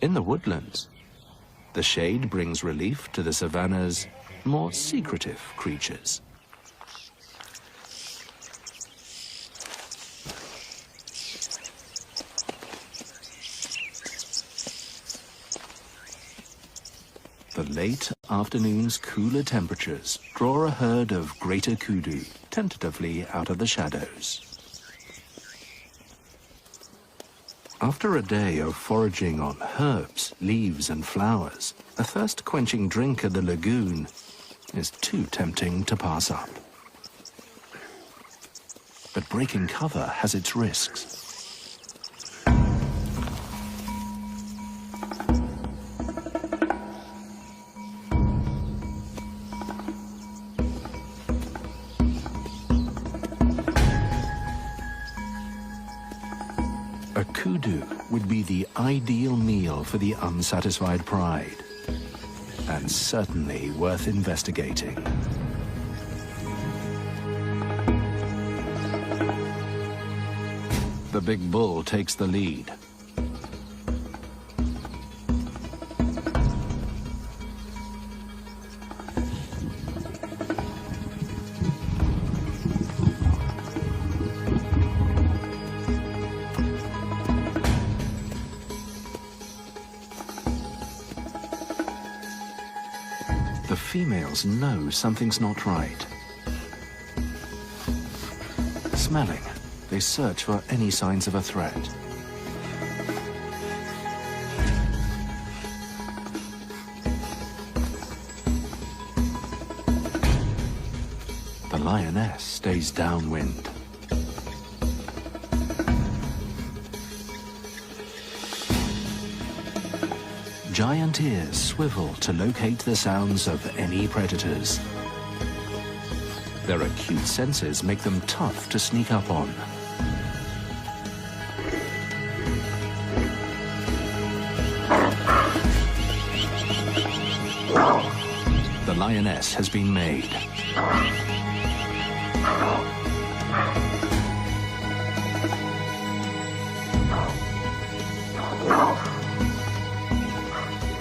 In the woodlands, the shade brings relief to the savanna's more secretive creatures. The late afternoon's cooler temperatures draw a herd of greater kudu tentatively out of the shadows. After a day of foraging on herbs, leaves and flowers, a thirst-quenching drink at the lagoon is too tempting to pass up. But breaking cover has its risks. A kudu would be the ideal meal for the unsatisfied pride, and certainly worth investigating. The big bull takes the lead. The females know something's not right. Smelling, they search for any signs of a threat. The lioness stays downwind. Giant ears swivel to locate the sounds of any predators. Their acute senses make them tough to sneak up on. The lioness has been made.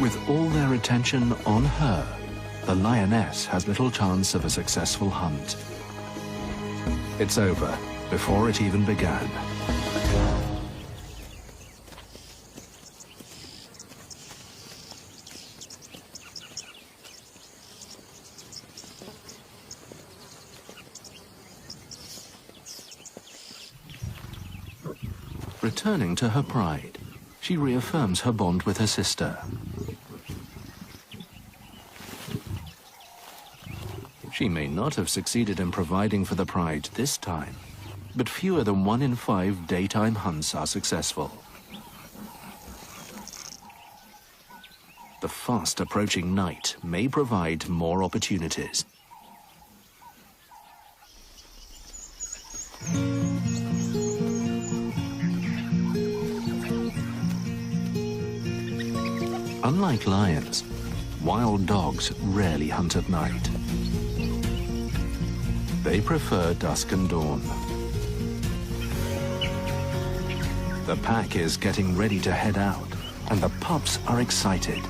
With all their attention on her, the lioness has little chance of a successful hunt. It's over before it even began. Returning to her pride, she reaffirms her bond with her sister. She may not have succeeded in providing for the pride this time, but fewer than 1 in 5 daytime hunts are successful. The fast approaching night may provide more opportunities. Unlike lions, wild dogs rarely hunt at night. They prefer dusk and dawn. The pack is getting ready to head out, and the pups are excited.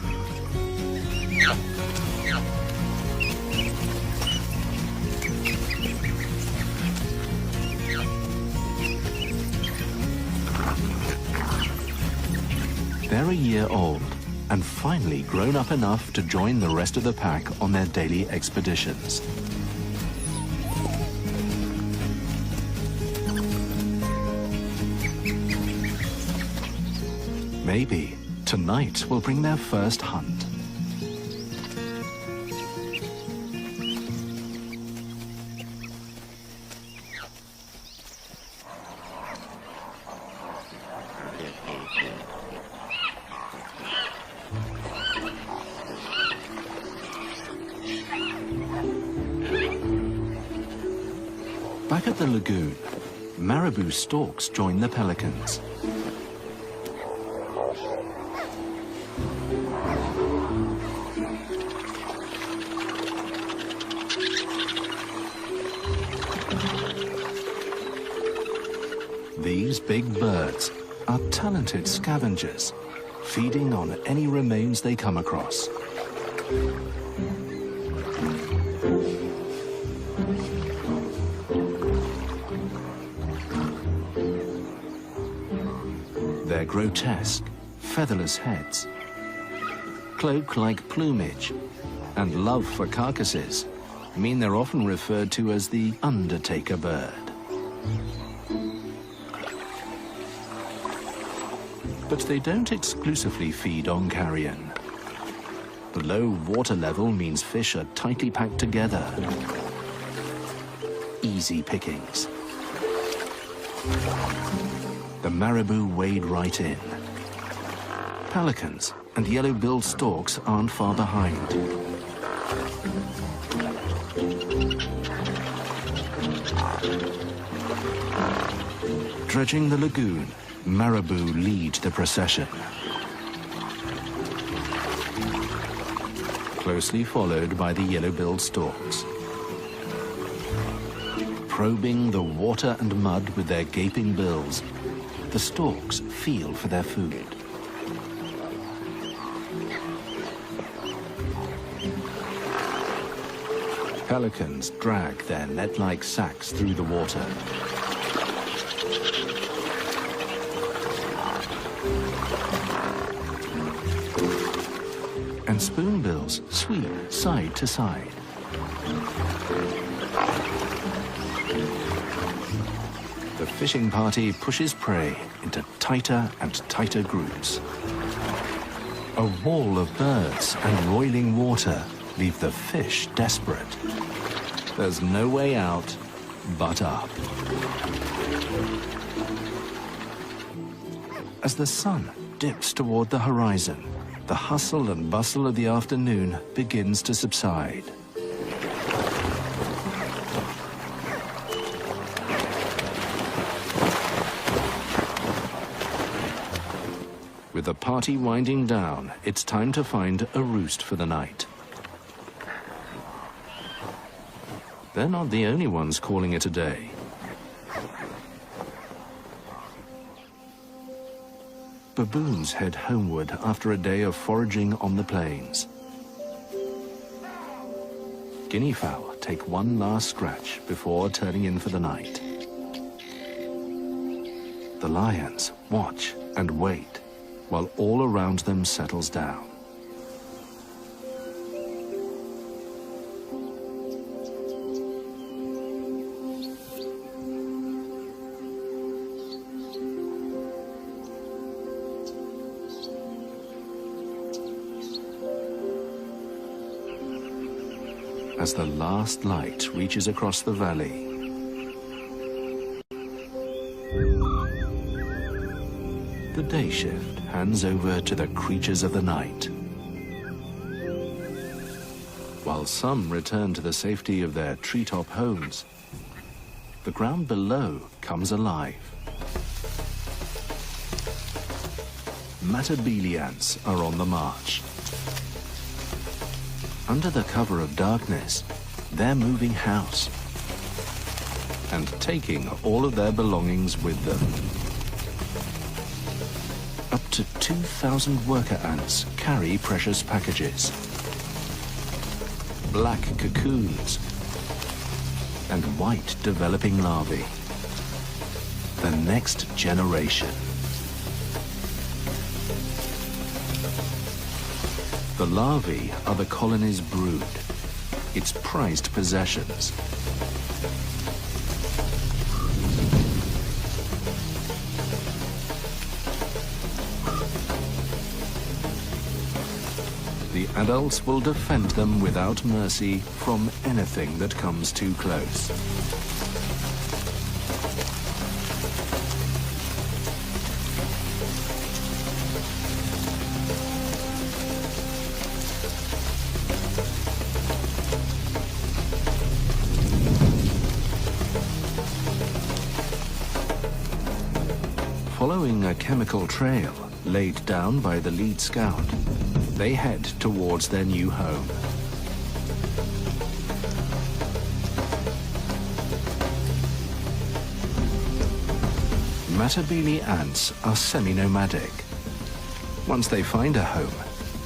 They're a year old, and finally grown up enough to join the rest of the pack on their daily expeditions. Maybe tonight will bring their first hunt. Back at the lagoon, marabou storks join the pelicans. These big birds are talented scavengers, feeding on any remains they come across. Their grotesque, featherless heads, cloak-like plumage, and love for carcasses mean they're often referred to as the undertaker bird. But they don't exclusively feed on carrion. The low water level means fish are tightly packed together. Easy pickings. The marabou wade right in. Pelicans and yellow-billed storks aren't far behind. Dredging the lagoon, marabou lead the procession. Closely followed by the yellow-billed storks. Probing the water and mud with their gaping bills, the storks feel for their food. Pelicans drag their net-like sacks through the water. And spoonbills sweep side to side. The fishing party pushes prey into tighter and tighter groups. A wall of birds and roiling water leave the fish desperate. There's no way out but up. As the sun dips toward the horizon, the hustle and bustle of the afternoon begins to subside. With the party winding down, it's time to find a roost for the night. They're not the only ones calling it a day. Baboons head homeward after a day of foraging on the plains. guinea fowl take one last scratch before turning in for the night. The lions watch and wait while all around them settles down. As the last light reaches across the valley, the day shift hands over to the creatures of the night. While some return to the safety of their treetop homes, the ground below comes alive. Matabele ants are on the march. Under the cover of darkness, they're moving house and taking all of their belongings with them. Up to 2,000 worker ants carry precious packages, black cocoons, and white developing larvae. The next generation. The larvae are the colony's brood, its prized possessions. The adults will defend them without mercy from anything that comes too close. Following a chemical trail laid down by the lead scout, they head towards their new home. Matabele ants are semi-nomadic. Once they find a home,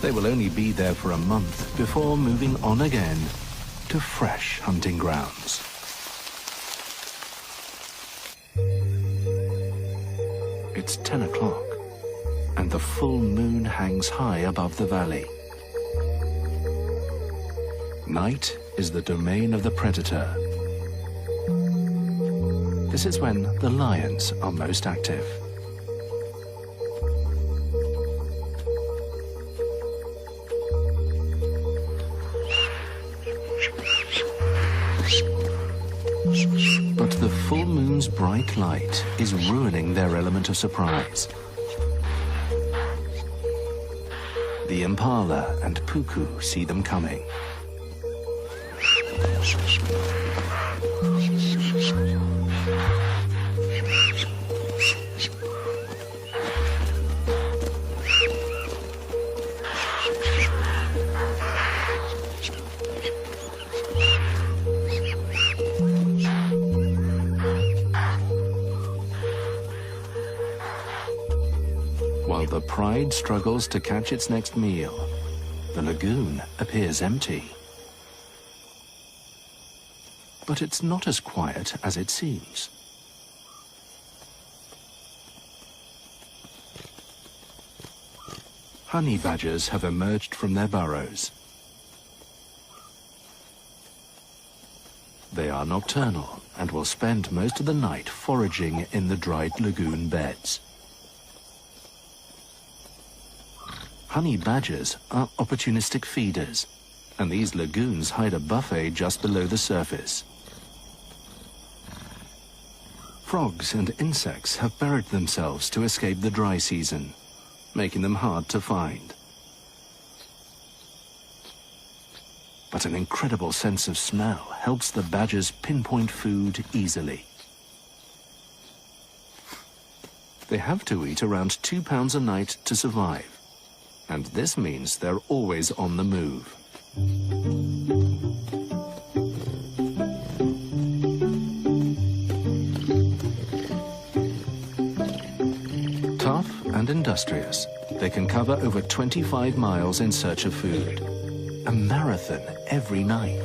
they will only be there for a month before moving on again to fresh hunting grounds. It's 10 o'clock, and the full moon hangs high above the valley. Night is the domain of the predator. This is when the lions are most active. But the full moon's bright light is ruining their element of surprise. The impala and puku see them coming. While the pride struggles to catch its next meal, the lagoon appears empty. But it's not as quiet as it seems. Honey badgers have emerged from their burrows. They are nocturnal and will spend most of the night foraging in the dried lagoon beds. Honey badgers are opportunistic feeders, and these lagoons hide a buffet just below the surface. Frogs and insects have buried themselves to escape the dry season, making them hard to find. But an incredible sense of smell helps the badgers pinpoint food easily. They have to eat around 2 pounds a night to survive. And this means they're always on the move. Tough and industrious, they can cover over 25 miles in search of food. A marathon every night.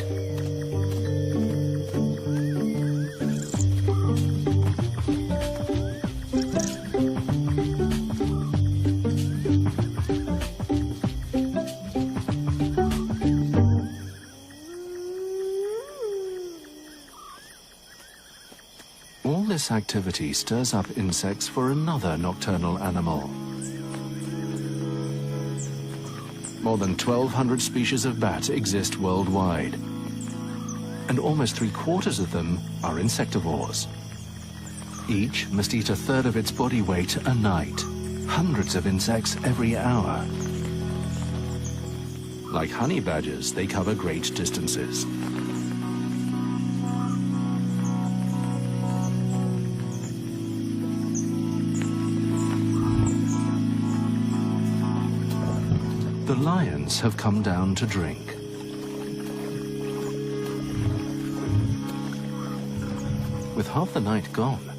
This activity stirs up insects for another nocturnal animal. More than 1,200 species of bat exist worldwide, and almost 3/4 of them are insectivores. Each must eat 1/3 of its body weight a night, hundreds of insects every hour. Like honey badgers, they cover great distances. The lions have come down to drink. With half the night gone,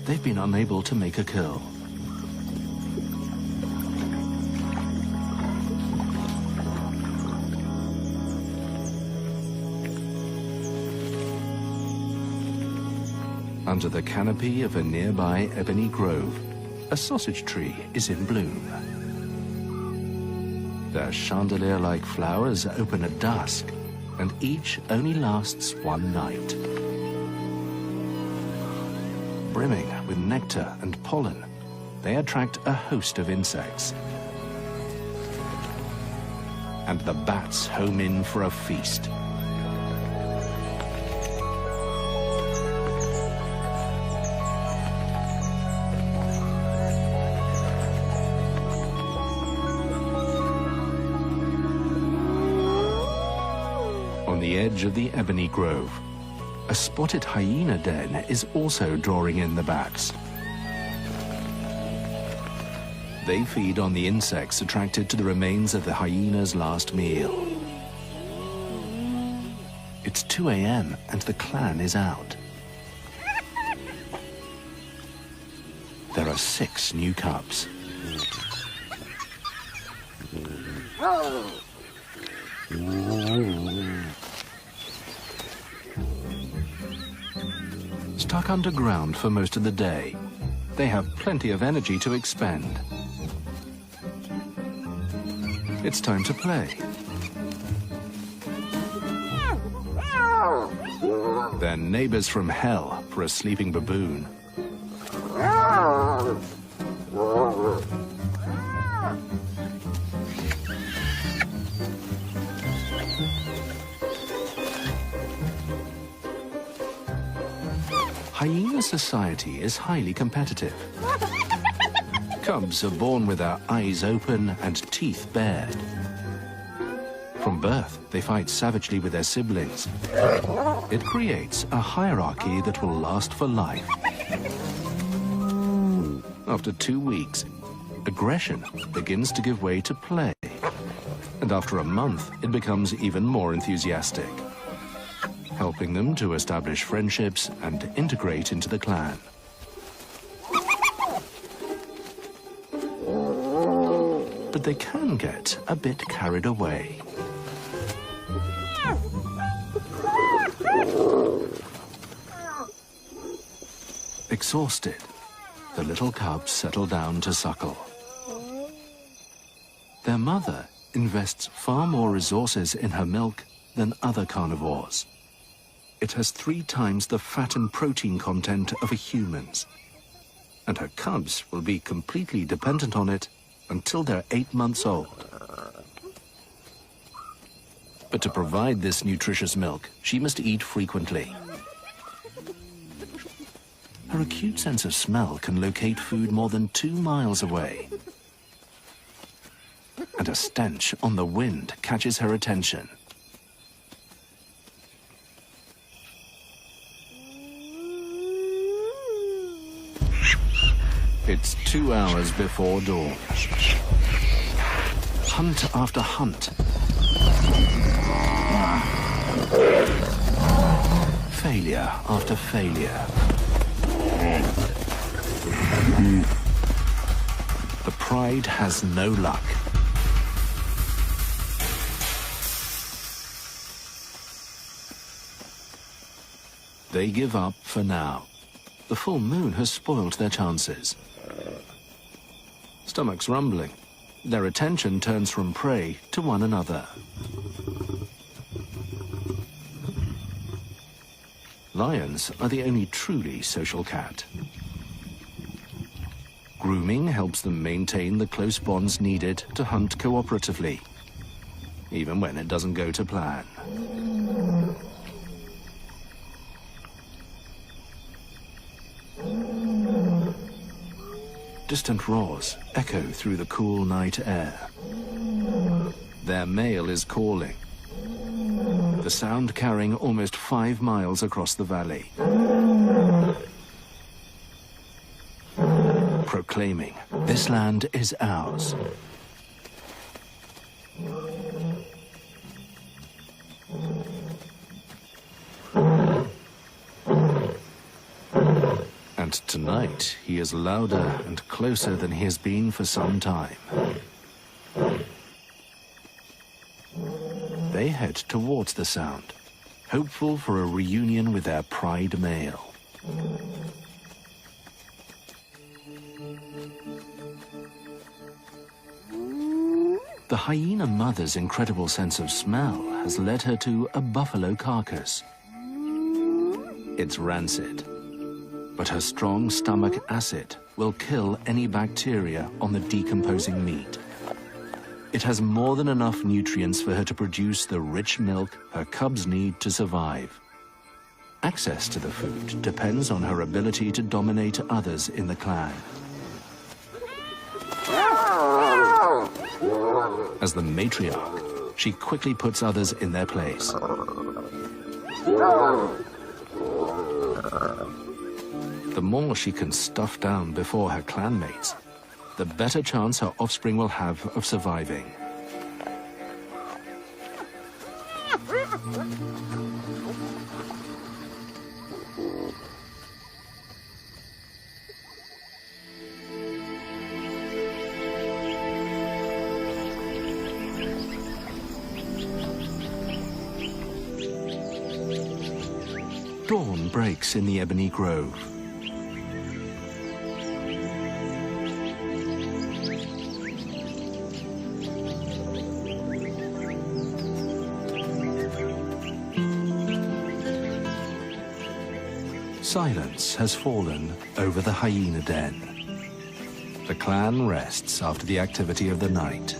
they've been unable to make a kill. Under the canopy of a nearby ebony grove, a sausage tree is in bloom. Their chandelier-like flowers open at dusk, and each only lasts one night. Brimming with nectar and pollen, they attract a host of insects. And the bats home in for a feast. On the edge of the ebony grove, a spotted hyena den is also drawing in the bats. They feed on the insects attracted to the remains of the hyena's last meal. It's 2 a.m. and the clan is out. There are 6 new cubs. Stuck underground for most of the day, they have plenty of energy to expend. It's time to play. They're neighbors from hell for a sleeping baboon. Hyena society is highly competitive. Cubs are born with their eyes open and teeth bared. From birth, they fight savagely with their siblings. It creates a hierarchy that will last for life. After 2 weeks, aggression begins to give way to play. And after a month, it becomes even more enthusiastic, helping them to establish friendships and integrate into the clan. But they can get a bit carried away. Exhausted, the little cubs settle down to suckle. Their mother invests far more resources in her milk than other carnivores. It has 3 times the fat and protein content of a human's, and her cubs will be completely dependent on it until they're 8 months old. But to provide this nutritious milk, she must eat frequently. Her acute sense of smell can locate food more than 2 miles away. And a stench on the wind catches her attention. It's 2 hours before dawn. Hunt after hunt. Failure after failure. The pride has no luck. They give up for now. The full moon has spoiled their chances. Stomachs rumbling, their attention turns from prey to one another. Lions are the only truly social cat. Grooming helps them maintain the close bonds needed to hunt cooperatively, even when it doesn't go to plan. Distant roars echo through the cool night air. Their male is calling, the sound carrying almost 5 miles across the valley, proclaiming, "This land is ours." And tonight, he is louder and closer than he has been for some time. They head towards the sound, hopeful for a reunion with their pride male. The hyena mother's incredible sense of smell has led her to a buffalo carcass. It's rancid, but her strong stomach acid will kill any bacteria on the decomposing meat. It has more than enough nutrients for her to produce the rich milk her cubs need to survive. Access to the food depends on her ability to dominate others in the clan. As the matriarch, she quickly puts others in their place. The more she can stuff down before her clanmates, the better chance her offspring will have of surviving. Dawn breaks in the ebony grove. Silence has fallen over the hyena den. The clan rests after the activity of the night.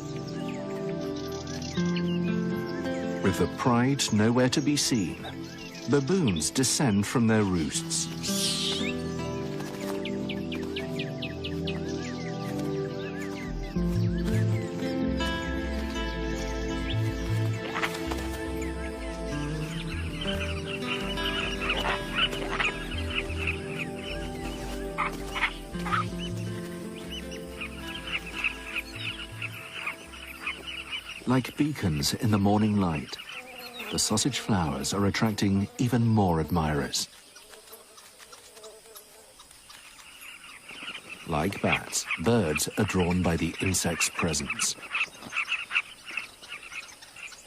With the pride nowhere to be seen, baboons descend from their roosts. Like beacons in the morning light, the sausage flowers are attracting even more admirers. Like bats, birds are drawn by the insect's presence.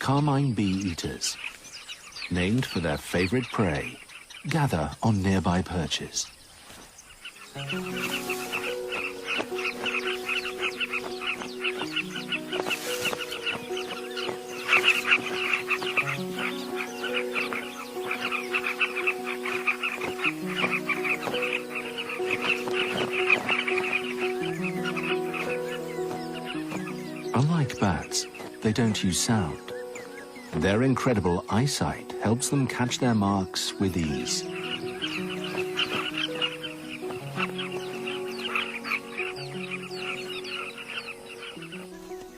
Carmine bee-eaters, named for their favorite prey, gather on nearby perches. Unlike bats, they don't use sound. Their incredible eyesight helps them catch their marks with ease.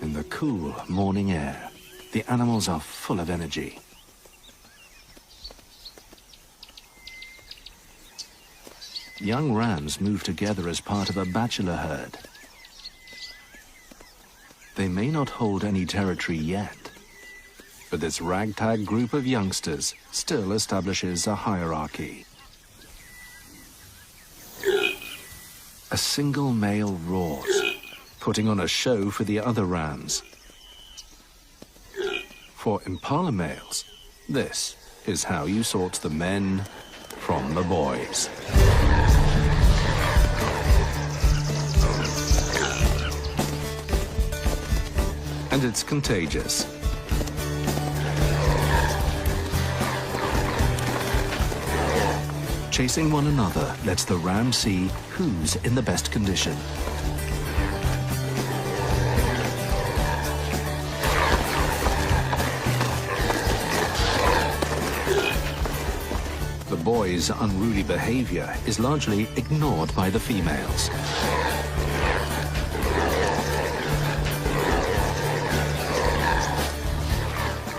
In the cool morning air, the animals are full of energy. Young rams move together as part of a bachelor herd. They may not hold any territory yet, but this ragtag group of youngsters still establishes a hierarchy. A single male roars, putting on a show for the other rams. For impala males, this is how you sort the men from the boys. And it's contagious. Chasing one another lets the ram see who's in the best condition. The boys' unruly behavior is largely ignored by the females.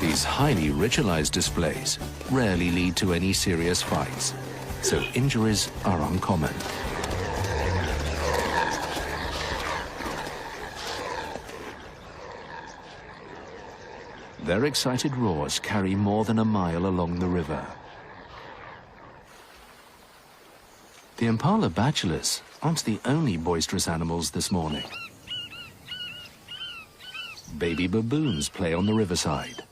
These highly ritualized displays rarely lead to any serious fights, so injuries are uncommon. Their excited roars carry more than a mile along the river. The impala bachelors aren't the only boisterous animals this morning. Baby baboons play on the riverside.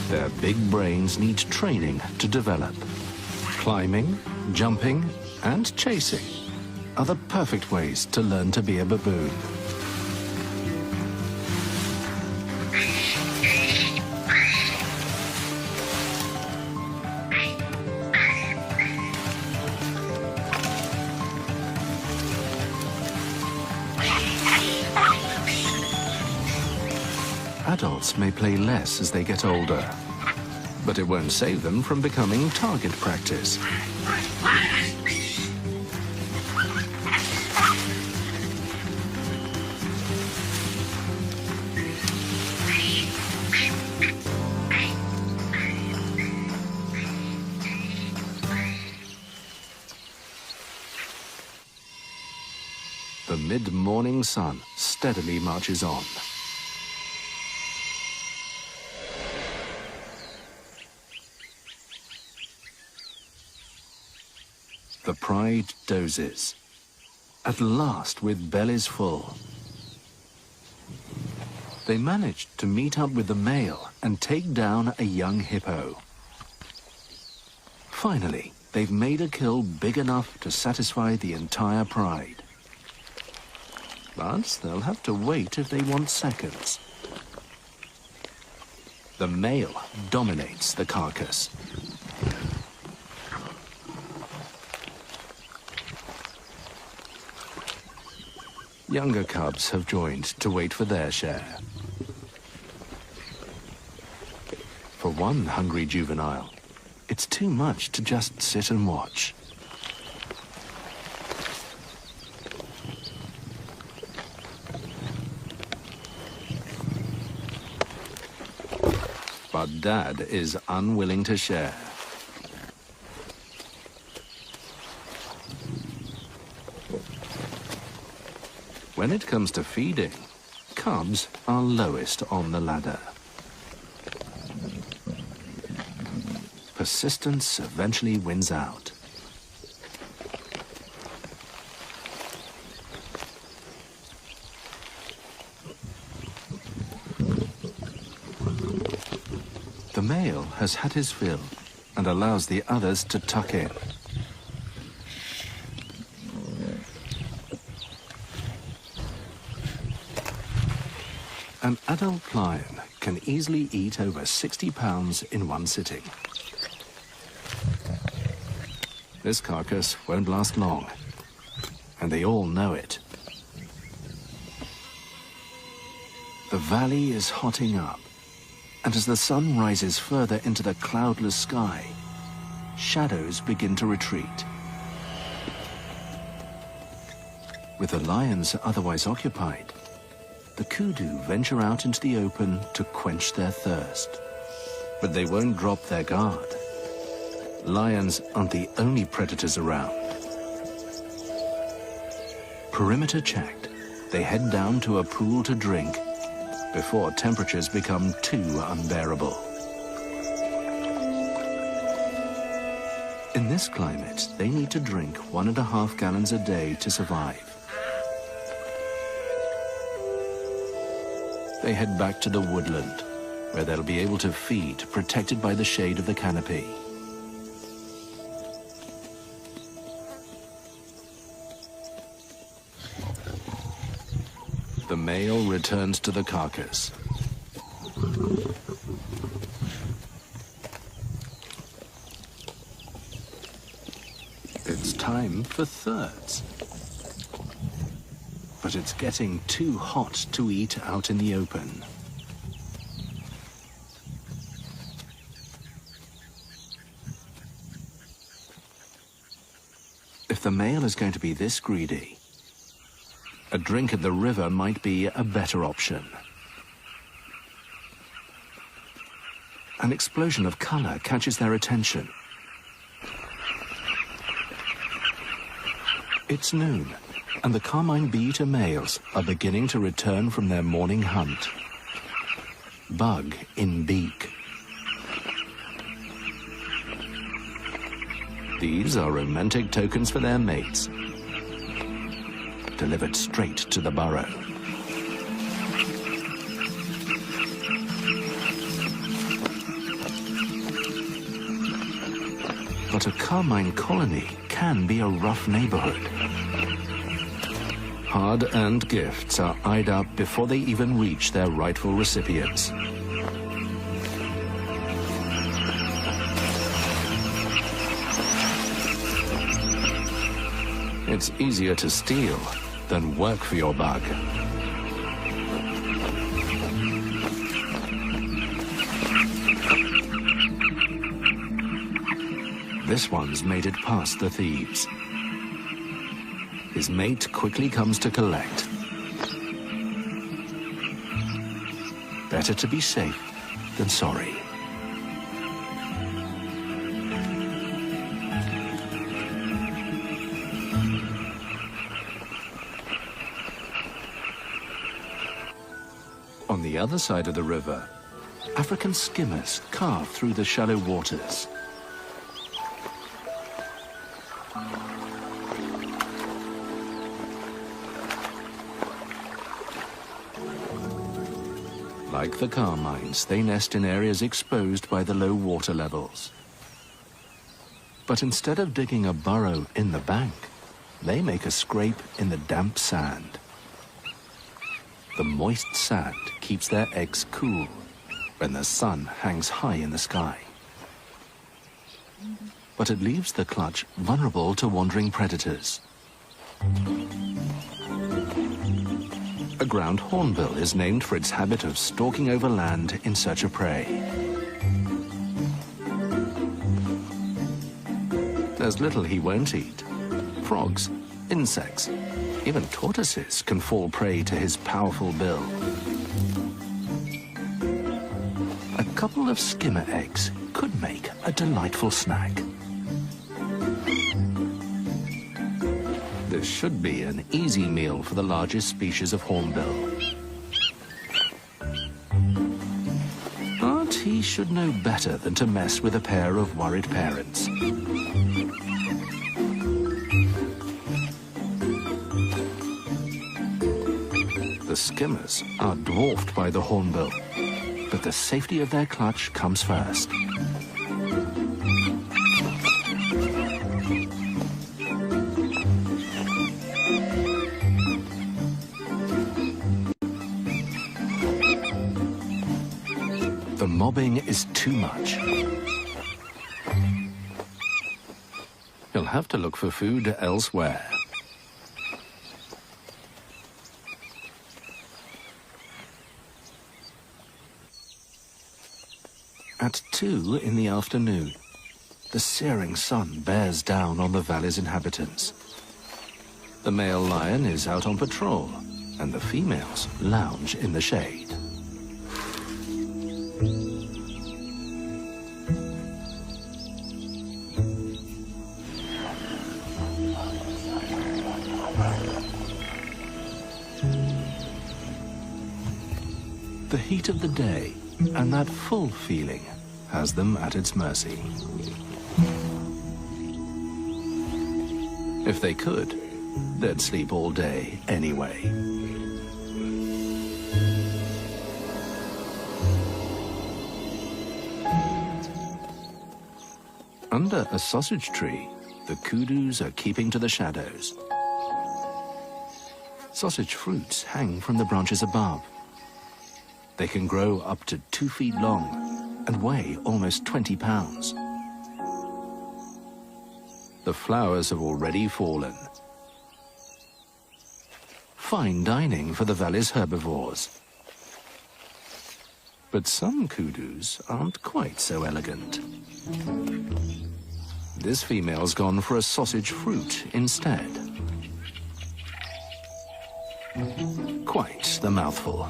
Their big brains need training to develop. Climbing, jumping, and chasing are the perfect ways to learn to be a baboon. Adults may play less as they get older, but it won't save them from becoming target practice. The mid-morning sun steadily marches on. The pride dozes, at last with bellies full. They managed to meet up with the male and take down a young hippo. Finally, they've made a kill big enough to satisfy the entire pride. But they'll have to wait if they want seconds. The male dominates the carcass. Younger cubs have joined to wait for their share. For one hungry juvenile, it's too much to just sit and watch. But Dad is unwilling to share. When it comes to feeding, cubs are lowest on the ladder. Persistence eventually wins out. The male has had his fill and allows the others to tuck in. An adult lion can easily eat over 60 pounds in one sitting. This carcass won't last long, and they all know it. The valley is hotting up, and as the sun rises further into the cloudless sky, shadows begin to retreat. With the lions otherwise occupied, the kudu venture out into the open to quench their thirst. But they won't drop their guard. Lions aren't the only predators around. Perimeter checked, they head down to a pool to drink before temperatures become too unbearable. In this climate, they need to drink 1.5 gallons a day to survive. They head back to the woodland, where they'll be able to feed, protected by the shade of the canopy. male returns to the carcass. It's time for thirds. But it's getting too hot to eat out in the open. If the male is going to be this greedy, a drink at the river might be a better option. An explosion of color catches their attention. It's noon, and the carmine bee-eater males are beginning to return from their morning hunt. Bug in beak. These are romantic tokens for their mates, delivered straight to the burrow. But a carmine colony can be a rough neighborhood. Hard-earned gifts are eyed up before they even reach their rightful recipients. It's easier to steal than work for your bug. This one's made it past the thieves. His mate quickly comes to collect. Better to be safe than sorry. On the other side of the river, African skimmers carve through the shallow waters. Like the carmines, they nest in areas exposed by the low water levels. But instead of digging a burrow in the bank, they make a scrape in the damp sand. The moist sand keeps their eggs cool when the sun hangs high in the sky. But it leaves the clutch vulnerable to wandering predators. A ground hornbill is named for its habit of stalking over land in search of prey. There's little he won't eat. Frogs, insects, even tortoises can fall prey to his powerful bill. A couple of skimmer eggs could make a delightful snack. This should be an easy meal for the largest species of hornbill. But he should know better than to mess with a pair of worried parents. The skimmers are dwarfed by the hornbill, but the safety of their clutch comes first. The mobbing is too much. He'll have to look for food elsewhere. At 2 in the afternoon, the searing sun bears down on the valley's inhabitants. The male lion is out on patrol, and the females lounge in the shade. The heat of the day and that full feeling has them at its mercy. If they could, they'd sleep all day anyway. Under a sausage tree, the kudus are keeping to the shadows. Sausage fruits hang from the branches above. They can grow up to 2 feet long and weigh almost 20 pounds. The flowers have already fallen. Fine dining for the valley's herbivores. But some kudus aren't quite so elegant. This female's gone for a sausage fruit instead. Quite the mouthful.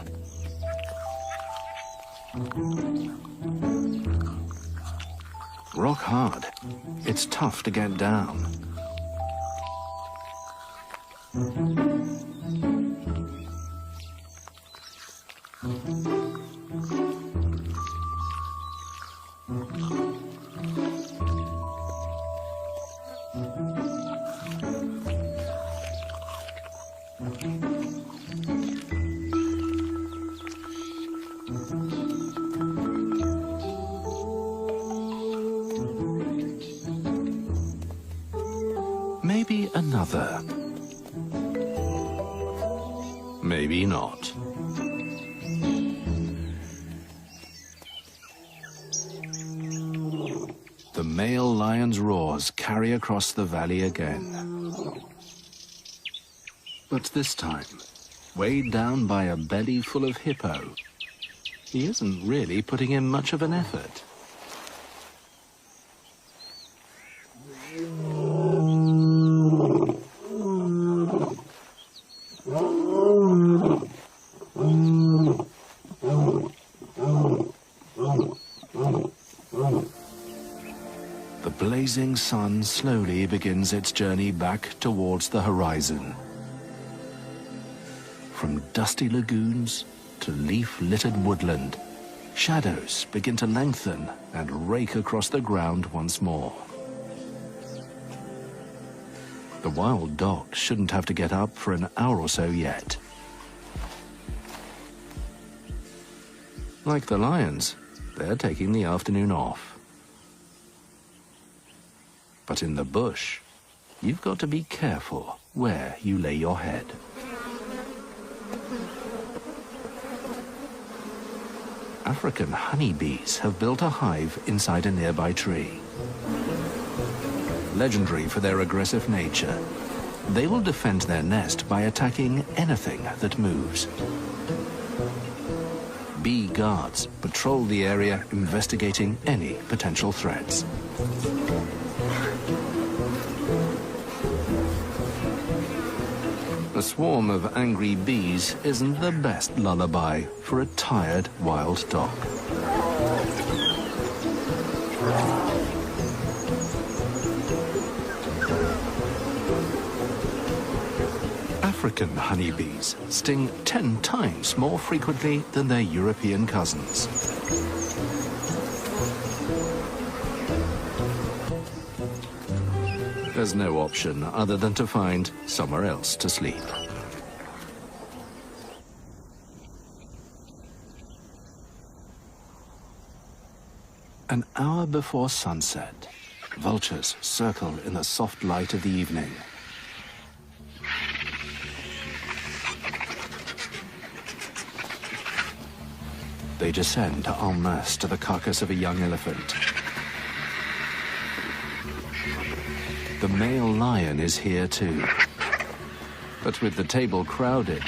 Rock hard. It's tough to get down. Maybe another. Maybe not. The male lion's roars carry across the valley again. But this time, weighed down by a belly full of hippo, he isn't really putting in much of an effort. The blazing sun slowly begins its journey back towards the horizon. From dusty lagoons to leaf-littered woodland, shadows begin to lengthen and rake across the ground once more. The wild dog shouldn't have to get up for an hour or so yet. Like the lions, they're taking the afternoon off. But in the bush, you've got to be careful where you lay your head. African honeybees have built a hive inside a nearby tree. Legendary for their aggressive nature, they will defend their nest by attacking anything that moves. Bee guards patrol the area, investigating any potential threats. A swarm of angry bees isn't the best lullaby for a tired wild dog. African honeybees sting 10 times more frequently than their European cousins. There's no option other than to find somewhere else to sleep. An hour before sunset, vultures circle in the soft light of the evening. They descend en masse to the carcass of a young elephant. The male lion is here too. But with the table crowded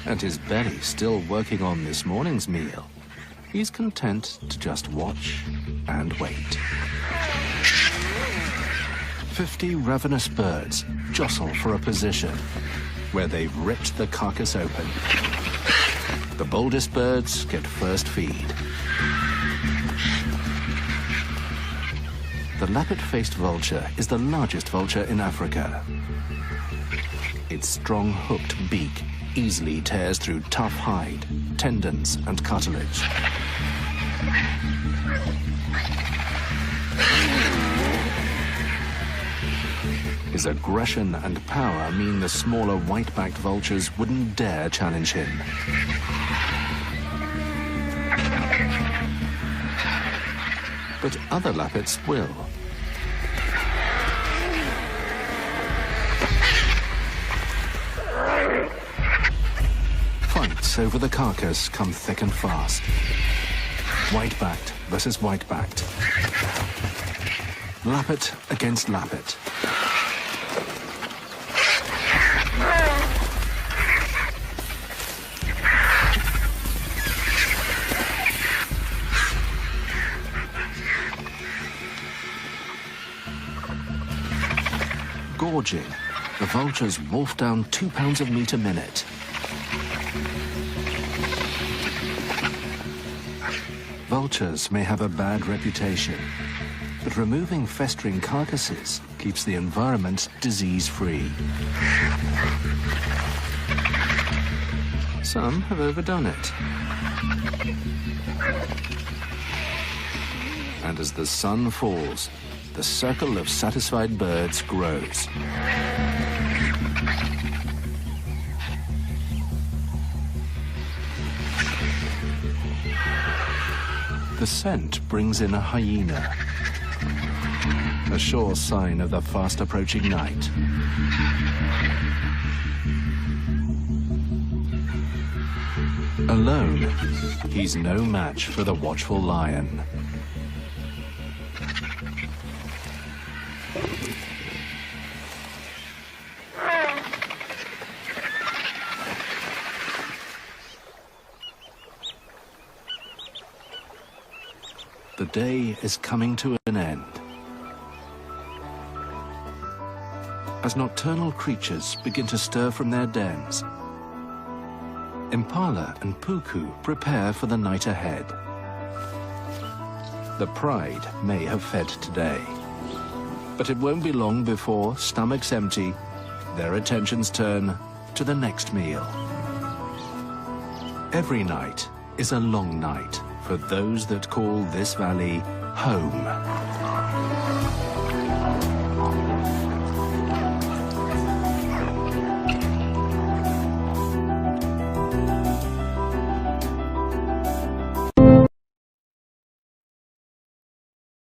and his belly still working on this morning's meal, he's content to just watch and wait. 50 ravenous birds jostle for a position where they've ripped the carcass open. The boldest birds get first feed. The lappet-faced vulture is the largest vulture in Africa. Its strong hooked beak easily tears through tough hide, tendons and cartilage. His aggression and power mean the smaller white-backed vultures wouldn't dare challenge him. But other lappets will. fights over the carcass come thick and fast. White-backed versus white-backed. Lappet against lappet. Gorging, the vultures wolf down 2 pounds of meat a minute. Vultures may have a bad reputation, but removing festering carcasses keeps the environment disease-free. Some have overdone it. And as the sun falls, the circle of satisfied birds grows. The scent brings in a hyena, a sure sign of the fast-approaching night. Alone, he's no match for the watchful lion. The day is coming to an end. As nocturnal creatures begin to stir from their dens, impala and puku prepare for the night ahead. The pride may have fed today, but it won't be long before, stomachs empty, their attentions turn to the next meal. Every night is a long night for those that call this valley home.